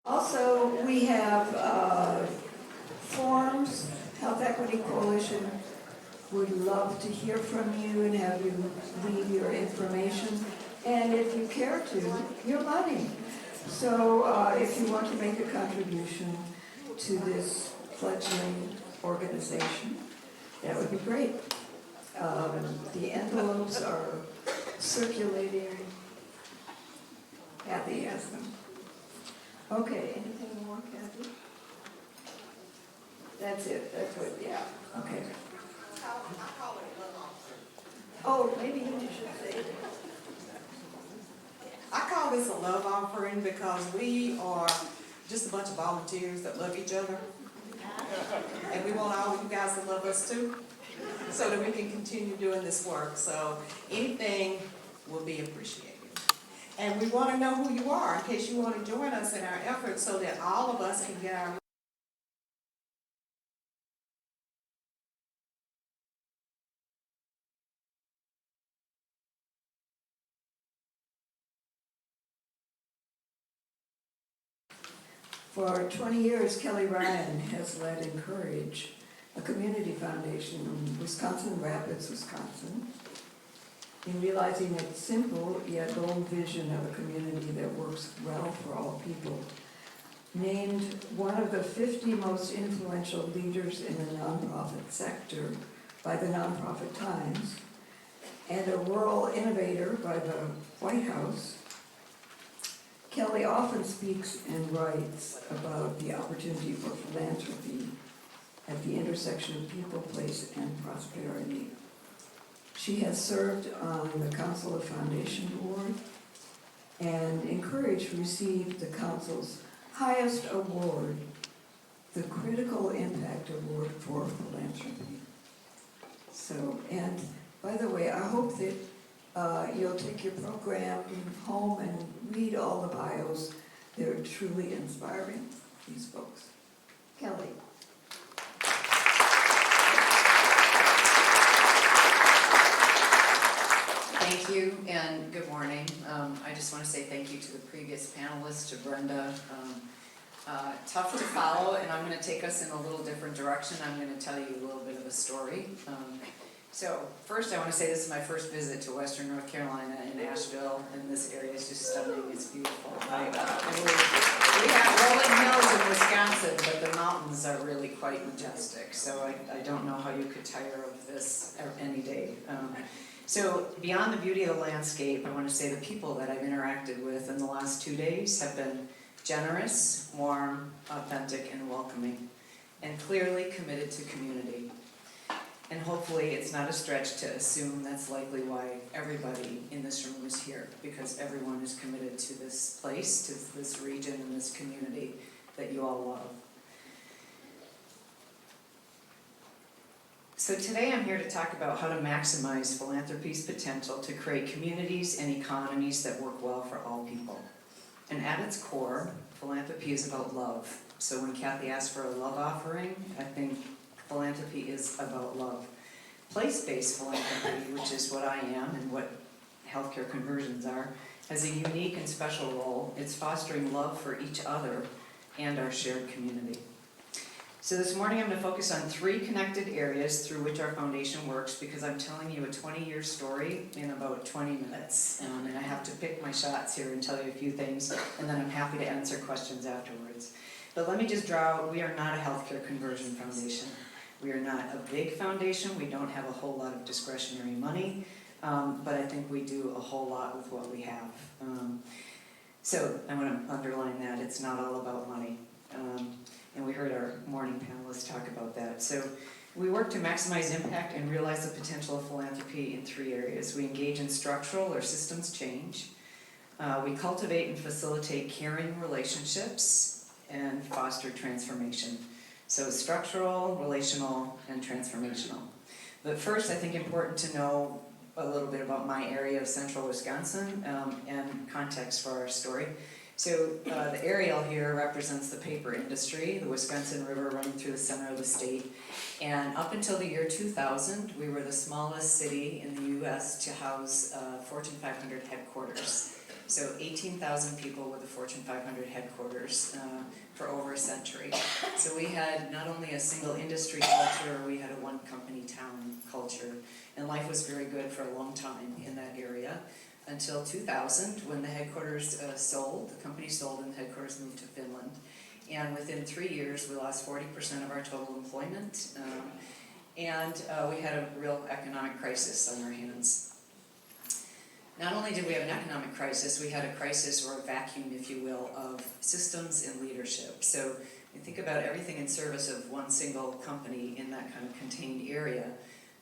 Also, we have forums. Health Equity Coalition would love to hear from you and have you leave your information. And if you care to, your money. So if you want to make a contribution to this fledgling organization, that would be great. The envelopes are circulating. Kathy has them. Okay, anything more, Kathy? That's it, that's what, yeah, okay. Oh, maybe you should say it. I call this a love offering because we are just a bunch of volunteers that love each other. And we want all of you guys to love us too, so that we can continue doing this work. So anything will be appreciated. And we want to know who you are in case you want to join us in our efforts so that all of us can get our For 20 years, Kelly Ryan has led Encourage, a community foundation in Wisconsin Rapids, Wisconsin, in realizing its simple yet bold vision of a community that works well for all people. Named one of the 50 most influential leaders in the nonprofit sector by the Nonprofit Times, and a rural innovator by the White House, Kelly often speaks and writes about the opportunity for philanthropy at the intersection of people, place, and prosperity. She has served on the Council of Foundation Board, and Encourage received the Council's highest award, the Critical Impact Award for Philanthropy. So, and by the way, I hope that you'll take your program home and read all the bios. They're truly inspiring, these folks. Kelly. Thank you and good morning. I just want to say thank you to the previous panelists, to Brenda. Tough to follow, and I'm going to take us in a little different direction. I'm going to tell you a little bit of a story. So first I want to say this is my first visit to Western North Carolina in Asheville, and this area is just stunning. It's beautiful. We have rolling hills in Wisconsin, but the mountains are really quite majestic. So I don't know how you could tire of this any day. So beyond the beauty of the landscape, I want to say the people that I've interacted with in the last 2 days have been generous, warm, authentic, and welcoming, and clearly committed to community. And hopefully it's not a stretch to assume that's likely why everybody in this room is here, because everyone is committed to this place, to this region, and this community that you all love. So today I'm here to talk about how to maximize philanthropy's potential to create communities and economies that work well for all people. And at its core, philanthropy is about love. So when Kathy asked for a love offering, I think philanthropy is about love. Place-based philanthropy, which is what I am and what healthcare conversions are, has a unique and special role. It's fostering love for each other and our shared community. So this morning I'm going to focus on 3 connected areas through which our foundation works, because I'm telling you a 20-year story in about 20 minutes. And I have to pick my shots here and tell you a few things, and then I'm happy to answer questions afterwards. But let me just draw out, we are not a healthcare conversion foundation. We are not a big foundation. We don't have a whole lot of discretionary money, but I think we do a whole lot with what we have. So I want to underline that. It's not all about money. And we heard our morning panelists talk about that. So we work to maximize impact and realize the potential of philanthropy in 3 areas. We engage in structural or systems change. We cultivate and facilitate caring relationships and foster transformation. So structural, relational, and transformational. But first, I think important to know a little bit about my area of central Wisconsin and context for our story. So the aerial here represents the paper industry, the Wisconsin River running through the center of the state. And up until the year 2000, we were the smallest city in the U.S. to house Fortune 500 headquarters. So 18,000 people with the Fortune 500 headquarters for over a century. So we had not only a single industry culture, we had a one company town culture. And life was very good for a long time in that area until 2000 when the headquarters sold, the company sold and the headquarters moved to Finland. And within 3 years, we lost 40% of our total employment. And we had a real economic crisis on our hands. Not only did we have an economic crisis, we had a crisis or a vacuum, if you will, of systems and leadership. So you think about everything in service of one single company in that kind of contained area.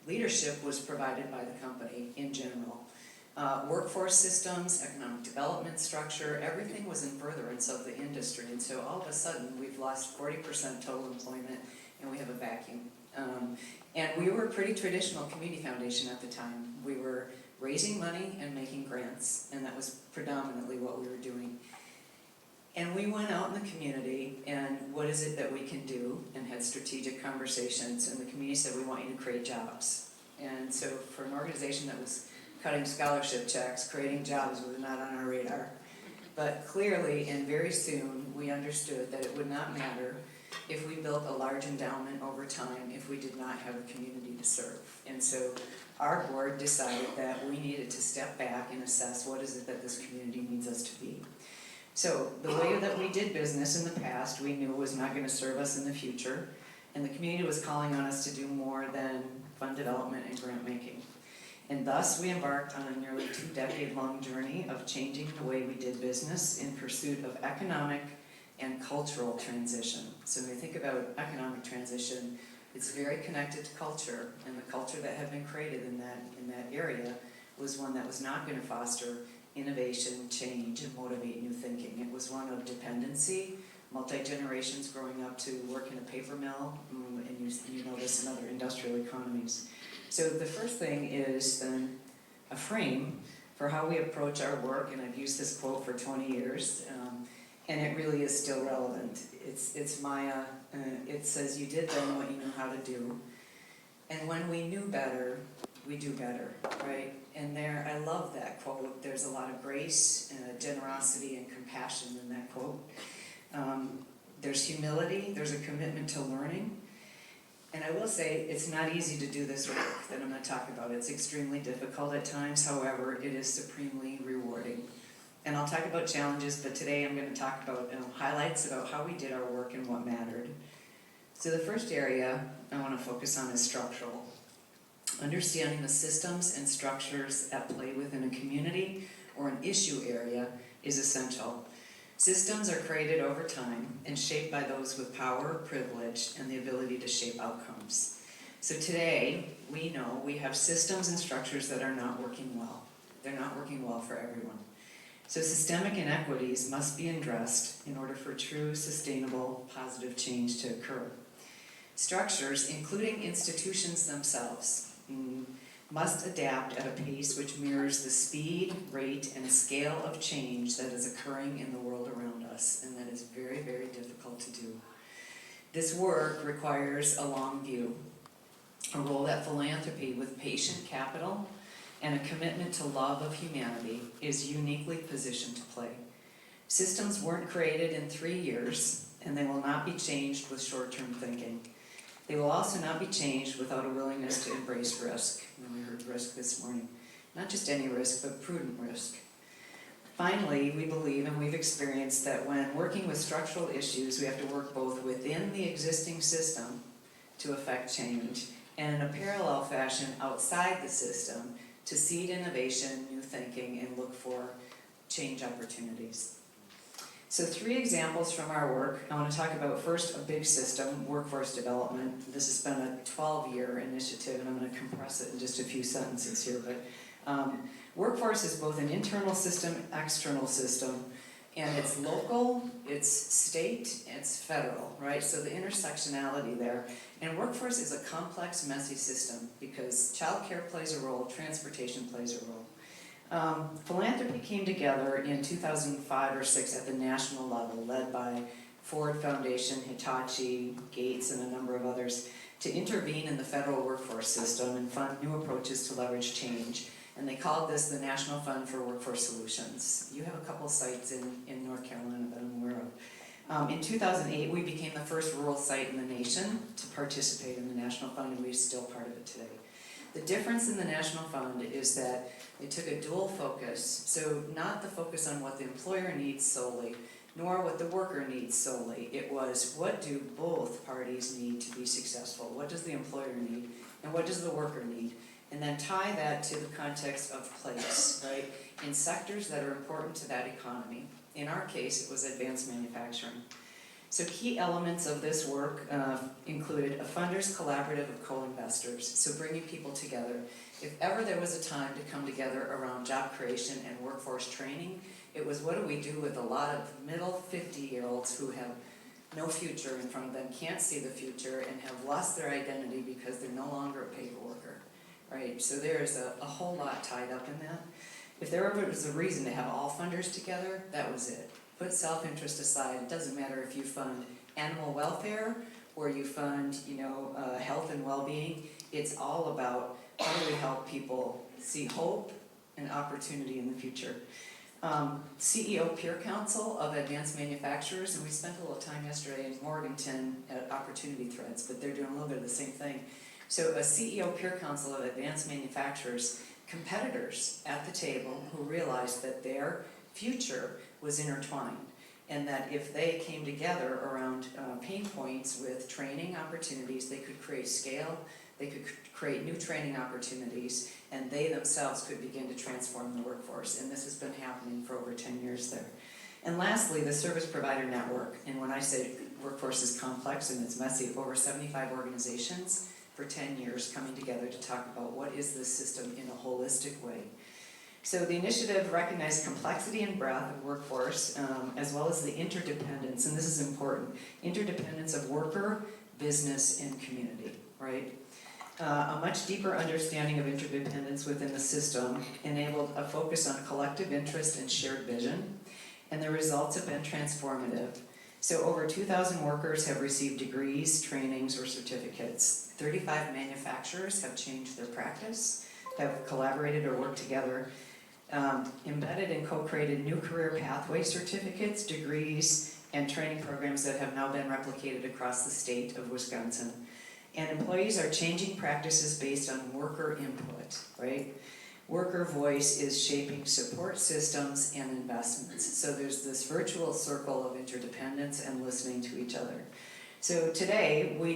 Leadership was provided by the company in general. Workforce systems, economic development structure, everything was in furtherance of the industry. And so all of a sudden, we've lost 40% total employment and we have a vacuum. And we were a pretty traditional community foundation at the time. We were raising money and making grants, and that was predominantly what we were doing. And we went out in the community, and what is it that we can do, and had strategic conversations, and the community said, we want you to create jobs. And so for an organization that was cutting scholarship checks, creating jobs was not on our radar. But clearly, and very soon, we understood that it would not matter if we built a large endowment over time if we did not have a community to serve. And so our board decided that we needed to step back and assess what is it that this community needs us to be. So the way that we did business in the past, we knew was not going to serve us in the future, and the community was calling on us to do more than fund development and grant making. And thus we embarked on a nearly 2-decade-long journey of changing the way we did business in pursuit of economic and cultural transition. So when we think about economic transition, it's very connected to culture, and the culture that had been created in that area was one that was not going to foster innovation, change, and motivate new thinking. It was one of dependency, multi-generations growing up to work in a paper mill, and you know this in other industrial economies. So the first thing is then a frame for how we approach our work, and I've used this quote for 20 years, and it really is still relevant. It's Maya. It says, you did then what you knew how to do, and when we knew better, we do better, right? And there, I love that quote. There's a lot of grace, generosity, and compassion in that quote. There's humility, there's a commitment to learning, and I will say it's not easy to do this work that I'm going to talk about. It's extremely difficult at times, however, it is supremely rewarding. And I'll talk about challenges, but today I'm going to talk about highlights about how we did our work and what mattered. So the first area I want to focus on is structural. Understanding the systems and structures at play within a community or an issue area is essential. Systems are created over time and shaped by those with power, privilege, and the ability to shape outcomes. So today, we know we have systems and structures that are not working well. They're not working well for everyone. So systemic inequities must be addressed in order for true, sustainable, positive change to occur. Structures, including institutions themselves, must adapt at a pace which mirrors the speed, rate, and scale of change that is occurring in the world around us, and that is very, very difficult to do. This work requires a long view, a role that philanthropy with patient capital and a commitment to love of humanity is uniquely positioned to play. Systems weren't created in 3 years, and they will not be changed with short-term thinking. They will also not be changed without a willingness to embrace risk. And we heard risk this morning. Not just any risk, but prudent risk. Finally, we believe and we've experienced that when working with structural issues, we have to work both within the existing system to affect change, and in a parallel fashion outside the system to seed innovation, new thinking, and look for change opportunities. So 3 examples from our work. I want to talk about first a big system, workforce development. This has been a 12-year initiative, and I'm going to compress it in just a few sentences here. But workforce is both an internal system, external system, and it's local, it's state, it's federal, right? So the intersectionality there. And workforce is a complex, messy system because childcare plays a role, transportation plays a role. Philanthropy came together in 2005 or 6 at the national level, led by Ford Foundation, Hitachi, Gates, and a number of others, to intervene in the federal workforce system and fund new approaches to leverage change. And they called this the National Fund for Workforce Solutions. You have a couple sites in North Carolina that I'm aware of. In 2008, we became the first rural site in the nation to participate in the National Fund, and we're still part of it today. The difference in the National Fund is that they took a dual focus, so not the focus on what the employer needs solely, nor what the worker needs solely. It was, what do both parties need to be successful? What does the employer need, and what does the worker need? And then tie that to the context of place, right? In sectors that are important to that economy. In our case, it was advanced manufacturing. So key elements of this work included a funders collaborative of co-investors, so bringing people together. If ever there was a time to come together around job creation and workforce training, it was what do we do with a lot of middle 50-year-olds who have no future in front of them, can't see the future, and have lost their identity because they're no longer a paper worker, right? So there's a whole lot tied up in that. If there ever was a reason to have all funders together, that was it. Put self-interest aside. It doesn't matter if you fund animal welfare or you fund, health and well-being. It's all about how do we help people see hope and opportunity in the future. CEO Peer Council of Advanced Manufacturers, and we spent a little time yesterday in Morganton at Opportunity Threads, but they're doing a little bit of the same thing. So a CEO Peer Council of Advanced Manufacturers, competitors at the table who realized that their future was intertwined, and that if they came together around pain points with training opportunities, they could create scale, they could create new training opportunities, and they themselves could begin to transform the workforce. And this has been happening for over 10 years there. And lastly, the service provider network. And when I say workforce is complex and it's messy, over 75 organizations for 10 years coming together to talk about what is this system in a holistic way. So the initiative recognized complexity and breadth of workforce, as well as the interdependence, and this is important, interdependence of worker, business, and community, right? A much deeper understanding of interdependence within the system enabled a focus on collective interest and shared vision, and the results have been transformative. So over 2,000 workers have received degrees, trainings, or certificates. 35 manufacturers have changed their practice, have collaborated or worked together, embedded and co-created new career pathway certificates, degrees, and training programs that have now been replicated across the state of Wisconsin. And employees are changing practices based on worker input, right? Worker voice is shaping support systems and investments. So there's this virtual circle of interdependence and listening to each other. So today, we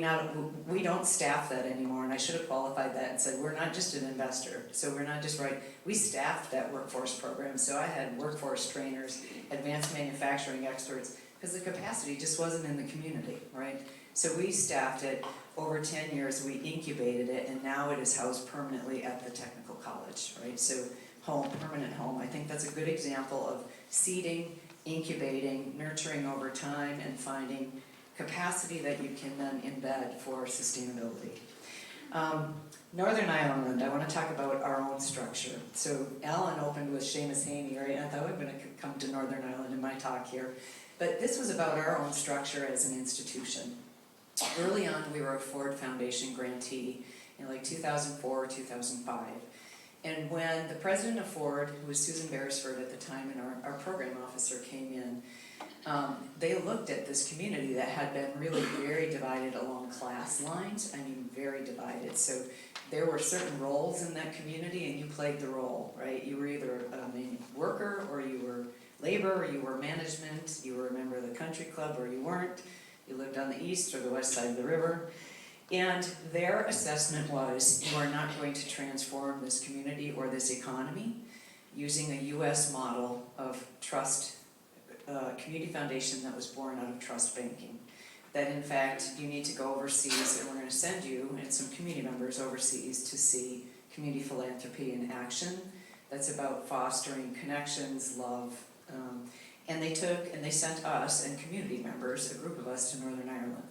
don't staff that anymore, and I should have qualified that and said, we're not just an investor. So we're not just we staffed that workforce program. So I had workforce trainers, advanced manufacturing experts, because the capacity just wasn't in the community, right? So we staffed it. Over 10 years, we incubated it, and now it is housed permanently at the technical college, right? So home, permanent home. I think that's a good example of seeding, incubating, nurturing over time, and finding capacity that you can then embed for sustainability. Northern Ireland, I want to talk about our own structure. So Alan opened with Seamus Haney, right? I thought we were going to come to Northern Ireland in my talk here. But this was about our own structure as an institution. Early on, we were a Ford Foundation grantee in 2004, 2005. And when the president of Ford, who was Susan Beresford at the time, and our program officer came in, they looked at this community that had been really very divided along class lines. I mean, very divided. So there were certain roles in that community, and you played the role, right? You were either a worker, or you were labor, or you were management, you were a member of the country club, or you weren't. You lived on the east or the west side of the river. And their assessment was, you are not going to transform this community or this economy using a U.S. model of trust, community foundation that was born out of trust banking. That in fact, you need to go overseas, and we're going to send you and some community members overseas to see community philanthropy in action. That's about fostering connections, love, and they sent us and community members, a group of us, to Northern Ireland.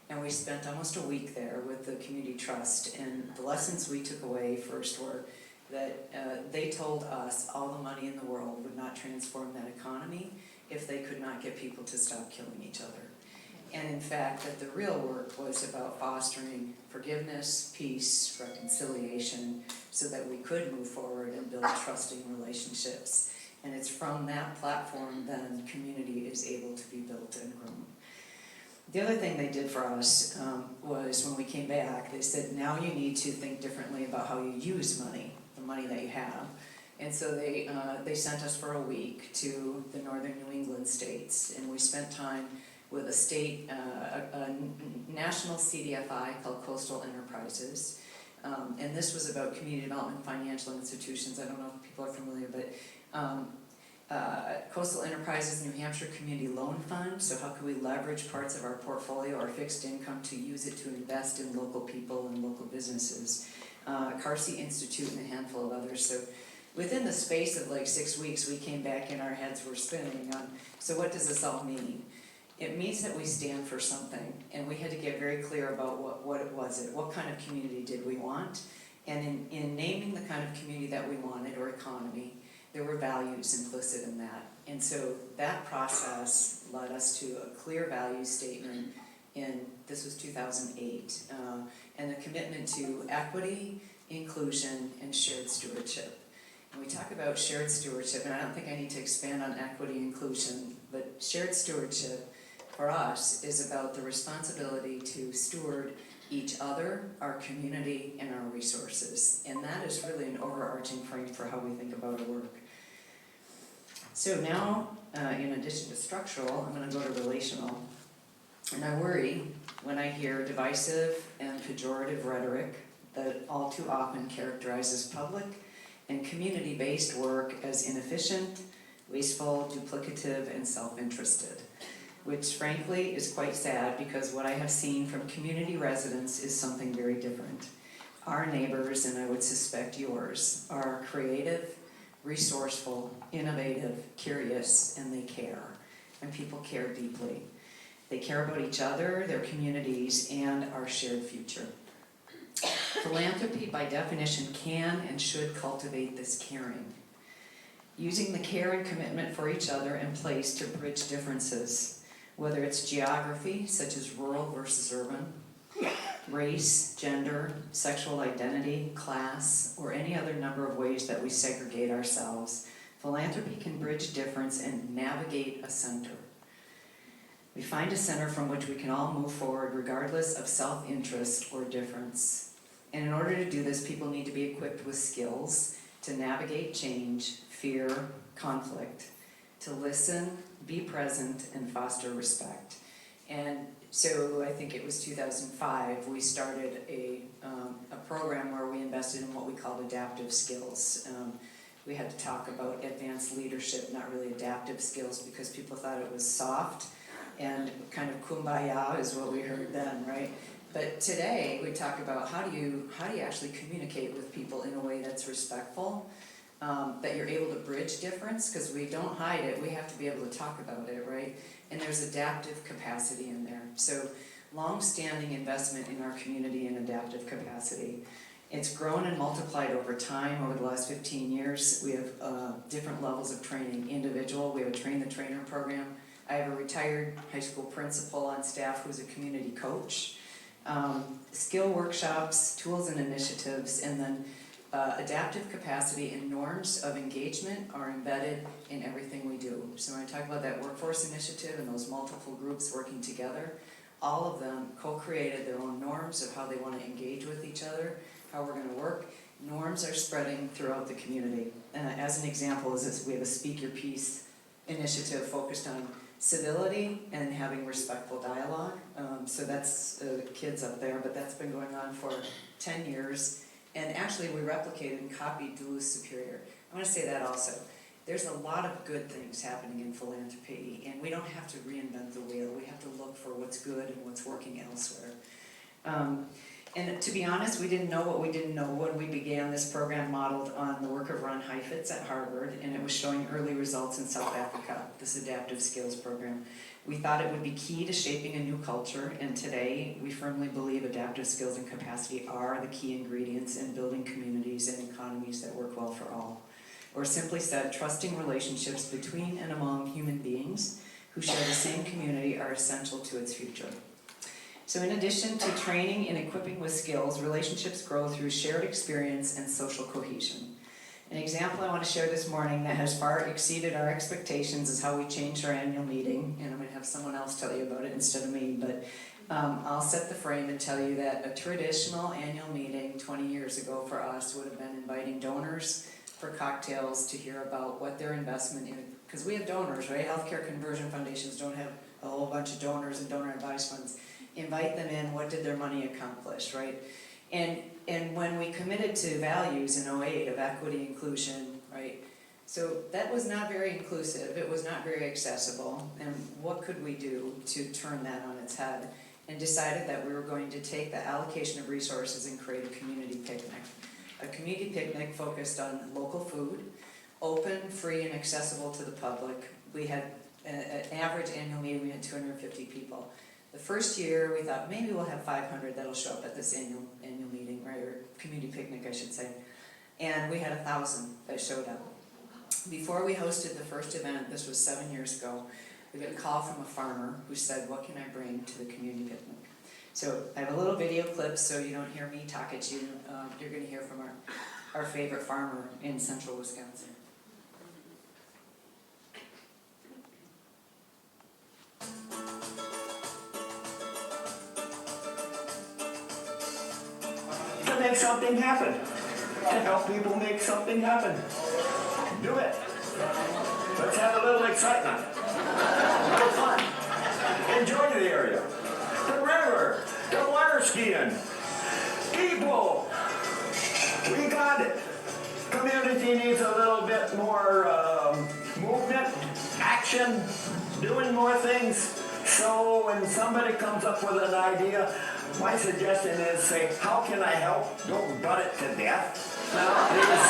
And we spent almost a week there with the community trust, and the lessons we took away first were that they told us all the money in the world would not transform that economy if they could not get people to stop killing each other. And in fact, that the real work was about fostering forgiveness, peace, reconciliation, so that we could move forward and build trusting relationships. And it's from that platform then community is able to be built and grown. The other thing they did for us was when we came back, they said, now you need to think differently about how you use money, the money that you have. And so they sent us for a week to the northern New England states, and we spent time with a state, a national CDFI called Coastal Enterprises. And this was about community development financial institutions. I don't know if people are familiar, but Coastal Enterprises New Hampshire Community Loan Fund. So how can we leverage parts of our portfolio, our fixed income, to use it to invest in local people and local businesses? Carsey Institute and a handful of others. So within the space of like 6 weeks, we came back and our heads were spinning on, so what does this all mean? It means that we stand for something, and we had to get very clear about what it was, what kind of community did we want, and in naming the kind of community that we wanted, or economy, there were values implicit in that. And so that process led us to a clear value statement this was 2008, and a commitment to equity, inclusion, and shared stewardship. And we talk about shared stewardship, and I don't think I need to expand on equity inclusion, but shared stewardship for us is about the responsibility to steward each other, our community, and our resources. And that is really an overarching frame for how we think about our work. So now, in addition to structural, I'm going to go to relational. And I worry when I hear divisive and pejorative rhetoric that all too often characterizes public and community-based work as inefficient, wasteful, duplicative, and self-interested, which frankly is quite sad because what I have seen from community residents is something very different. Our neighbors, and I would suspect yours, are creative, resourceful, innovative, curious, and they care. And people care deeply. They care about each other, their communities, and our shared future. Philanthropy, by definition, can and should cultivate this caring, using the care and commitment for each other in place to bridge differences, whether it's geography, such as rural versus urban, race, gender, sexual identity, class, or any other number of ways that we segregate ourselves. Philanthropy can bridge difference and navigate a center. We find a center from which we can all move forward regardless of self-interest or difference. And in order to do this, people need to be equipped with skills to navigate change, fear, conflict, to listen, be present, and foster respect. And so I think it was 2005, we started a program where we invested in what we called adaptive skills. We had to talk about advanced leadership, not really adaptive skills, because people thought it was soft and kind of kumbaya is what we heard then, right? But today we talk about how do you actually communicate with people in a way that's respectful, that you're able to bridge difference, because we don't hide it, we have to be able to talk about it, right? And there's adaptive capacity in there. So long-standing investment in our community in adaptive capacity. It's grown and multiplied over time. Over the last 15 years, we have different levels of training. Individual, we have a Train the Trainer program. I have a retired high school principal on staff who's a community coach. Skill workshops, tools and initiatives, and then adaptive capacity and norms of engagement are embedded in everything we do. So when I talk about that workforce initiative and those multiple groups working together, all of them co-created their own norms of how they want to engage with each other, how we're going to work. Norms are spreading throughout the community. As an example, we have a Speak Your Piece initiative focused on civility and having respectful dialogue. So that's kids up there, but that's been going on for 10 years. And actually we replicated and copied Duluth Superior. I want to say that also. There's a lot of good things happening in philanthropy, and we don't have to reinvent the wheel. We have to look for what's good and what's working elsewhere. And to be honest, we didn't know what we didn't know when we began this program modeled on the work of Ron Heifetz at Harvard, and it was showing early results in South Africa, this adaptive skills program. We thought it would be key to shaping a new culture, and today we firmly believe adaptive skills and capacity are the key ingredients in building communities and economies that work well for all. Or simply said, trusting relationships between and among human beings who share the same community are essential to its future. So in addition to training and equipping with skills, relationships grow through shared experience and social cohesion. An example I want to share this morning that has far exceeded our expectations is how we changed our annual meeting, and I'm going to have someone else tell you about it instead of me, but I'll set the frame and tell you that a traditional annual meeting 20 years ago for us would have been inviting donors for cocktails to hear about what their investment in, because we have donors, right? Healthcare conversion foundations don't have a whole bunch of donors and donor advice funds. Invite them in, what did their money accomplish, right? And when we committed to values in 2008 of equity, inclusion, right? So that was not very inclusive, it was not very accessible, and what could we do to turn that on its head? And decided that we were going to take the allocation of resources and create a community picnic. A community picnic focused on local food, open, free, and accessible to the public. We had an average annual meeting, we had 250 people. The first year, we thought maybe we'll have 500 that'll show up at this annual meeting, right, or community picnic, I should say. And we had 1,000 that showed up. Before we hosted the first event, this was 7 years ago, we got a call from a farmer who said, what can I bring to the community picnic? So I have a little video clip so you don't hear me talk at you. You're going to hear from our favorite farmer in central Wisconsin. To make something happen, to help people make something happen. Do it. Let's have a little excitement. Have fun. Enjoy the area. The river. The water skiing. People. We got it. Community needs a little bit more movement, action, doing more things. So when somebody comes up with an idea, my suggestion is say, how can I help? Don't butt it to death. Now, please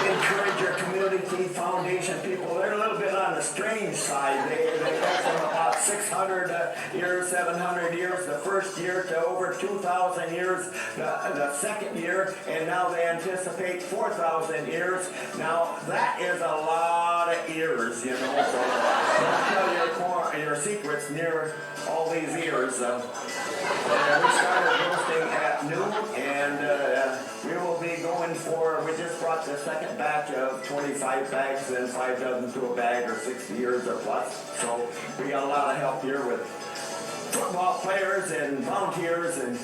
encourage your community foundation people. They're a little bit on the strange side. They go from about 600 years, 700 years the first year to over 2,000 years the second year, and now they anticipate 4,000 years. Now, that is a lot of years, you know, so don't tell your secrets near all these years. We started roasting at noon, and we will be going for, we just brought the second batch of 25 bags and 5 dozen to a bag, or 60 years or plus. So we got a lot of help here with football players and volunteers, and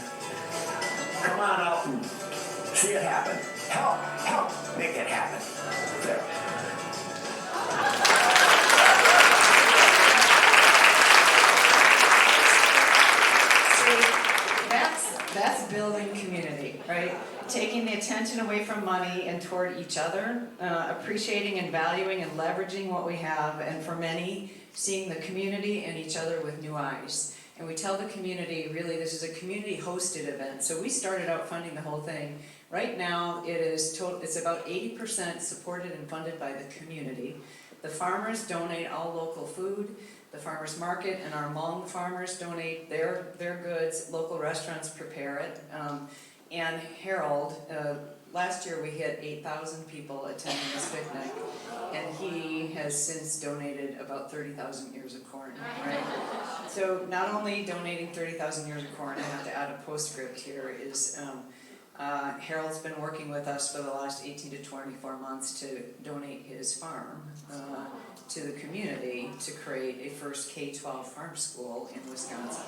come on out and see it happen. Help make it happen. There. That's building community, right? Taking the attention away from money and toward each other, appreciating and valuing and leveraging what we have, and for many, seeing the community and each other with new eyes. And we tell the community, really, this is a community-hosted event. So we started out funding the whole thing. Right now, it's about 80% supported and funded by the community. The farmers donate all local food. The farmers market and our Hmong farmers donate their goods. Local restaurants prepare it. And Harold, last year we hit 8,000 people attending this picnic, and he has since donated about 30,000 ears of corn, right? So not only donating 30,000 ears of corn, I have to add a postscript here, is Harold's been working with us for the last 18 to 24 months to donate his farm to the community to create a first K-12 farm school in Wisconsin.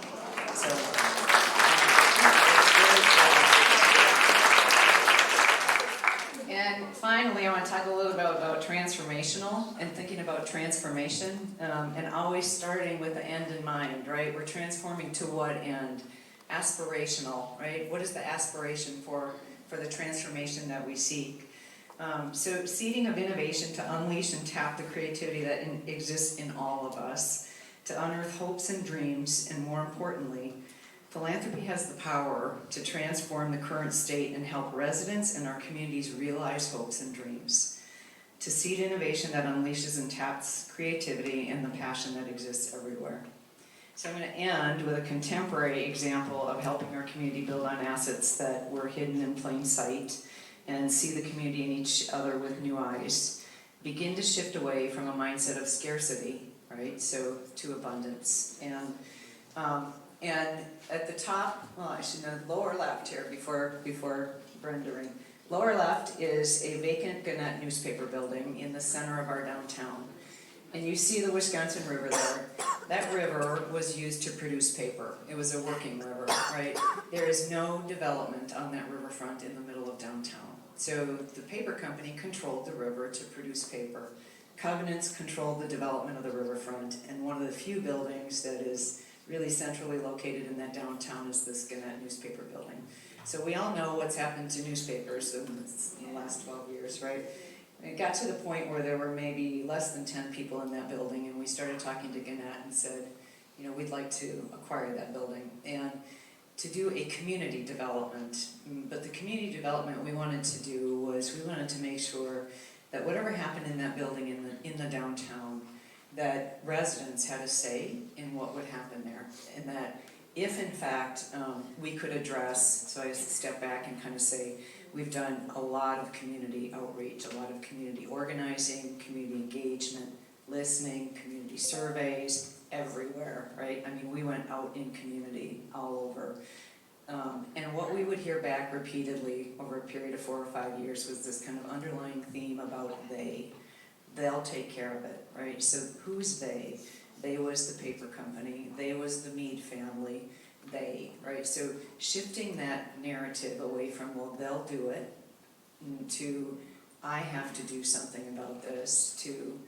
So, and finally, I want to talk a little bit about transformational and thinking about transformation, and always starting with the end in mind, right? We're transforming to what end? Aspirational, right? What is the aspiration for the transformation that we seek? So seeding of innovation to unleash and tap the creativity that exists in all of us, to unearth hopes and dreams, and more importantly, philanthropy has the power to transform the current state and help residents and our communities realize hopes and dreams, to seed innovation that unleashes and taps creativity and the passion that exists everywhere. So I'm going to end with a contemporary example of helping our community build on assets that were hidden in plain sight, and see the community and each other with new eyes. Begin to shift away from a mindset of scarcity, right? right? So to abundance. And at the top, well, I should know, lower left here before rendering. Lower left is a vacant Gannett newspaper building in the center of our downtown. And you see the Wisconsin River there. That river was used to produce paper. It was a working river, right? There is no development on that riverfront in the middle of downtown. So the paper company controlled the river to produce paper. Covenants controlled the development of the riverfront, and one of the few buildings that is really centrally located in that downtown is this Gannett newspaper building. So we all know what's happened to newspapers in the last 12 years, right? It got to the point where there were maybe less than 10 people in that building, and we started talking to Gannett and said, you know, we'd like to acquire that building and to do a community development. But the community development we wanted to do was we wanted to make sure that whatever happened in that building in the downtown, that residents had a say in what would happen there, and that if in fact we could address, so I step back and kind of say, we've done a lot of community outreach, a lot of community organizing, community engagement, listening, community surveys, everywhere, right? I mean, we went out in community all over. And what we would hear back repeatedly over a period of 4 or 5 years was this kind of underlying theme about they. They'll take care of it, right? So who's they? They was the paper company, they was the Meade family, they, right? So shifting that narrative away from, well, they'll do it, to I have to do something about this, to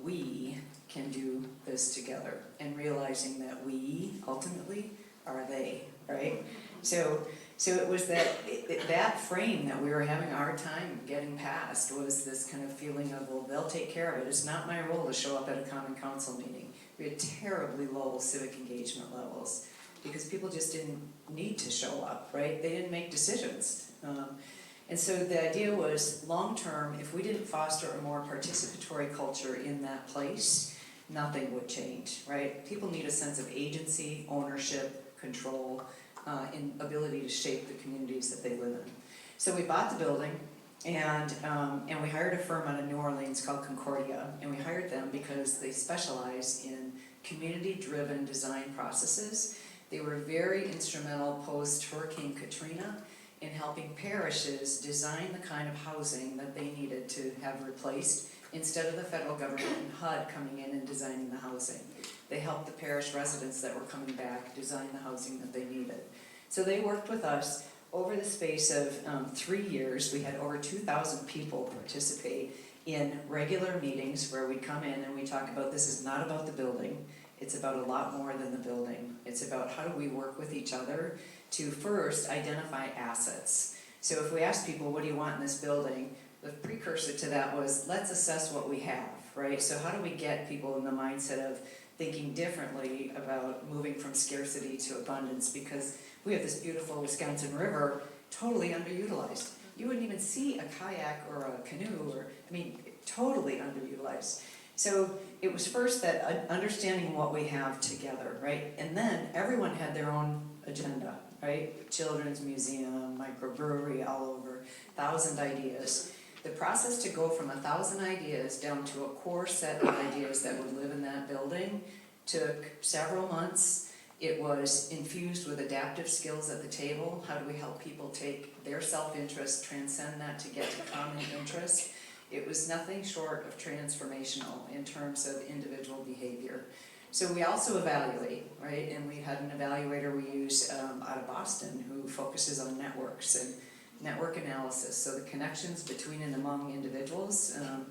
we can do this together, and realizing that we ultimately are they, right? So it was that frame that we were having a hard time getting past, was this kind of feeling of, well, they'll take care of it. It's not my role to show up at a common council meeting. We had terribly low civic engagement levels because people just didn't need to show up, right? They didn't make decisions. And so the idea was, long-term, if we didn't foster a more participatory culture in that place, nothing would change, right? People need a sense of agency, ownership, control, and ability to shape the communities that they live in. So we bought the building, and we hired a firm out of New Orleans called Concordia, and we hired them because they specialize in community-driven design processes. They were very instrumental post-Hurricane Katrina in helping parishes design the kind of housing that they needed to have replaced, instead of the federal government and HUD coming in and designing the housing. They helped the parish residents that were coming back design the housing that they needed. So they worked with us over the space of 3 years. We had over 2,000 people participate in regular meetings where we come in and we talk about, this is not about the building, it's about a lot more than the building. It's about how do we work with each other to first identify assets. So if we ask people, what do you want in this building? The precursor to that was, let's assess what we have, right? So how do we get people in the mindset of thinking differently about moving from scarcity to abundance? Because we have this beautiful Wisconsin River, totally underutilized. You wouldn't even see a kayak or a canoe, or, I mean, totally underutilized. So it was first that understanding what we have together, right? And then everyone had their own agenda, right? Children's museum, microbrewery, all over, 1,000 ideas. The process to go from 1,000 ideas down to a core set of ideas that would live in that building took several months. It was infused with adaptive skills at the table. How do we help people take their self-interest, transcend that to get to common interest? It was nothing short of transformational in terms of individual behavior. So we also evaluate, right? And we had an evaluator we use out of Boston who focuses on networks and network analysis, so the connections between and among individuals, and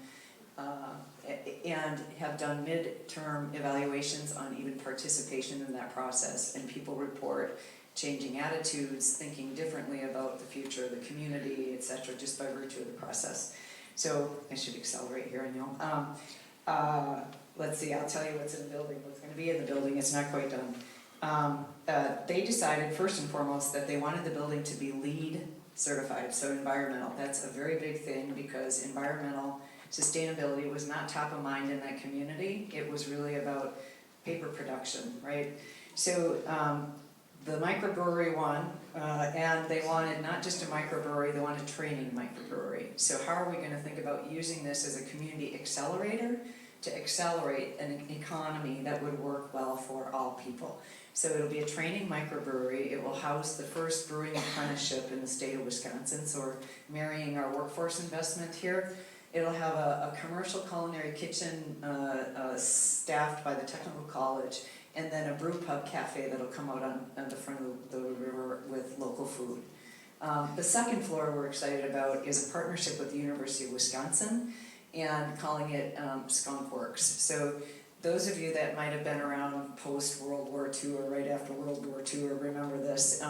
have done mid-term evaluations on even participation in that process, and people report changing attitudes, thinking differently about the future of the community, etc., just by virtue of the process. So I should accelerate here, I know. Let's see, I'll tell you what's in the building, what's going to be in the building. It's not quite done. They decided first and foremost that they wanted the building to be LEED certified, so environmental. That's a very big thing because environmental sustainability was not top of mind in that community. It was really about paper production, right? So the microbrewery won, and they wanted not just a microbrewery, they wanted a training microbrewery. So how are we going to think about using this as a community accelerator to accelerate an economy that would work well for all people. So it'll be a training microbrewery. It will house the first brewing apprenticeship in the state of Wisconsin, so we're marrying our workforce investment here. It'll have a commercial culinary kitchen staffed by the technical college, and then a brew pub cafe that'll come out on the front of the river with local food. The second floor we're excited about is a partnership with the University of Wisconsin and calling it Skunk Works. So those of you that might have been around post-World War II or right after World War II or remember this,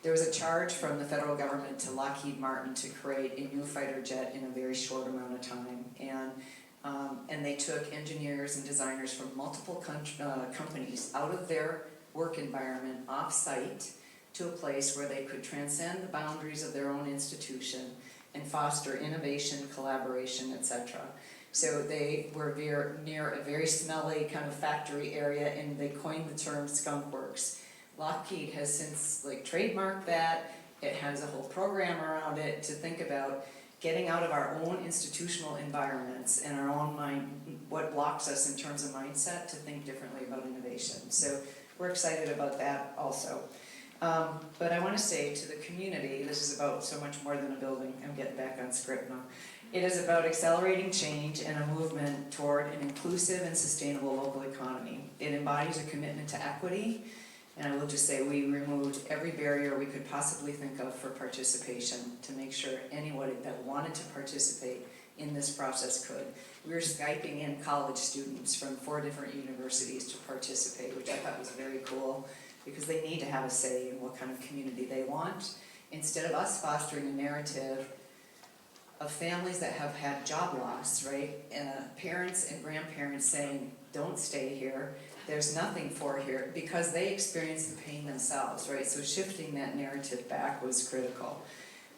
there was a charge from the federal government to Lockheed Martin to create a new fighter jet in a very short amount of time. And they took engineers and designers from multiple companies out of their work environment off-site to a place where they could transcend the boundaries of their own institution and foster innovation, collaboration, etc. So they were near a very smelly kind of factory area, and they coined the term Skunk Works. Lockheed has since trademarked that. It has a whole program around it to think about getting out of our own institutional environments and our own mind, what blocks us in terms of mindset to think differently about innovation. So we're excited about that also. But I want to say to the community, this is about so much more than a building. I'm getting back on script now. It is about accelerating change and a movement toward an inclusive and sustainable local economy. It embodies a commitment to equity, and I will just say we removed every barrier we could possibly think of for participation to make sure anybody that wanted to participate in this process could. We were Skyping in college students from 4 different universities to participate, which I thought was very cool, because they need to have a say in what kind of community they want. Instead of us fostering a narrative of families that have had job loss, right? And parents and grandparents saying, don't stay here, there's nothing for here, because they experienced the pain themselves, right? So shifting that narrative back was critical.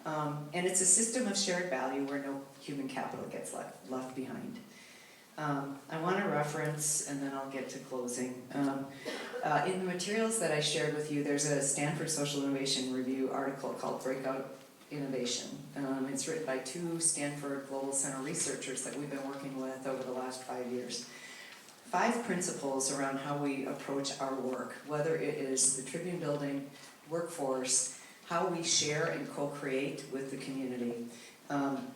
And it's a system of shared value where no human capital gets left behind. I want to reference, and then I'll get to closing. In the materials that I shared with you, there's a Stanford Social Innovation Review article called Breakout Innovation. It's written by 2 Stanford Global Center researchers that we've been working with over the last 5 years. 5 principles around how we approach our work, whether it is the Tribune Building, workforce, how we share and co-create with the community.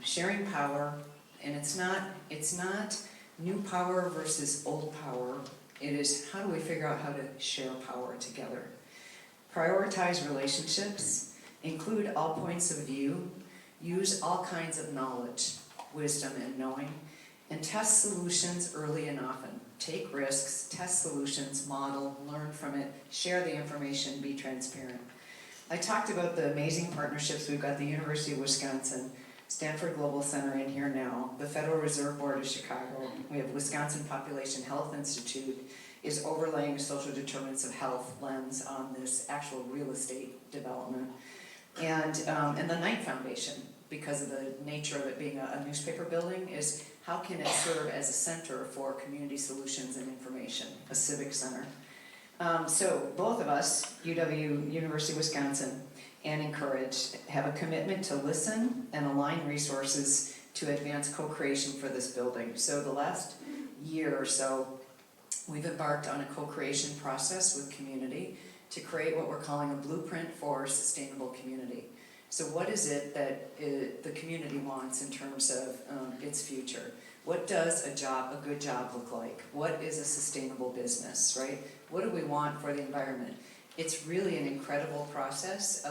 Sharing power, and it's not new power versus old power. It is how do we figure out how to share power together. Prioritize relationships, include all points of view, use all kinds of knowledge, wisdom, and knowing, and test solutions early and often. Take risks, test solutions, model, learn from it, share the information, be transparent. I talked about the amazing partnerships. We've got the University of Wisconsin, Stanford Global Center in here now, the Federal Reserve Board of Chicago. We have Wisconsin Population Health Institute is overlaying social determinants of health lens on this actual real estate development. And the Knight Foundation, because of the nature of it being a newspaper building, is how can it serve as a center for community solutions and information, a civic center. So both of us, UW, University of Wisconsin, and Encourage, have a commitment to listen and align resources to advance co-creation for this building. So the last year or so, we've embarked on a co-creation process with community to create what we're calling a blueprint for sustainable community. So what is it that the community wants in terms of its future? What does a good job look like? What is a sustainable business, right? What do we want for the environment? It's really an incredible process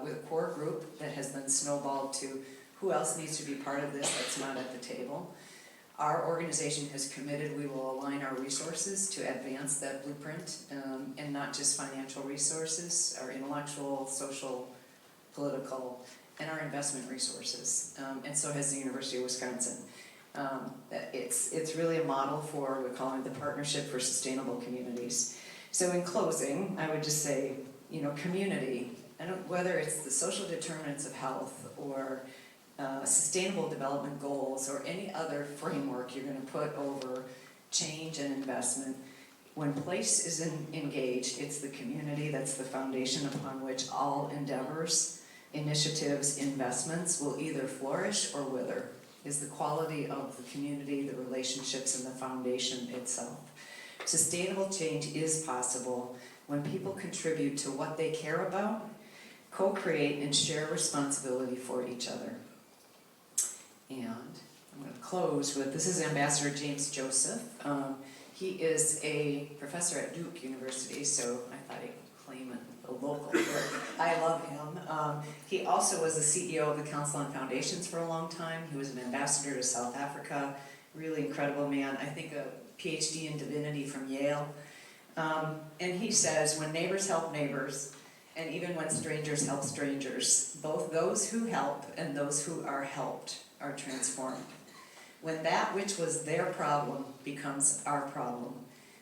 with a core group that has been snowballed to who else needs to be part of this that's not at the table. Our organization has committed we will align our resources to advance that blueprint, and not just financial resources, our intellectual, social, political, and our investment resources, and so has the University of Wisconsin. It's really a model for, we call it the Partnership for Sustainable Communities. So in closing, I would just say, community, whether it's the social determinants of health or sustainable development goals or any other framework you're going to put over change and investment, when place is engaged, it's the community that's the foundation upon which all endeavors, initiatives, investments will either flourish or wither. is the quality of the community, the relationships, and the foundation itself. Sustainable change is possible when people contribute to what they care about, co-create, and share responsibility for each other. And I'm going to close with, this is Ambassador James Joseph. He is a professor at Duke University, so I thought he'd claim it a local, but I love him. He also was the CEO of the Council on Foundations for a long time. He was an ambassador to South Africa, really incredible man. I think a PhD in divinity from Yale. And he says, when neighbors help neighbors, and even when strangers help strangers, both those who help and those who are helped are transformed. When that which was their problem becomes our problem,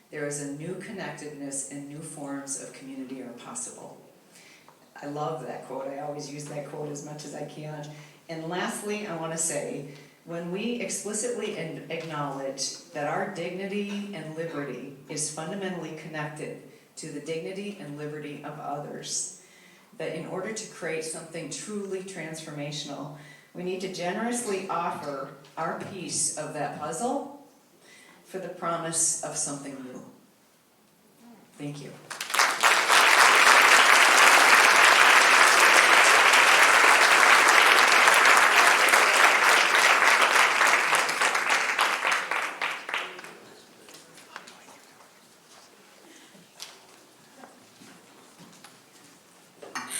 there is a new connectedness and new forms of community are possible. I love that quote. I always use that quote as much as I can. And lastly, I want to say, when we explicitly acknowledge that our dignity and liberty is fundamentally connected to the dignity and liberty of others, that in order to create something truly transformational, we need to generously offer our piece of that puzzle for the promise of something new. Thank you.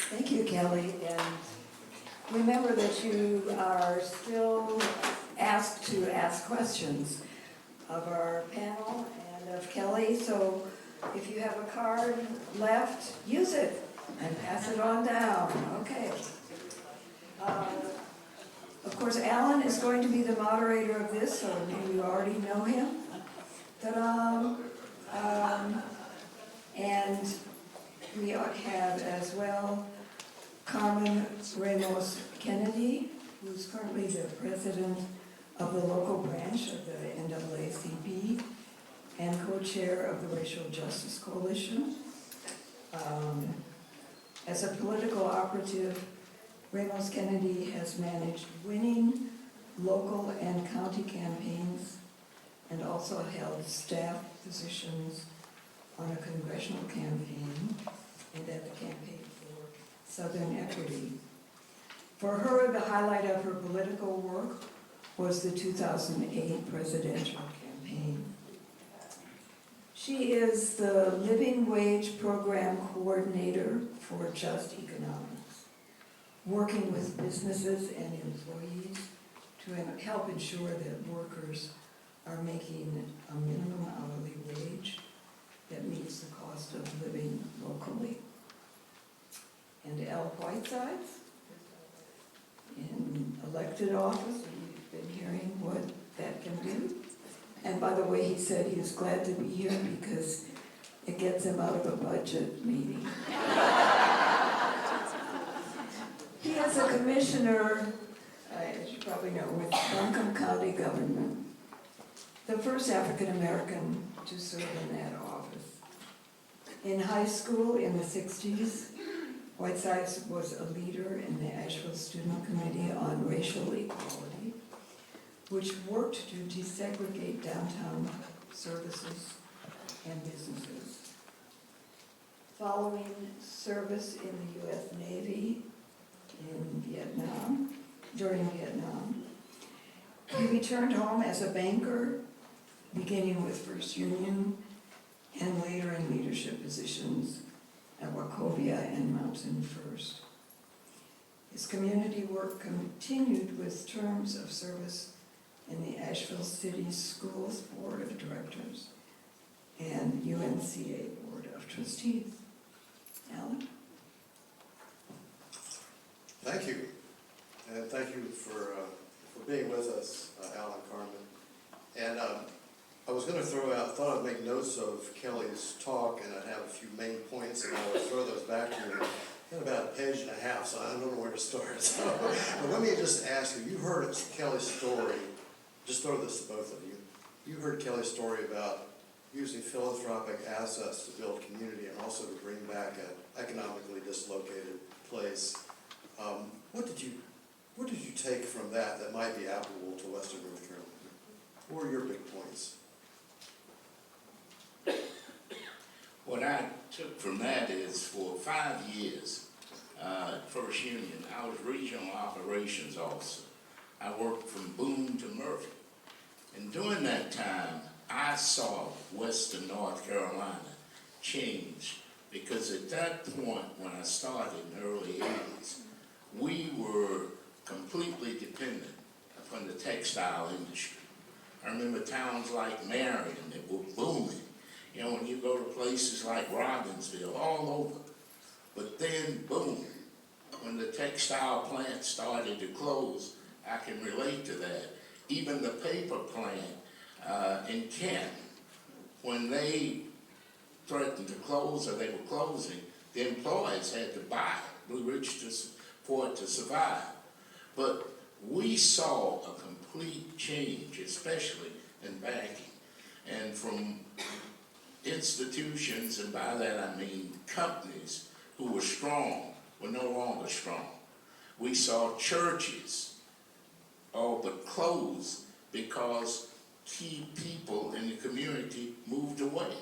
Thank you, Kelly, and remember that you are still asked to ask questions of our panel and of Kelly, so if you have a card left, use it and pass it on down. Okay. Of course, Alan is going to be the moderator of this, so you already know him. Ta-da! And we have as well Carmen Ramos Kennedy, who's currently the president of the local branch of the NAACP and co-chair of the Racial Justice Coalition. As a political operative, Ramos Kennedy has managed winning local and county campaigns and also held staff positions on a congressional campaign and at the Campaign for Southern Equity. For her, the highlight of her political work was the 2008 presidential campaign. She is the Living Wage Program Coordinator for Just Economics, working with businesses and employees to help ensure that workers are making a minimum hourly wage that meets the cost of living locally. And Al Whitesides, in elected office, we've been hearing what that can do. And by the way, he said he was glad to be here because it gets him out of a budget meeting. He is a commissioner, as you probably know, with Buncombe County government, the first African American to serve in that office. In high school in the 60s, Whitesides was a leader in the Asheville Student Committee on Racial Equality, which worked to desegregate downtown services and businesses. Following service in the U.S. Navy in Vietnam, during Vietnam, he returned home as a banker, beginning with First Union and later in leadership positions at Wachovia and Mountain First. His community work continued with terms of service in the Asheville City Schools Board of Directors and UNCA Board of Trustees. Alan? Thank you, and thank you for being with us, Alan Carmen. And I was going to thought I'd make notes of Kelly's talk, and I'd have a few main points, and I would throw those back to you. Got about a page and a half, so I don't know where to start. So, but let me just ask you heard Kelly's story, just throw this to both of you. You heard Kelly's story about using philanthropic assets to build community and also to bring back an economically dislocated place. What did you take from that that might be applicable to Western North Carolina? What are your big points? What I took from that is for 5 years, First Union, I was regional operations officer. I worked from Boone to Murphy. And during that time, I saw Western North Carolina change, because at that point, when I started in the early 80s, we were completely dependent upon the textile industry. I remember towns like Marion that were booming. You know, when you go to places like Robbinsville, all over. But then, boom, when the textile plants started to close, I can relate to that. Even the paper plant in Kent, when they threatened to close, or they were closing, the employees had to buy it, Blue Ridge, for it to survive. But we saw a complete change, especially in banking. And from institutions, and by that I mean companies who were strong, were no longer strong. We saw churches all but close because key people in the community moved away,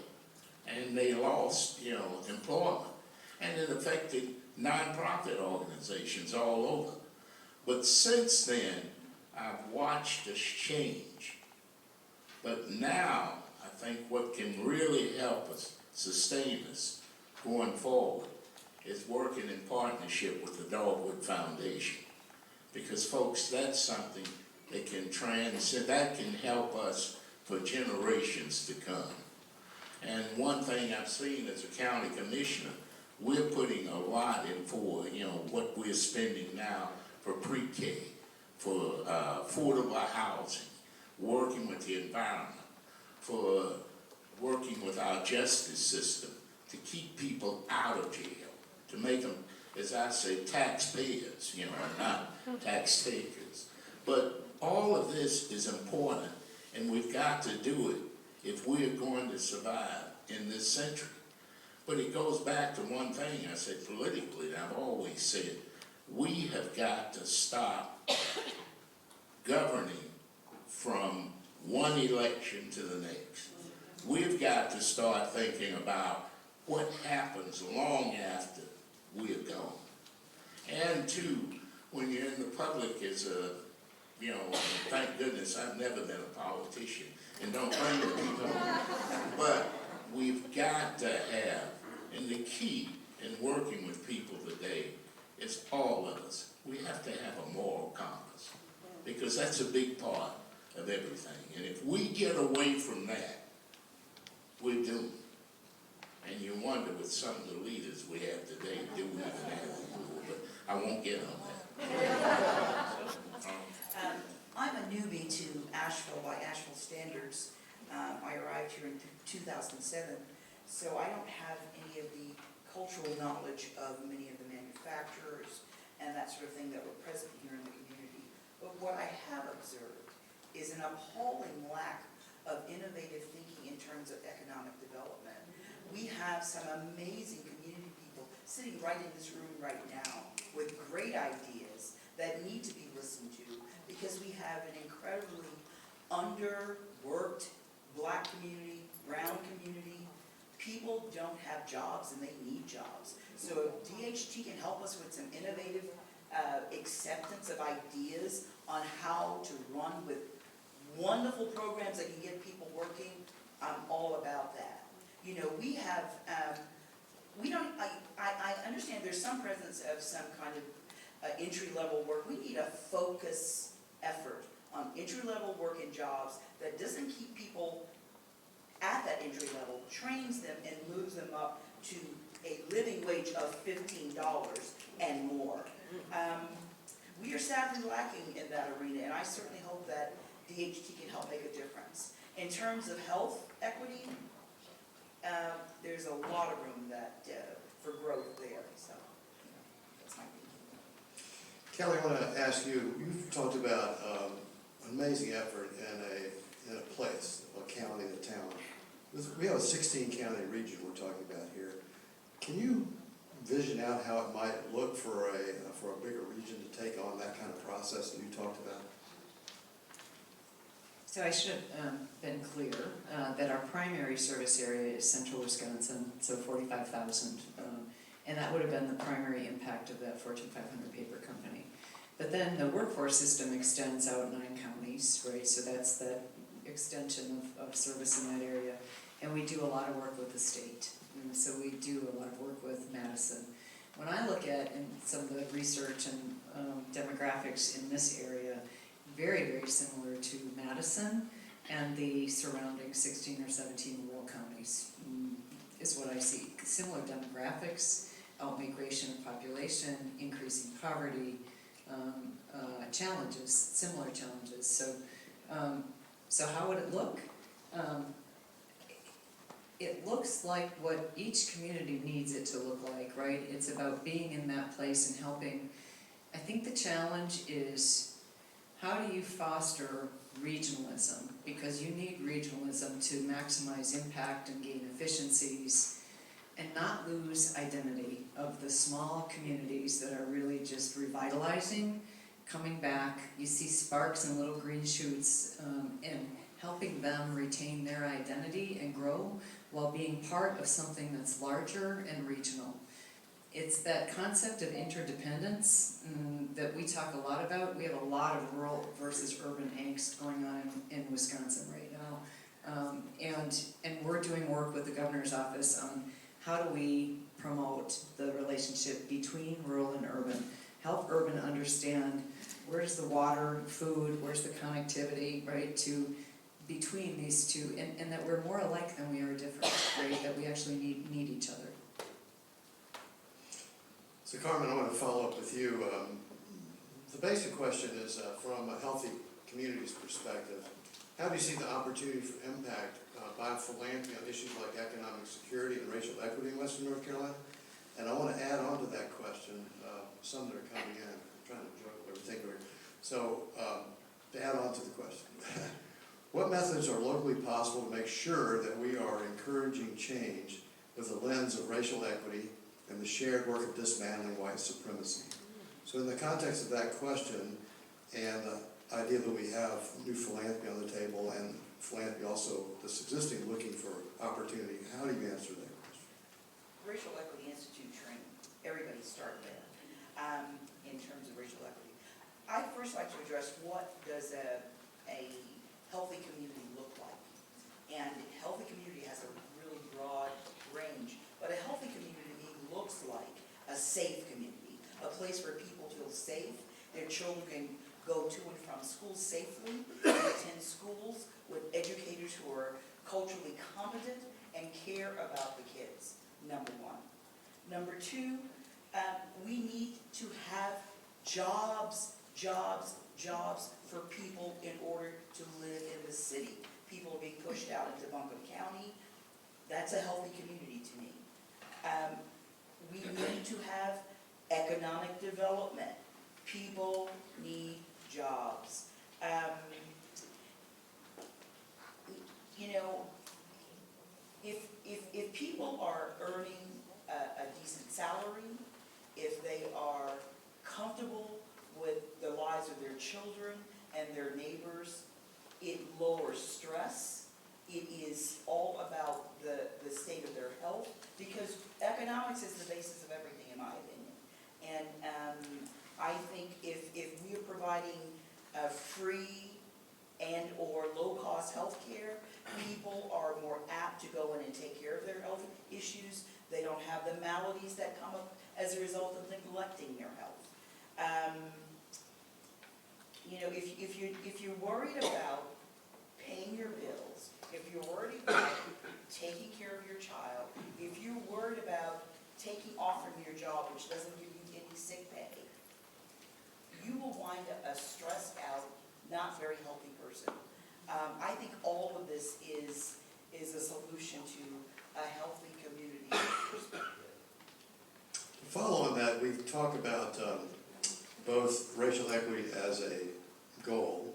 and they lost, employment. And it affected nonprofit organizations all over. But since then, I've watched us change. But now, I think what can really help us, sustain us going forward, is working in partnership with the Dogwood Foundation. Because folks, that's something that can transcend, that can help us for generations to come. And one thing I've seen as a county commissioner, we're putting a lot in for, what we're spending now for pre-K, for affordable housing, working with the environment, for working with our justice system to keep people out of jail, to make them, as I say, taxpayers, not tax takers. But all of this is important, and we've got to do it if we're going to survive in this century. But it goes back to one thing I said politically, and I've always said, we have got to stop governing from one election to the next. We've got to start thinking about what happens long after we're gone. And two, when you're in the public as a, thank goodness I've never been a politician, and don't blame the people, but we've got to have, and the key in working with people today is all of us. We have to have a moral compass, because that's a big part of everything. And if we get away from that, we're doomed. And you wonder with some of the leaders we have today, do we even have them? But I won't get on that. I'm a newbie to Asheville by Asheville standards. I arrived here in 2007, so I don't have any of the cultural knowledge of many of the manufacturers and that sort of thing that were present here in the community. But what I have observed is an appalling lack of innovative thinking in terms of economic development. We have some amazing community people sitting right in this room right now with great ideas that need to be listened to, because we have an incredibly underworked Black community, brown community. People don't have jobs and they need jobs. So if DHT can help us with some innovative acceptance of ideas on how to run with wonderful programs that can get people working, I'm all about that. We have, I understand there's some presence of some kind of entry-level work. We need a focus effort on entry-level work and jobs that doesn't keep people at that entry level, trains them and moves them up to a living wage of $15 and more. We are sadly lacking in that arena, and I certainly hope that DHT can help make a difference. In terms of health equity, there's a lot of room for growth there, so that's my thinking. Kelly, I want to ask you, you've talked about amazing effort in a place, a county, a town. We have a 16-county region we're talking about here. Can you vision out how it might look for a bigger region to take on that kind of process? process that you talked about? So I should have been clear that our primary service area is central Wisconsin, so 45,000. And that would have been the primary impact of that Fortune 500 paper company. But then the workforce system extends out 9 counties, right? So that's that extension of service in that area. And we do a lot of work with the state. And so we do a lot of work with Madison. When I look at in some of the research and demographics in this area, very, very similar to Madison and the surrounding 16 or 17 rural counties is what I see. Similar demographics, out-migration of population, increasing poverty, challenges, similar challenges. So how would it look? It looks like what each community needs it to look like, right? It's about being in that place and helping. I think the challenge is, how do you foster regionalism? Because you need regionalism to maximize impact and gain efficiencies and not lose identity of the small communities that are really just revitalizing, coming back. You see sparks and little green shoots and helping them retain their identity and grow while being part of something that's larger and regional. It's that concept of interdependence that we talk a lot about. We have a lot of rural versus urban angst going on in Wisconsin right now. And we're doing work with the governor's office on how do we promote the relationship between rural and urban, help urban understand where's the water, food, where's the connectivity, right, to between these two, and that we're more alike than we are different, right, that we actually need each other. So Carmen, I want to follow up with you. The basic question is, from a healthy community's perspective, how do you see the opportunity for impact by philanthropy on issues like economic security and racial equity in Western North Carolina? And I want to add on to that question, some that are coming in, I'm trying to juggle everything here. So, to add on to the question, what methods are locally possible to make sure that we are encouraging change with a lens of racial equity and the shared work of dismantling white supremacy? So in the context of that question and the idea that we have new philanthropy on the table and philanthropy also this existing looking for opportunity, how do you answer that question? Racial Equity Institute training, everybody start there, in terms of racial equity. I'd first like to address what does a healthy community look like? And healthy community has a really broad range, but a healthy community looks like a safe community, a place where people feel safe, their children can go to and from school safely, attend schools with educators who are culturally competent and care about the kids, number one. Number two, we need to have jobs for people in order to live in the city. People are being pushed out into Buncombe County. That's a healthy community to me. We need to have economic development. People need jobs. If people are earning a decent salary, if they are comfortable with the lives of their children and their neighbors, it lowers stress. It is all about the state of their health, because economics is the basis of everything, in my opinion. And I think if we are providing free and or low-cost health care, people are more apt to go in and take care of their health issues. They don't have the maladies that come up as a result of neglecting their health. If you're worried about paying your bills, if you're worried about taking care of your child, if you're worried about taking off from your job, which doesn't give you any sick pay, you will wind up a stressed out, not very healthy person. I think all of this is a solution to a healthy community perspective. To follow on that, we've talked about both racial equity as a goal,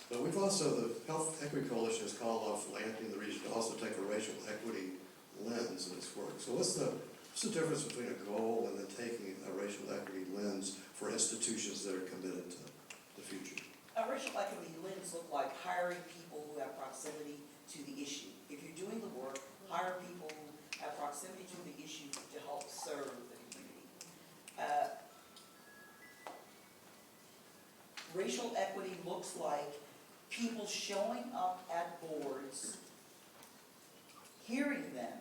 but we've also, the Health Equity Coalition has called on philanthropy in the region to also take a racial equity lens in its work. So what's the difference between a goal and then taking a racial equity lens for institutions that are committed to racial equity lens look like? Hiring people who have proximity to the issue. If you're doing the work, hire people who have proximity to the issue to help serve the community. Racial equity looks like people showing up at boards, hearing them,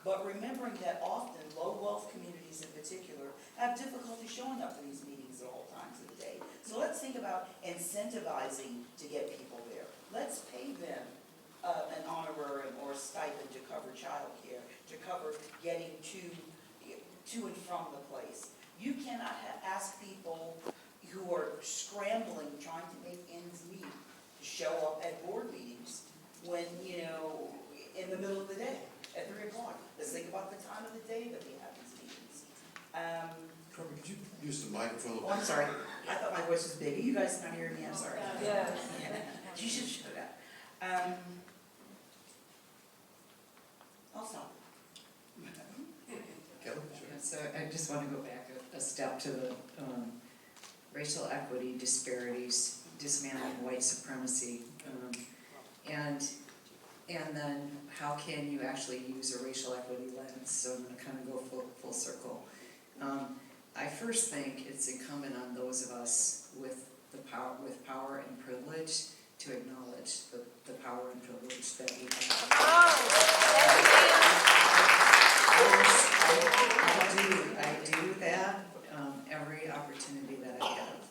but remembering that often low-wealth communities in particular have difficulty showing up for these meetings at all times of the day. So let's think about incentivizing to get people there. Let's pay them an honorarium or a stipend to cover childcare, to cover getting to and from the place. You cannot ask people who are scrambling, trying to make ends meet, to show up at board meetings when, in the middle of the day, at 3 o'clock. Let's think about the time of the day that we have these meetings. Corbin, could you use the microphone? Oh, I'm sorry. I thought my voice was big. Are you guys not hearing me? I'm sorry. Yes. You should shut up. I'll stop. Kelly? Yeah, so I just want to go back a step to the racial equity disparities, dismantling white supremacy, and then how can you actually use a racial equity lens? So I'm going to kind of go full circle. I first think it's incumbent on those of us with power and privilege to acknowledge the power and privilege that we have. I do that every opportunity that I have.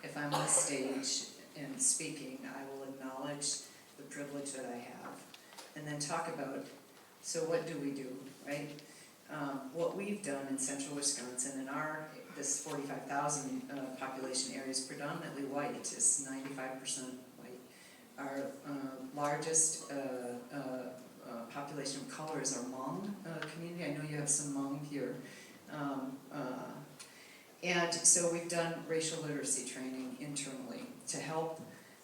If I'm on stage and speaking, I will acknowledge the privilege that I have, and then talk about, so what do we do, right? What we've done in central Wisconsin, in this 45,000 population area is predominantly white. It's 95% white. Our largest population of color is our Hmong community. I know you have some Hmong here. And so we've done racial literacy training internally to help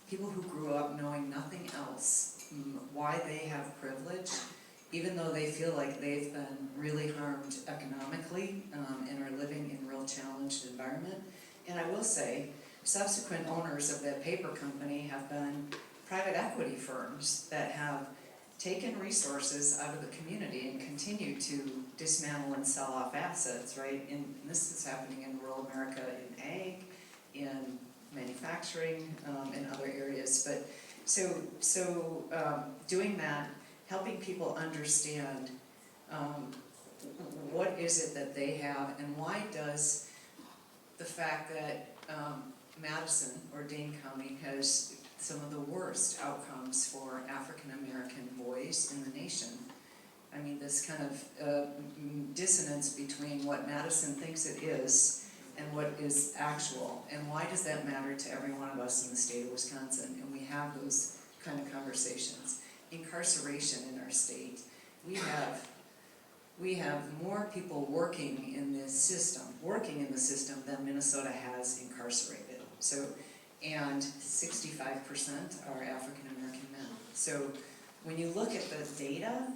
people who grew up knowing nothing else, why they have privilege, even though they feel like they've been really harmed economically and are living in a real challenged environment. And I will say, subsequent owners of that paper company have been private equity firms that have taken resources out of the community and continue to dismantle and sell off assets, right? And this is happening in rural America, in ag, in manufacturing, and other areas. But so doing that, helping people understand what is it that they have, and why does the fact that Madison or Dane County has some of the worst outcomes for African American boys in the nation. I mean, this kind of dissonance between what Madison thinks it is and what is actual, and why does that matter to every one of us in the state of Wisconsin? And we have those kind of conversations. Incarceration in our state, we have more people working in the system than Minnesota has incarcerated. So, and 65% are African American men. So when you look at the data,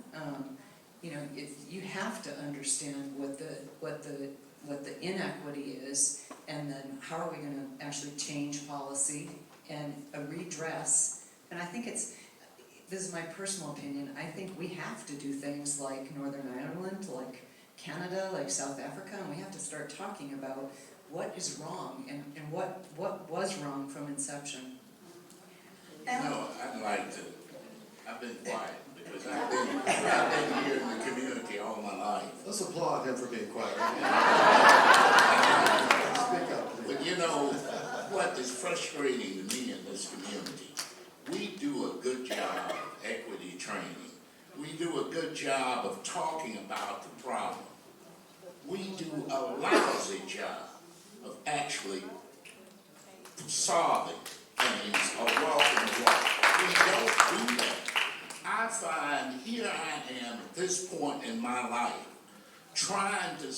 you have to understand what the inequity is, and then how are we going to actually change policy and redress. And I think this is my personal opinion, I think we have to do things like Northern Ireland, like Canada, like South Africa, and we have to start talking about what is wrong and what was wrong from inception. I'd been quiet because I've been here in the community all my life. Let's applaud him for being quiet. Speak up, please. But what is frustrating to me in this community, we do a good job of equity training. We do a good job of talking about the problem. We do a lousy job of actually solving things or walking the walk. We don't do that. I find here I am at this point in my life trying to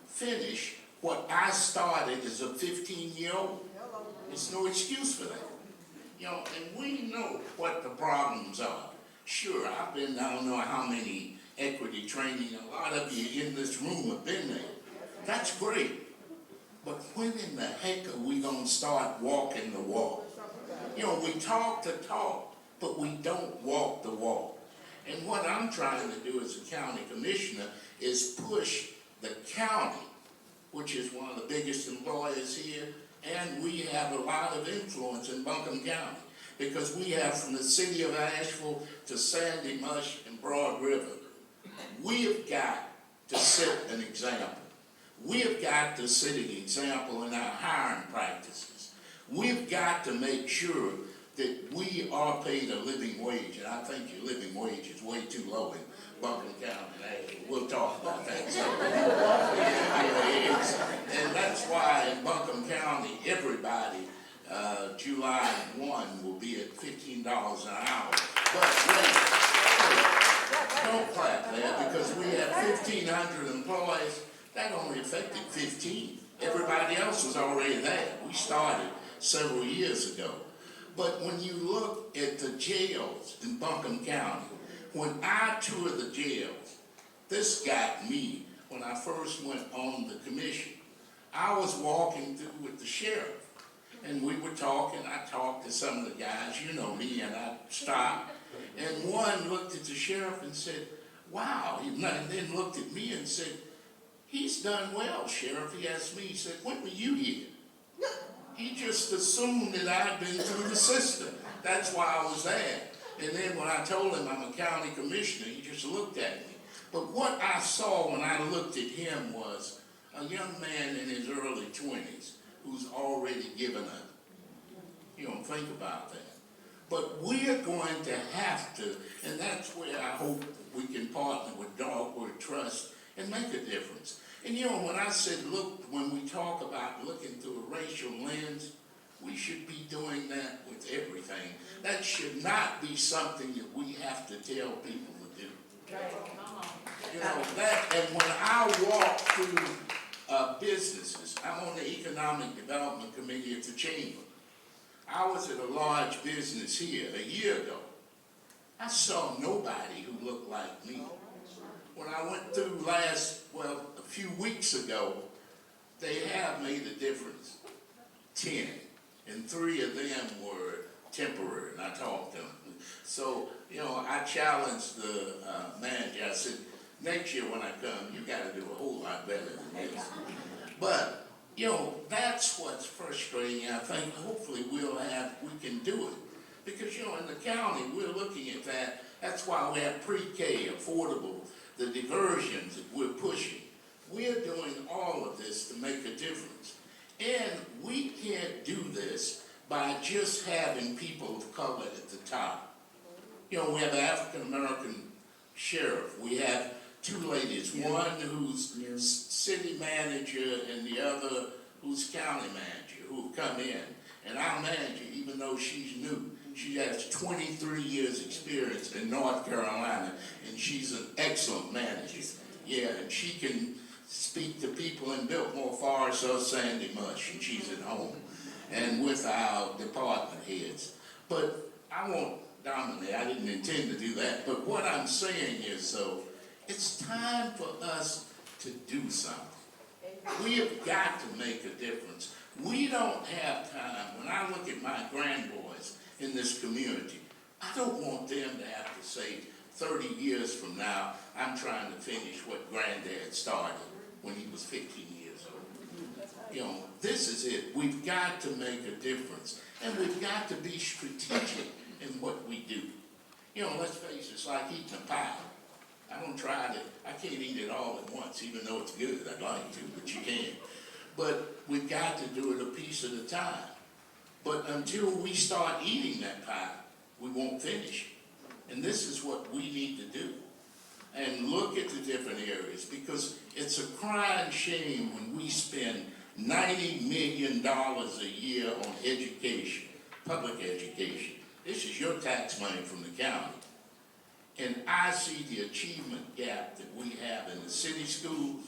finish what I started as a 15-year-old. There's no excuse for that. And we know what the problems are. Sure, I've been, I don't know how many equity training, a lot of you in this room have been there. That's great. But when in the heck are we going to start walking the walk? You know, we talk the talk, but we don't walk the walk. And what I'm trying to do as a county commissioner is push the county, which is one of the biggest employers here, and we have a lot of influence in Buncombe County, because we have from the city of Asheville to Sandy Mush and Broad River. We have got to set an example. We have got to set an example in our hiring practices. We've got to make sure that we are paid a living wage, and I think your living wage is way too low in Buncombe County. We'll talk about that sometime. Yeah, it is. And that's why in Buncombe County, everybody, July 1 will be at $15 an hour. But wait, don't clap there, because we have 1,500 employees. That only affected 15. Everybody else was already there. We started several years ago. But when you look at the jails in Buncombe County, when I toured the jails, this got me when I first went on the commission. I was walking through with the sheriff, and we were talking. I talked to some of the guys, you know me, and I stopped. And one looked at the sheriff and said, wow, and then looked at me and said, he's done well, Sheriff. He asked me, he said, when were you here? He just assumed that I'd been through the system. That's why I was there. And then when I told him I'm a county commissioner, he just looked at me. But what I saw when I looked at him was a young man in his early 20s who's already given up. You don't think about that. But we're going to have to, and that's where I hope we can partner with Dogwood Trust and make a difference. And you know, when I said, look, when we talk about looking through a racial lens, we should be doing that with everything. That should not be something that we have to tell people to do. You know, that, and when I walk through businesses, I'm on the Economic Development Committee at the Chamber. I was at a large business here a year ago. I saw nobody who looked like me. When I went through a few weeks ago, they have made a difference. 10, and 3 of them were temporary, and I talked to them. So, you know, I challenged the manager. I said, next year when I come, you got to do a whole lot better than this. But, you know, that's what's frustrating. I think hopefully we can do it. Because, you know, in the county, we're looking at that. That's why we have pre-K, affordable, the diversions that we're pushing. We're doing all of this to make a difference. And we can't do this by just having people of color at the top. You know, we have an African-American sheriff. We have 2 ladies, one who's city manager and the other who's county manager, who have come in. And our manager, even though she's new, she has 23 years experience in North Carolina, and she's an excellent manager. Yeah, and she can speak to people in Biltmore Forest or Sandy Mush, and she's at home, and with our department heads. But I won't dominate, I didn't intend to do that, but what I'm saying is, so, it's time for us to do something. We have got to make a difference. We don't have time. When I look at my grandboys in this community, I don't want them to have to say 30 years from now, I'm trying to finish what granddad started when he was 15 years old. You know, this is it. We've got to make a difference. And we've got to be strategic in what we do. You know, let's face it, it's like eating a pie. I can't eat it all at once, even though it's good. I'd like to, but you can't. But we've got to do it a piece at a time. But until we start eating that pie, we won't finish. And this is what we need to do. And look at the different areas, because it's a crying shame when we spend $90 million a year on education, public education. This is your tax money from the county. And I see the achievement gap that we have in the city schools,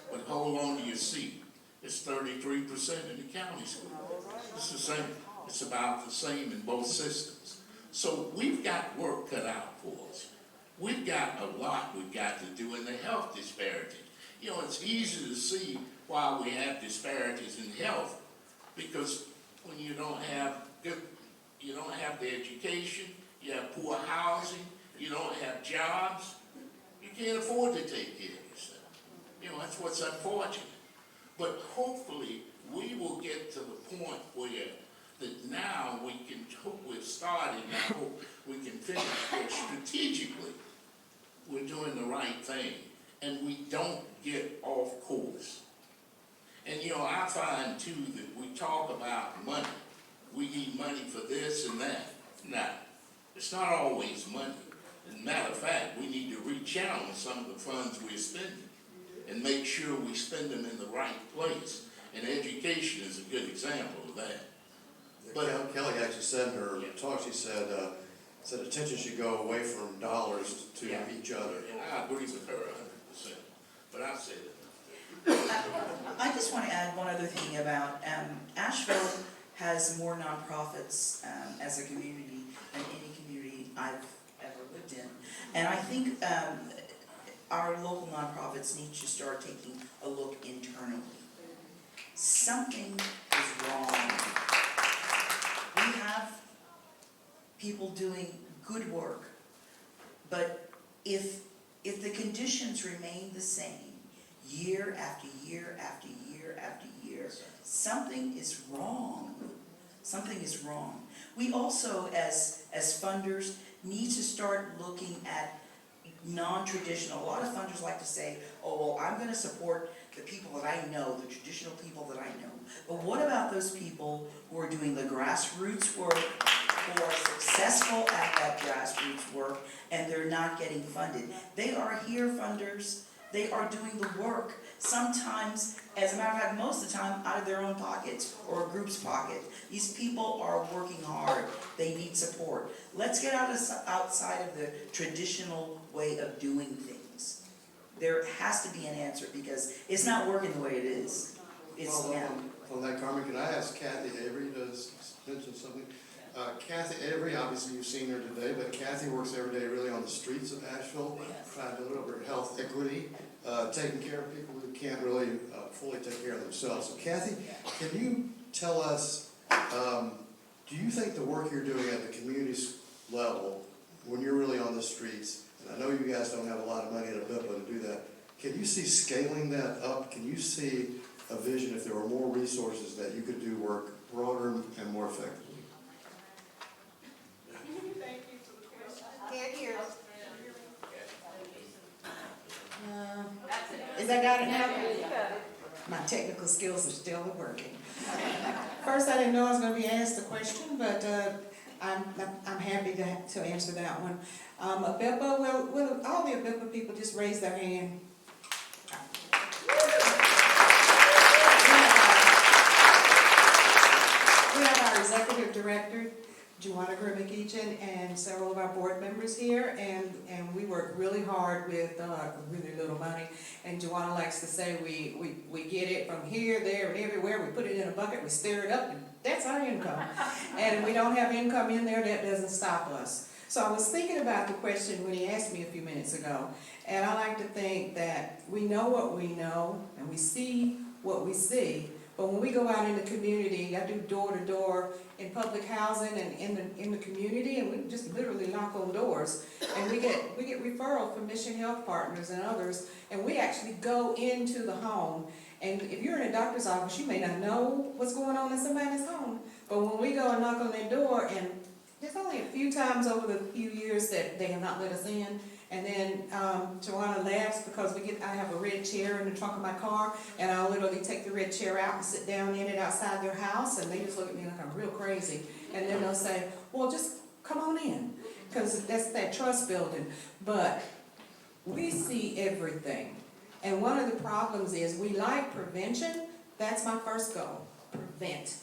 but hold on to your seat. It's 33% in the county schools. It's the same. It's about the same in both systems. So we've got work cut out for us. We've got a lot we've got to do in the health disparity. You know, it's easy to see why we have disparities in health, because when you don't have good you don't have the education, you have poor housing, you don't have jobs, you can't afford to take care of yourself. You know, that's what's unfortunate. But hopefully, we will get to the point where that now we can, hope we've started, and I hope we can finish, where strategically, we're doing the right thing, and we don't get off course. And you know, I find too that we talk about money. We need money for this and that. Now, it's not always money. As a matter of fact, we need to rechannel some of the funds we're spending and make sure we spend them in the right place. And education is a good example of that. But Kelly actually said in her talk, she said attention should go away from dollars to each other. And I agree with her 100%. But I've said it. I just want to add one other thing about Asheville has more nonprofits as a community than any community I've ever lived in. And I think our local nonprofits need to start taking a look internally. Something is wrong. We have people doing good work, but if the conditions remain the same year after year after year after year, something is wrong. Something is wrong. We also, as funders, need to start looking at non-traditional. A lot of funders like to say, oh, well, I'm going to support the people that I know, the traditional people that I know. But what about those people who are doing the grassroots work, who are successful at that grassroots work, and they're not getting funded? They are here, funders. They are doing the work. Sometimes, as a matter of fact, most of the time, out of their own pockets or a group's pocket. These people are working hard. They need support. Let's get outside of the traditional way of doing things. There has to be an answer because it's not working the way it is. It's On that, Carmen, can I ask Kathy Avery to mention something? Kathy Avery, obviously you've seen her today, but Kathy works every day really on the streets of Asheville, trying to deliver health equity, taking care of people who can't really fully take care of themselves. So Kathy, can you tell us, do you think the work you're doing at the community level, when you're really on the streets, and I know you guys don't have a lot of money at ABIPA to do that, can you see scaling that up? Can you see a vision if there were more resources that you could do work broader and more effectively? Can't hear. Is that got it now? My technical skills are still working. First, I didn't know I was going to be asked a question, but I'm happy to answer that one. ABIPA, will all the ABIPA people just raise their hand? We have our executive director, Juana Grimmick-Eachin, and several of our board members here, and we work really hard with really little money. And Juana likes to say we get it from here, there, and everywhere. We put it in a bucket, we stir it up, and that's our income. And if we don't have income in there, that doesn't stop us. So I was thinking about the question when he asked me a few minutes ago, and I like to think that we know what we know, and we see what we see. But when we go out in the community, I do door-to-door in public housing and in the community, and we just literally knock on doors. And we get referral from Mission Health Partners and others, and we actually go into the home. And if you're in a doctor's office, you may not know what's going on in somebody's home. But when we go and knock on their door, and there's only a few times over the few years that they have not let us in. And then Joanna laughs because I have a red chair in the trunk of my car, and I'll literally take the red chair out and sit down in it outside their house, and they just look at me like I'm real crazy. And then they'll say, well, just come on in, because that's that trust building. But we see everything. And one of the problems is we like prevention. That's my first goal, prevent.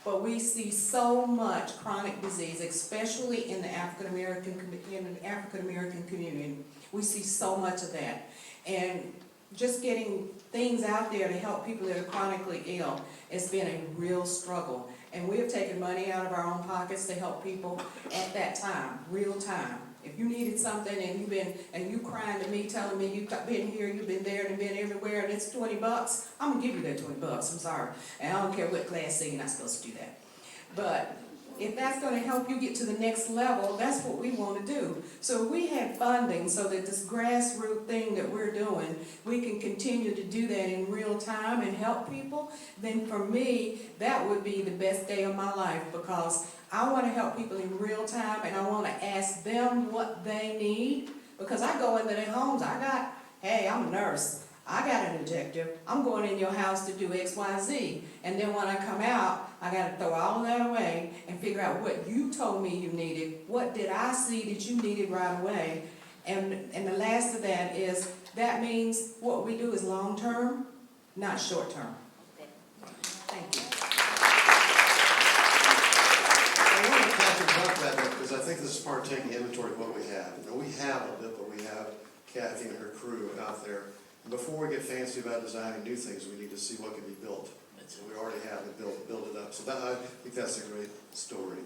But we see so much chronic disease, especially in the African American community. We see so much of that. And just getting things out there to help people that are chronically ill has been a real struggle. And we have taken money out of our own pockets to help people at that time, real time. If you needed something and you crying to me, telling me you've been here, you've been there, and been everywhere, and it's $20, I'm gonna give you that $20. I'm sorry, and I don't care what class C you're not supposed to do that. But if that's gonna help you get to the next level, that's what we wanna do. So if we had funding so that this grassroots thing that we're doing, we can continue to do that in real time and help people, then for me, that would be the best day of my life, because I wanna help people in real time, and I wanna ask them what they need, because I go into their homes, hey, I'm a nurse, I got an objective, I'm going in your house to do X, Y, Z, and then when I come out, I gotta throw all of that away and figure out what you told me you needed, what did I see that you needed right away, and the last of that is, that means what we do is long-term, not short-term. Thank you. I want to talk about that because I think this is part of taking inventory of what we have. You know, we have a bit, but we have Kathy and her crew out there. And before we get fancy about designing new things, we need to see what can be built. And so we already have it build it up. So that, I think that's a great story.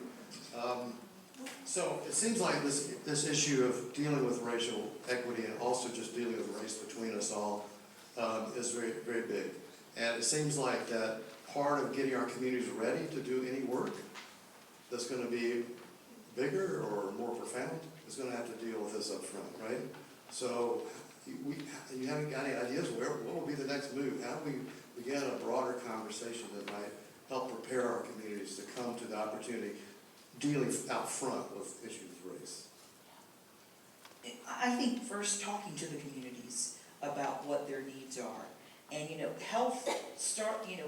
So it seems like this issue of dealing with racial equity and also just dealing with race between us all is very, very big. And it seems like that part of getting our communities ready to do any work that's going to be bigger or more profound is going to have to deal with this up front, right? So you haven't got any ideas what will be the next move? How do we begin a broader conversation that might help prepare our communities to come to the opportunity dealing out front with issues of race? I think first talking to the communities about what their needs are. And, health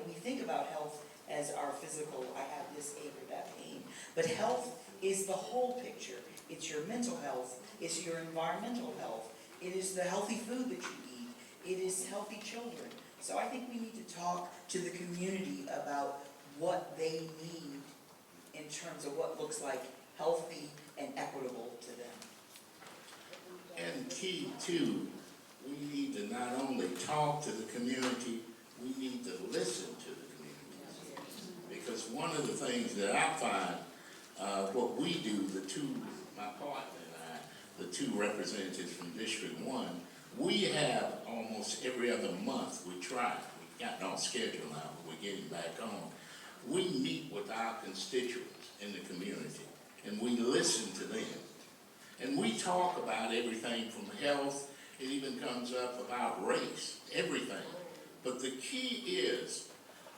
we think about health as our physical, I have this ache or that pain. But health is the whole picture. It's your mental health, it's your environmental health, it is the healthy food that you eat, it is healthy children. So I think we need to talk to the community about what they need in terms of what looks like healthy and equitable to them. And key too, we need to not only talk to the community, we need to listen to the community. Because one of the things that I find, what we do, my partner and I, the two representatives from District 1, we have almost every other month, we try, we've gotten on schedule now, but we're getting back on. We meet with our constituents in the community, and we listen to them. And we talk about everything from health, it even comes up about race, everything. But the key is,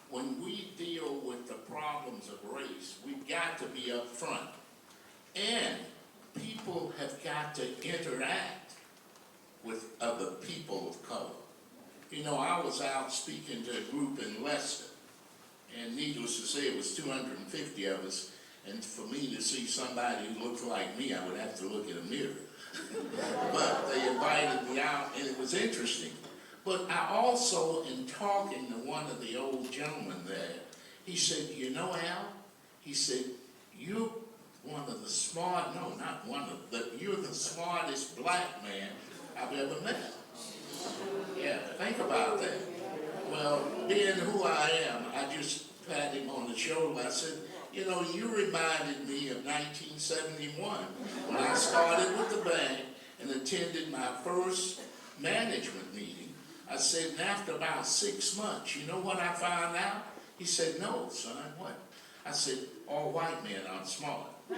when we deal with the problems of race, we've got to be upfront. And people have got to interact with other people of color. I was out speaking to a group in Leicester, and needless to say, it was 250 of us, and for me to see somebody who looked like me, I would have to look in a mirror. But they invited me out, and it was interesting. But I also, in talking to one of the old gentlemen there, he said, Al, he said, you're one of the you're the smartest black man I've ever met. Yeah, think about that. Well, being who I am, I just patted him on the shoulder. I said, you reminded me of 1971 when I started with the bank and attended my first management meeting. I said, and after about 6 months, you know what I found out? He said, no, son, what? I said, all white men aren't smart. He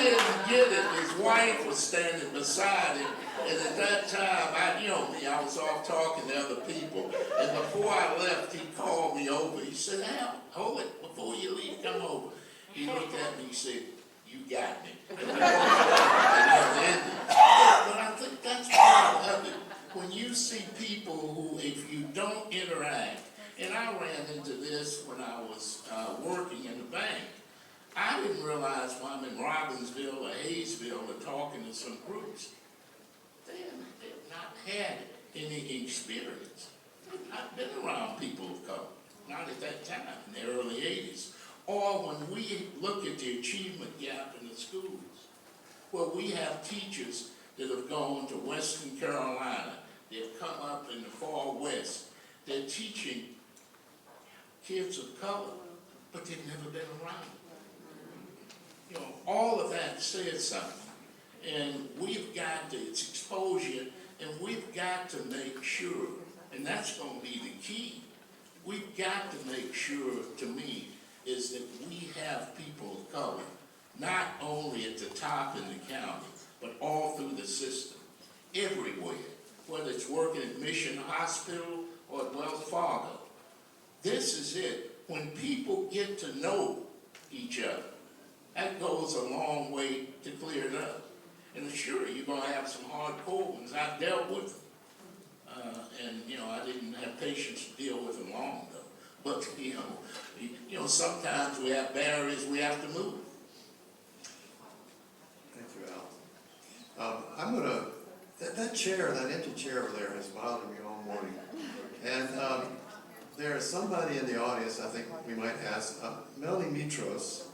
didn't get it. His wife was standing beside him, and at that time, I was off talking to other people, and before I left, he called me over. He said, Al, hold it, before you leave, come over. He looked at me, he said, you got me. But I think that's part of it. When you see people who, if you don't interact, and I ran into this when I was working in the bank, I didn't realize when I'm in Robbinsville or Hayesville or talking to some groups, they've not had any experience. They've not been around people of color, not at that time, in the early 80s. Or when we look at the achievement gap in the schools, well, we have teachers that have gone to Western Carolina, they've come up in the far west, they're teaching kids of color, but they've never been around. All of that says something. And we've got to, it's exposure, and we've got to make sure, and that's going to be the key, we've got to make sure, to me, is that we have people of color, not only at the top in the county, but all through the system, everywhere, whether it's working at Mission Hospital or at Wells Fargo. This is it. When people get to know each other, that goes a long way to clear it up. And sure, you're going to have some hardcore ones. I've dealt with them. And, I didn't have patience to deal with them long ago. But, sometimes we have barriers we have to move. Thank you, Al. I'm gonna, that chair, that empty chair over there has bothered me all morning. And there is somebody in the audience I think we might ask. Melanie Mitros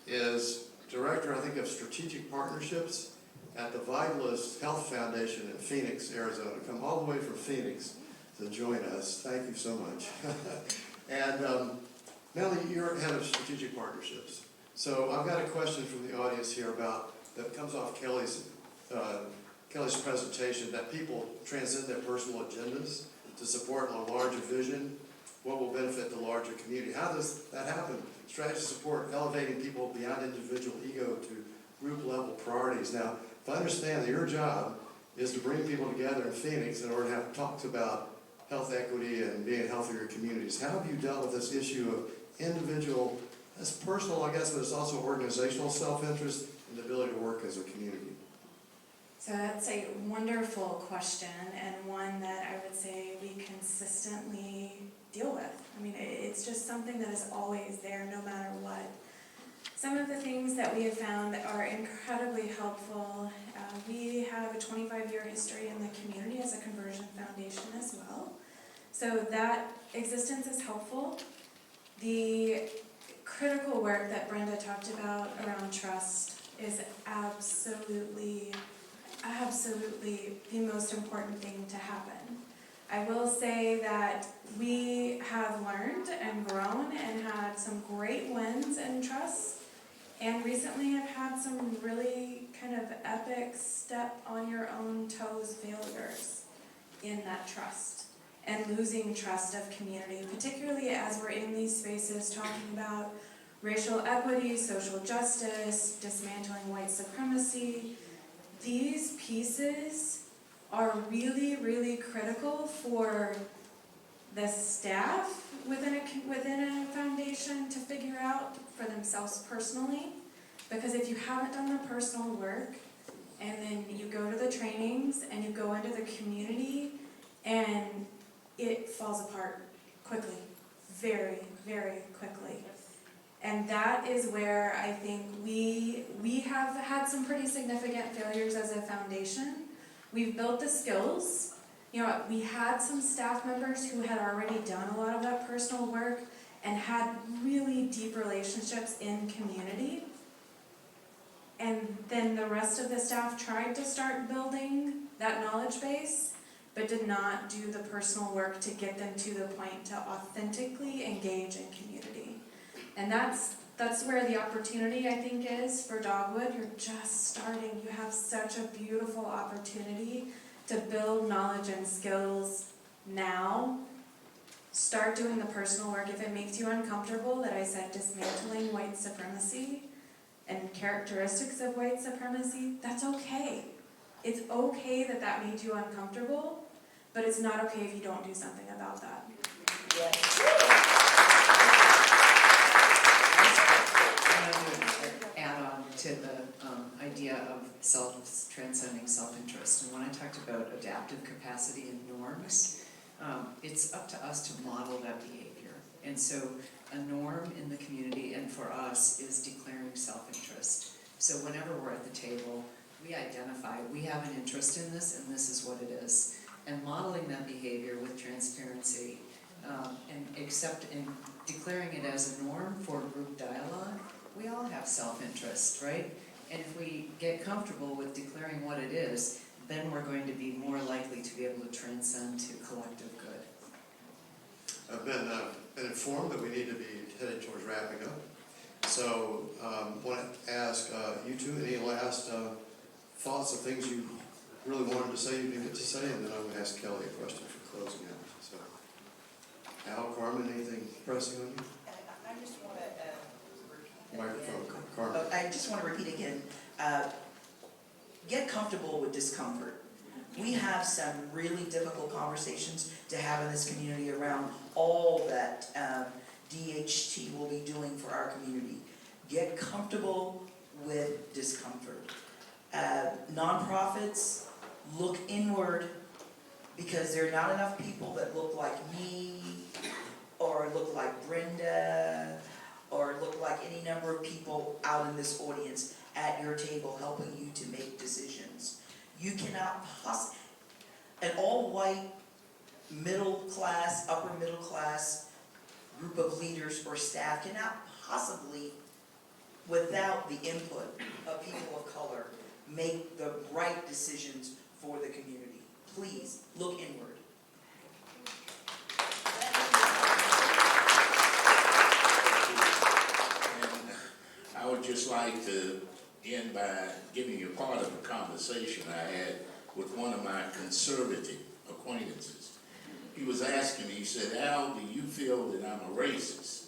is Director, I think, of Strategic Partnerships at the Vitalist Health Foundation in Phoenix, Arizona. Come all the way from Phoenix to join us. Thank you so much. And Melanie, you're head of Strategic Partnerships. So I've got a question from the audience here that comes off Kelly's presentation, that people transcend their personal agendas to support a larger vision. What will benefit the larger community? How does that happen? Strategy support, elevating people beyond individual ego to group level priorities. Now, if I understand that your job is to bring people together in Phoenix in order to have talks about health equity and being healthier communities, how have you dealt with this issue of individual, that's personal, I guess, but it's also organizational self-interest and the ability to work as a community? So that's a wonderful question, and one that I would say we consistently deal with. I mean, it's just something that is always there no matter what. Some of the things that we have found that are incredibly helpful, we have a 25-year history in the community as a conversion foundation as well. So that existence is helpful. The critical work that Brenda talked about around trust is absolutely the most important thing to happen. I will say that we have learned and grown and had some great wins in trust, and recently have had some really kind of epic step on your own toes failures in that trust and losing trust of community, particularly as we're in these spaces talking about racial equity, social justice, dismantling white supremacy. These pieces are really, really critical for the staff within a foundation to figure out for themselves personally. Because if you haven't done the personal work, and then you go to the trainings and you go into the community, and it falls apart quickly, very, very quickly. And that is where I think we have had some pretty significant failures as a foundation. We've built the skills. We had some staff members who had already done a lot of that personal work and had really deep relationships in community. And then the rest of the staff tried to start building that knowledge base, but did not do the personal work to get them to the point to authentically engage in community. And that's where the opportunity, I think, is for Dogwood. You're just starting. You have such a beautiful opportunity to build knowledge and skills now. Start doing the personal work. If it makes you uncomfortable that I said dismantling white supremacy and characteristics of white supremacy, that's okay. It's okay that that made you uncomfortable, but it's not okay if you don't do something about that. Add on to the idea of transcending self-interest. And when I talked about adaptive capacity and norms, it's up to us to model that behavior. And so a norm in the community, and for us, is declaring self-interest. So whenever we're at the table, we identify, we have an interest in this, and this is what it is. And modeling that behavior with transparency, and declaring it as a norm for group dialogue. We all have self-interest, right? And if we get comfortable with declaring what it is, then we're going to be more likely to be able to transcend to collective good. I've been informed that we need to be headed towards wrapping up. So I want to ask you two any last thoughts of things you really wanted to say you didn't get to say, and then I would ask Kelly a question for closing out. So, Al, Carl, Carmen, anything pressing on you? I just want to, Microphone, Carmen. I just want to repeat again, get comfortable with discomfort. We have some really difficult conversations to have in this community around all that DHT will be doing for our community. Get comfortable with discomfort. Nonprofits, look inward, because there are not enough people that look like me, or look like Brenda, or look like any number of people out in this audience at your table helping you to make decisions. You cannot an all-white, middle class, upper middle class group of leaders or staff cannot possibly, without the input of people of color, make the right decisions for the community. Please, look inward. And I would just like to end by giving you part of a conversation I had with one of my conservative acquaintances. He was asking me, he said, "Al, do you feel that I'm a racist?"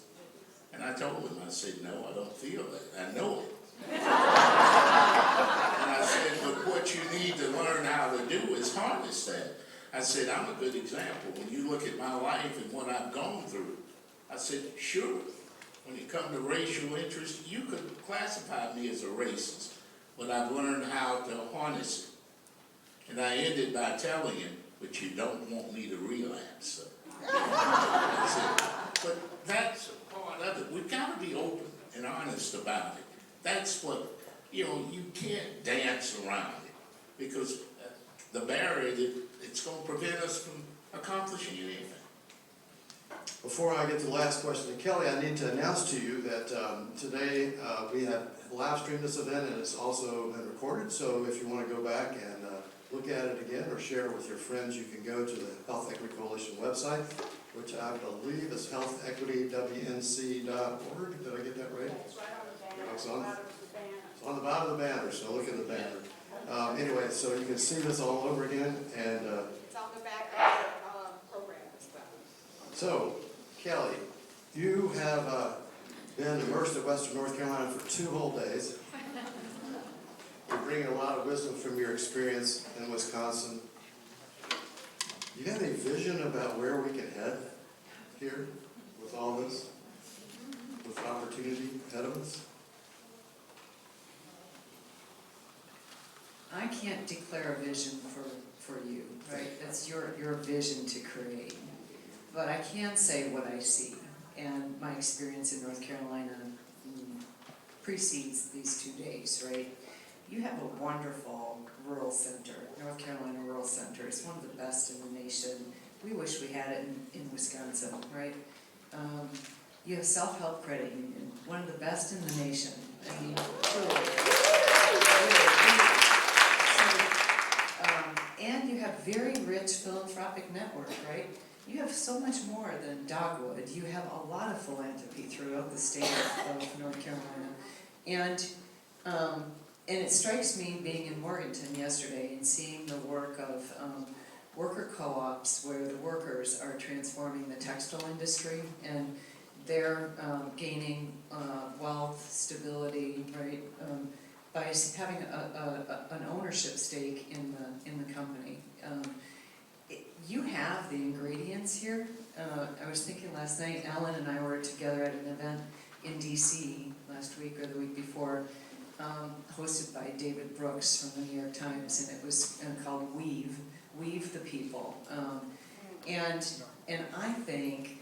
And I told him, I said, "No, I don't feel that. I know it." And I said, "But what you need to learn how to do is harness that." I said, "I'm a good example. When you look at my life and what I've gone through," I said, "Sure, when it comes to racial interest, you could classify me as a racist, but I've learned how to harness it." And I ended by telling him, "But you don't want me to relapse." So. I said, but that's a part of it. We've got to be open and honest about it. That's what, you can't dance around it, because the barrier that it's going to prevent us from accomplishing anything. Before I get to the last question to Kelly, I need to announce to you that today we have live streamed this event, and it's also been recorded. So if you want to go back and look at it again or share it with your friends, you can go to the Health Equity Coalition website, which I believe is healthequitywnc.org. Did I get that right? It's right on the banner. It's on the bottom of the banner, so look at the banner. Anyway, so you can see this all over again, and It's on the back of the program as well. so, Kelly, you have been immersed at Western North Carolina for 2 whole days. You're bringing a lot of wisdom from your experience in Wisconsin. Do you have any vision about where we can head here with all this, with opportunity ahead of us? I can't declare a vision for you, right? That's your vision to create. But I can say what I see, and my experience in North Carolina precedes these 2 days, right? You have a wonderful rural center. North Carolina Rural Center is one of the best in the nation. We wish we had it in Wisconsin, right? You have Self-Help Credit Union, one of the best in the nation. I mean, truly. And you have very rich philanthropic network, right? You have so much more than Dogwood. You have a lot of philanthropy throughout the state of North Carolina. And it strikes me being in Morganton yesterday and seeing the work of worker co-ops where the workers are transforming the textile industry, and they're gaining wealth, stability, right, by having an ownership stake in the company. You have the ingredients here. I was thinking last night, Alan and I were together at an event in DC last week or the week before, hosted by David Brooks from the New York Times, and it was called Weave the People. And I think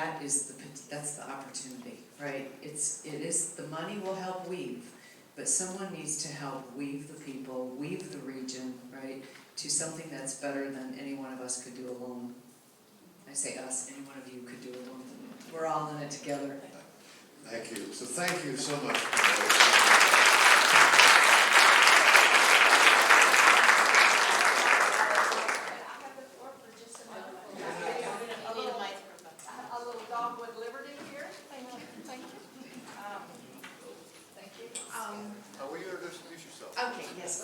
that's the opportunity, right? It is the money will help weave, but someone needs to help weave the people, weave the region, right, to something that's better than any one of us could do alone. I say us, any one of you could do alone. We're all in it together. Thank you. So thank you so much. A little Dogwood Liberty here. Thank you. Thank you. Will you introduce yourself? Okay, yes.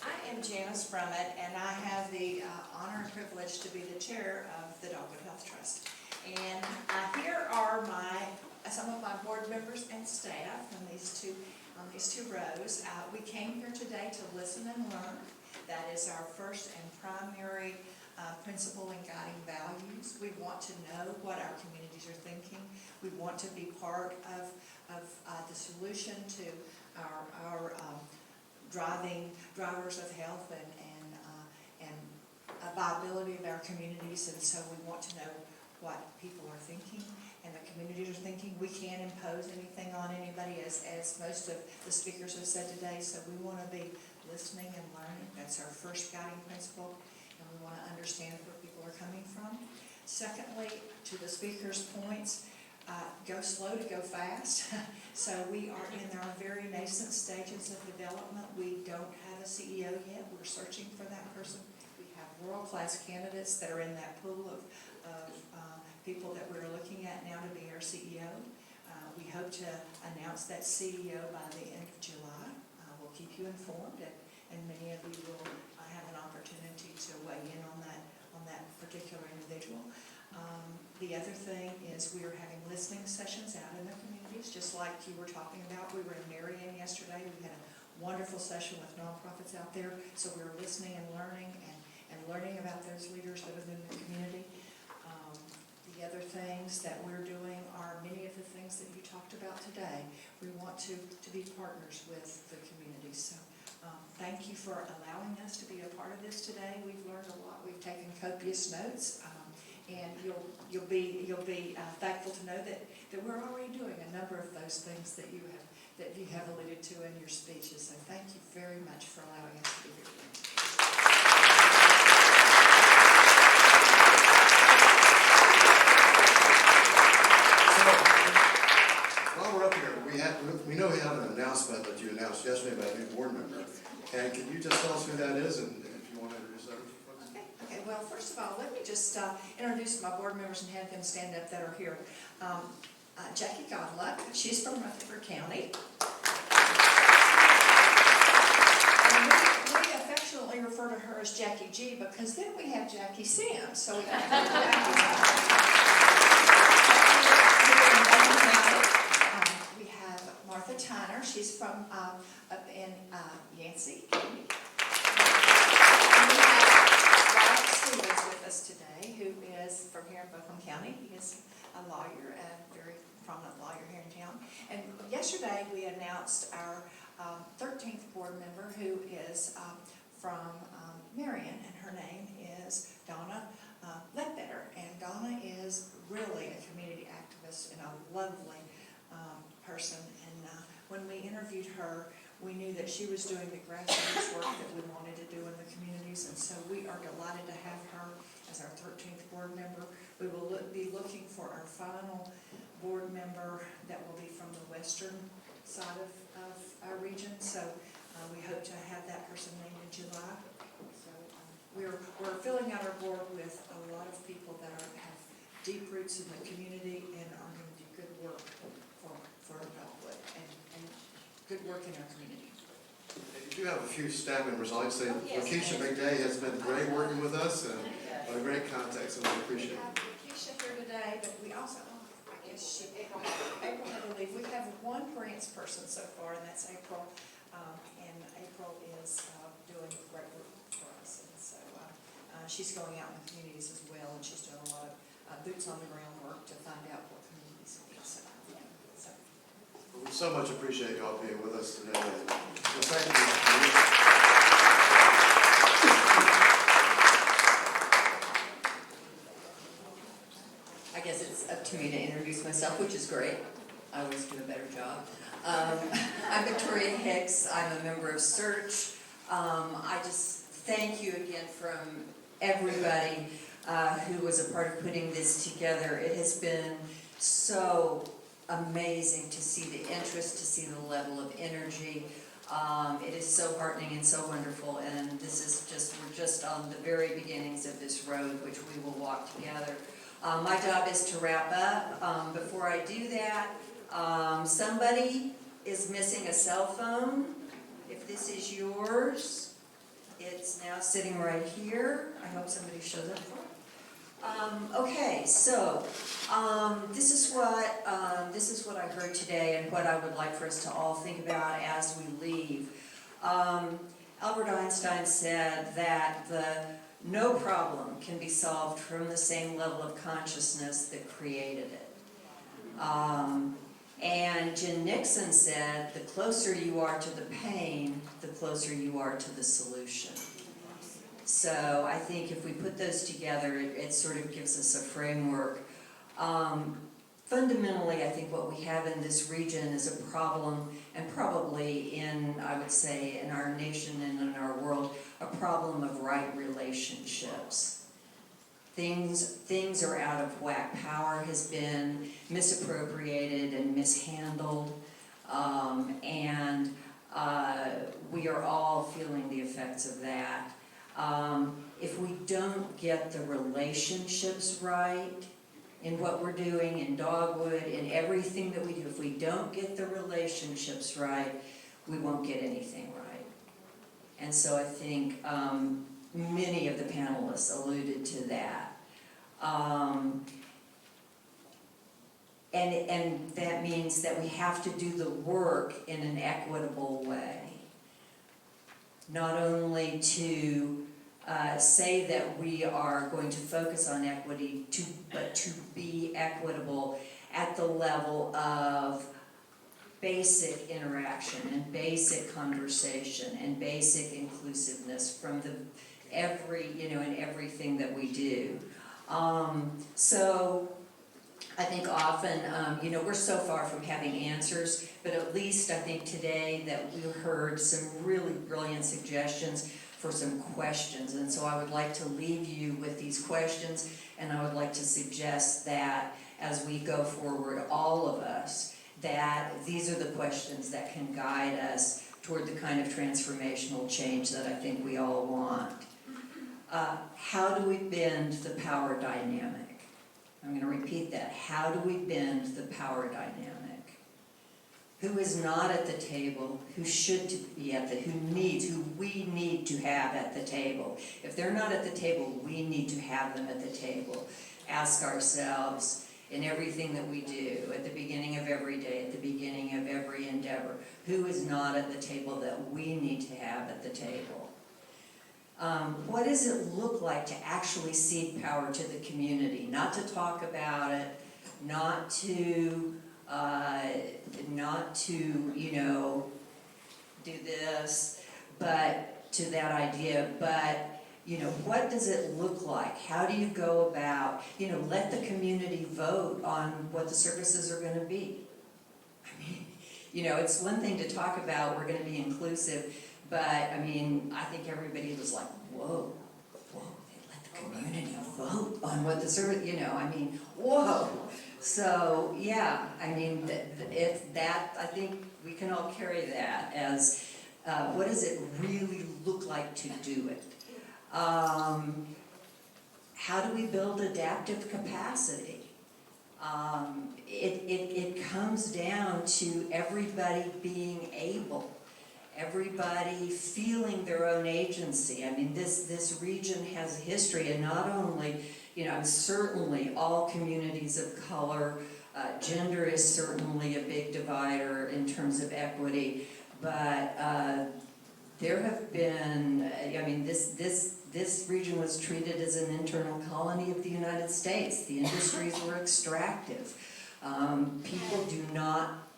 I am Janice Brummett, and I have the honor and privilege to be the chair of the Dogwood Health Trust. And here are some of my board members and staff on these two rows. We came here today to listen and learn. That is our first and primary principle and guiding values. We want to know what our communities are thinking. We want to be part of the solution to our drivers of health and viability of our communities, and so we want to know what people are thinking and the communities are thinking. We can't impose anything on anybody, as most of the speakers have said today, so we want to be listening and learning. That's our first guiding principle, and we want to understand where people are coming from. Secondly, to the speakers' points, go slow to go fast. So we are in our very nascent stages of development. We don't have a CEO yet. We're searching for that person. We have world-class candidates that are in that pool of people that we're looking at now to be our CEO. We hope to announce that CEO by the end of July. We'll keep you informed, and many of you will have an opportunity to weigh in on that particular individual. The other thing is we are having listening sessions out in the communities, just like you were talking about. We were in Marion yesterday. We had a wonderful session with nonprofits out there, so we were listening and learning about those leaders that are in the community. The other things that we're doing are many of the things that you talked about today. We want to be partners with the community. So thank you for allowing us to be a part of this today. We've learned a lot. We've taken copious notes, and you'll be thankful to know that we're already doing a number of those things that you have alluded to in your speeches. So thank you very much for allowing us to be here today. While we're up here, we know we have an announcement that you announced yesterday about a new board member. And can you just tell us who that is, and if you want to introduce other folks? Okay, well, first of all, let me just introduce my board members and have them stand up that are here. Jackie Godluck, she's from Rutherford County. And we affectionately refer to her as Jackie G, because then we have Jackie Sims, so we have Jackie. We have Martha Tyner, she's from up in Yancey County. With us today, who is from here in Buncombe County. He is a lawyer, a very prominent lawyer here in town. And yesterday we announced our 13th board member, who is from Marion, and her name is Donna Ledbetter. And Donna is really a community activist and a lovely person. And when we interviewed her, we knew that she was doing the grassroots work that we wanted to do in the communities, and so we are delighted to have her as our 13th board member. We will be looking for our final board member that will be from the western side of our region, so we hope to have that person named in July. So we're filling out our board with a lot of people that have deep roots in the community and are going to do good work for Beltwood and good work in our community. You do have a few staff members. I'd like to say Lakeisha McDay has been great working with us, and what a great contact, so we appreciate it. We have Lakeisha here today, but we also, I guess April had to leave. We have one grants person so far, and that's April. And April is doing great work for us, and so she's going out in the communities as well, and she's doing a lot of boots on the ground work to find out what communities need. So. We so much appreciate you all being with us today. So thank you. I guess it's up to me to introduce myself, which is great. I always do a better job. I'm Victoria Hicks. I'm a member of Search. I just thank you again from everybody who was a part of putting this together. It has been so amazing to see the interest, to see the level of energy. It is so heartening and so wonderful, and this is we're just on the very beginnings of this road which we will walk together. My job is to wrap up. Before I do that, somebody is missing a cell phone. If this is yours, it's now sitting right here. I hope somebody shows up for it. Okay, so, this is what I heard today and what I would like for us to all think about as we leave. Albert Einstein said that no problem can be solved from the same level of consciousness that created it. And Jen Nixon said, the closer you are to the pain, the closer you are to the solution. So I think if we put those together, it sort of gives us a framework. Fundamentally, I think what we have in this region is a problem, and probably in, I would say, in our nation and in our world, a problem of right relationships. Things are out of whack. Power has been misappropriated and mishandled, and we are all feeling the effects of that. If we don't get the relationships right in what we're doing in Dogwood, in everything that we do, if we don't get the relationships right, we won't get anything right. And so I think many of the panelists alluded to that. And that means that we have to do the work in an equitable way. Not only to say that we are going to focus on equity, but to be equitable at the level of basic interaction and basic conversation and basic inclusiveness from in everything that we do. So I think often, we're so far from having answers, but at least I think today that we heard some really brilliant suggestions for some questions. And so I would like to leave you with these questions, and I would like to suggest that as we go forward, all of us, that these are the questions that can guide us toward the kind of transformational change that I think we all want. How do we bend the power dynamic? I'm going to repeat that. How do we bend the power dynamic? Who is not at the table, who should be at who we need to have at the table. If they're not at the table, we need to have them at the table. Ask ourselves in everything that we do, at the beginning of every day, at the beginning of every endeavor, who is not at the table that we need to have at the table? What does it look like to actually cede power to the community? Not to talk about it, not to do this, but to that idea, but what does it look like? How do you go about, let the community vote on what the services are going to be? I mean, it's one thing to talk about we're going to be inclusive, but I mean, I think everybody was like, whoa, they let the community vote on what the service, whoa. So, yeah, I mean, I think we can all carry that as, what does it really look like to do it? How do we build adaptive capacity? It comes down to everybody being able, everybody feeling their own agency. I mean, this region has a history, and not only, certainly all communities of color, gender is certainly a big divider in terms of equity, but there have been, this region was treated as an internal colony of the United States. The industries were extractive. People do not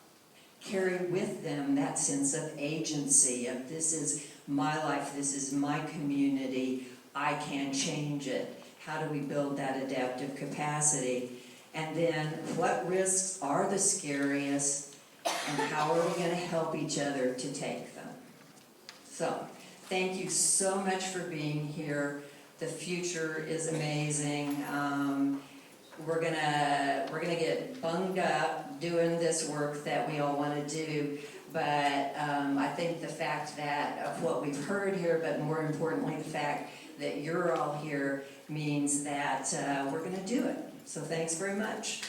carry with them that sense of agency, of this is my life, this is my community, I can change it. How do we build that adaptive capacity? And then what risks are the scariest, and how are we going to help each other to take them? So, thank you so much for being here. The future is amazing. We're gonna get bunged up doing this work that we all want to do, but I think the fact that of what we've heard here, but more importantly the fact that you're all here means that we're going to do it. So thanks very much.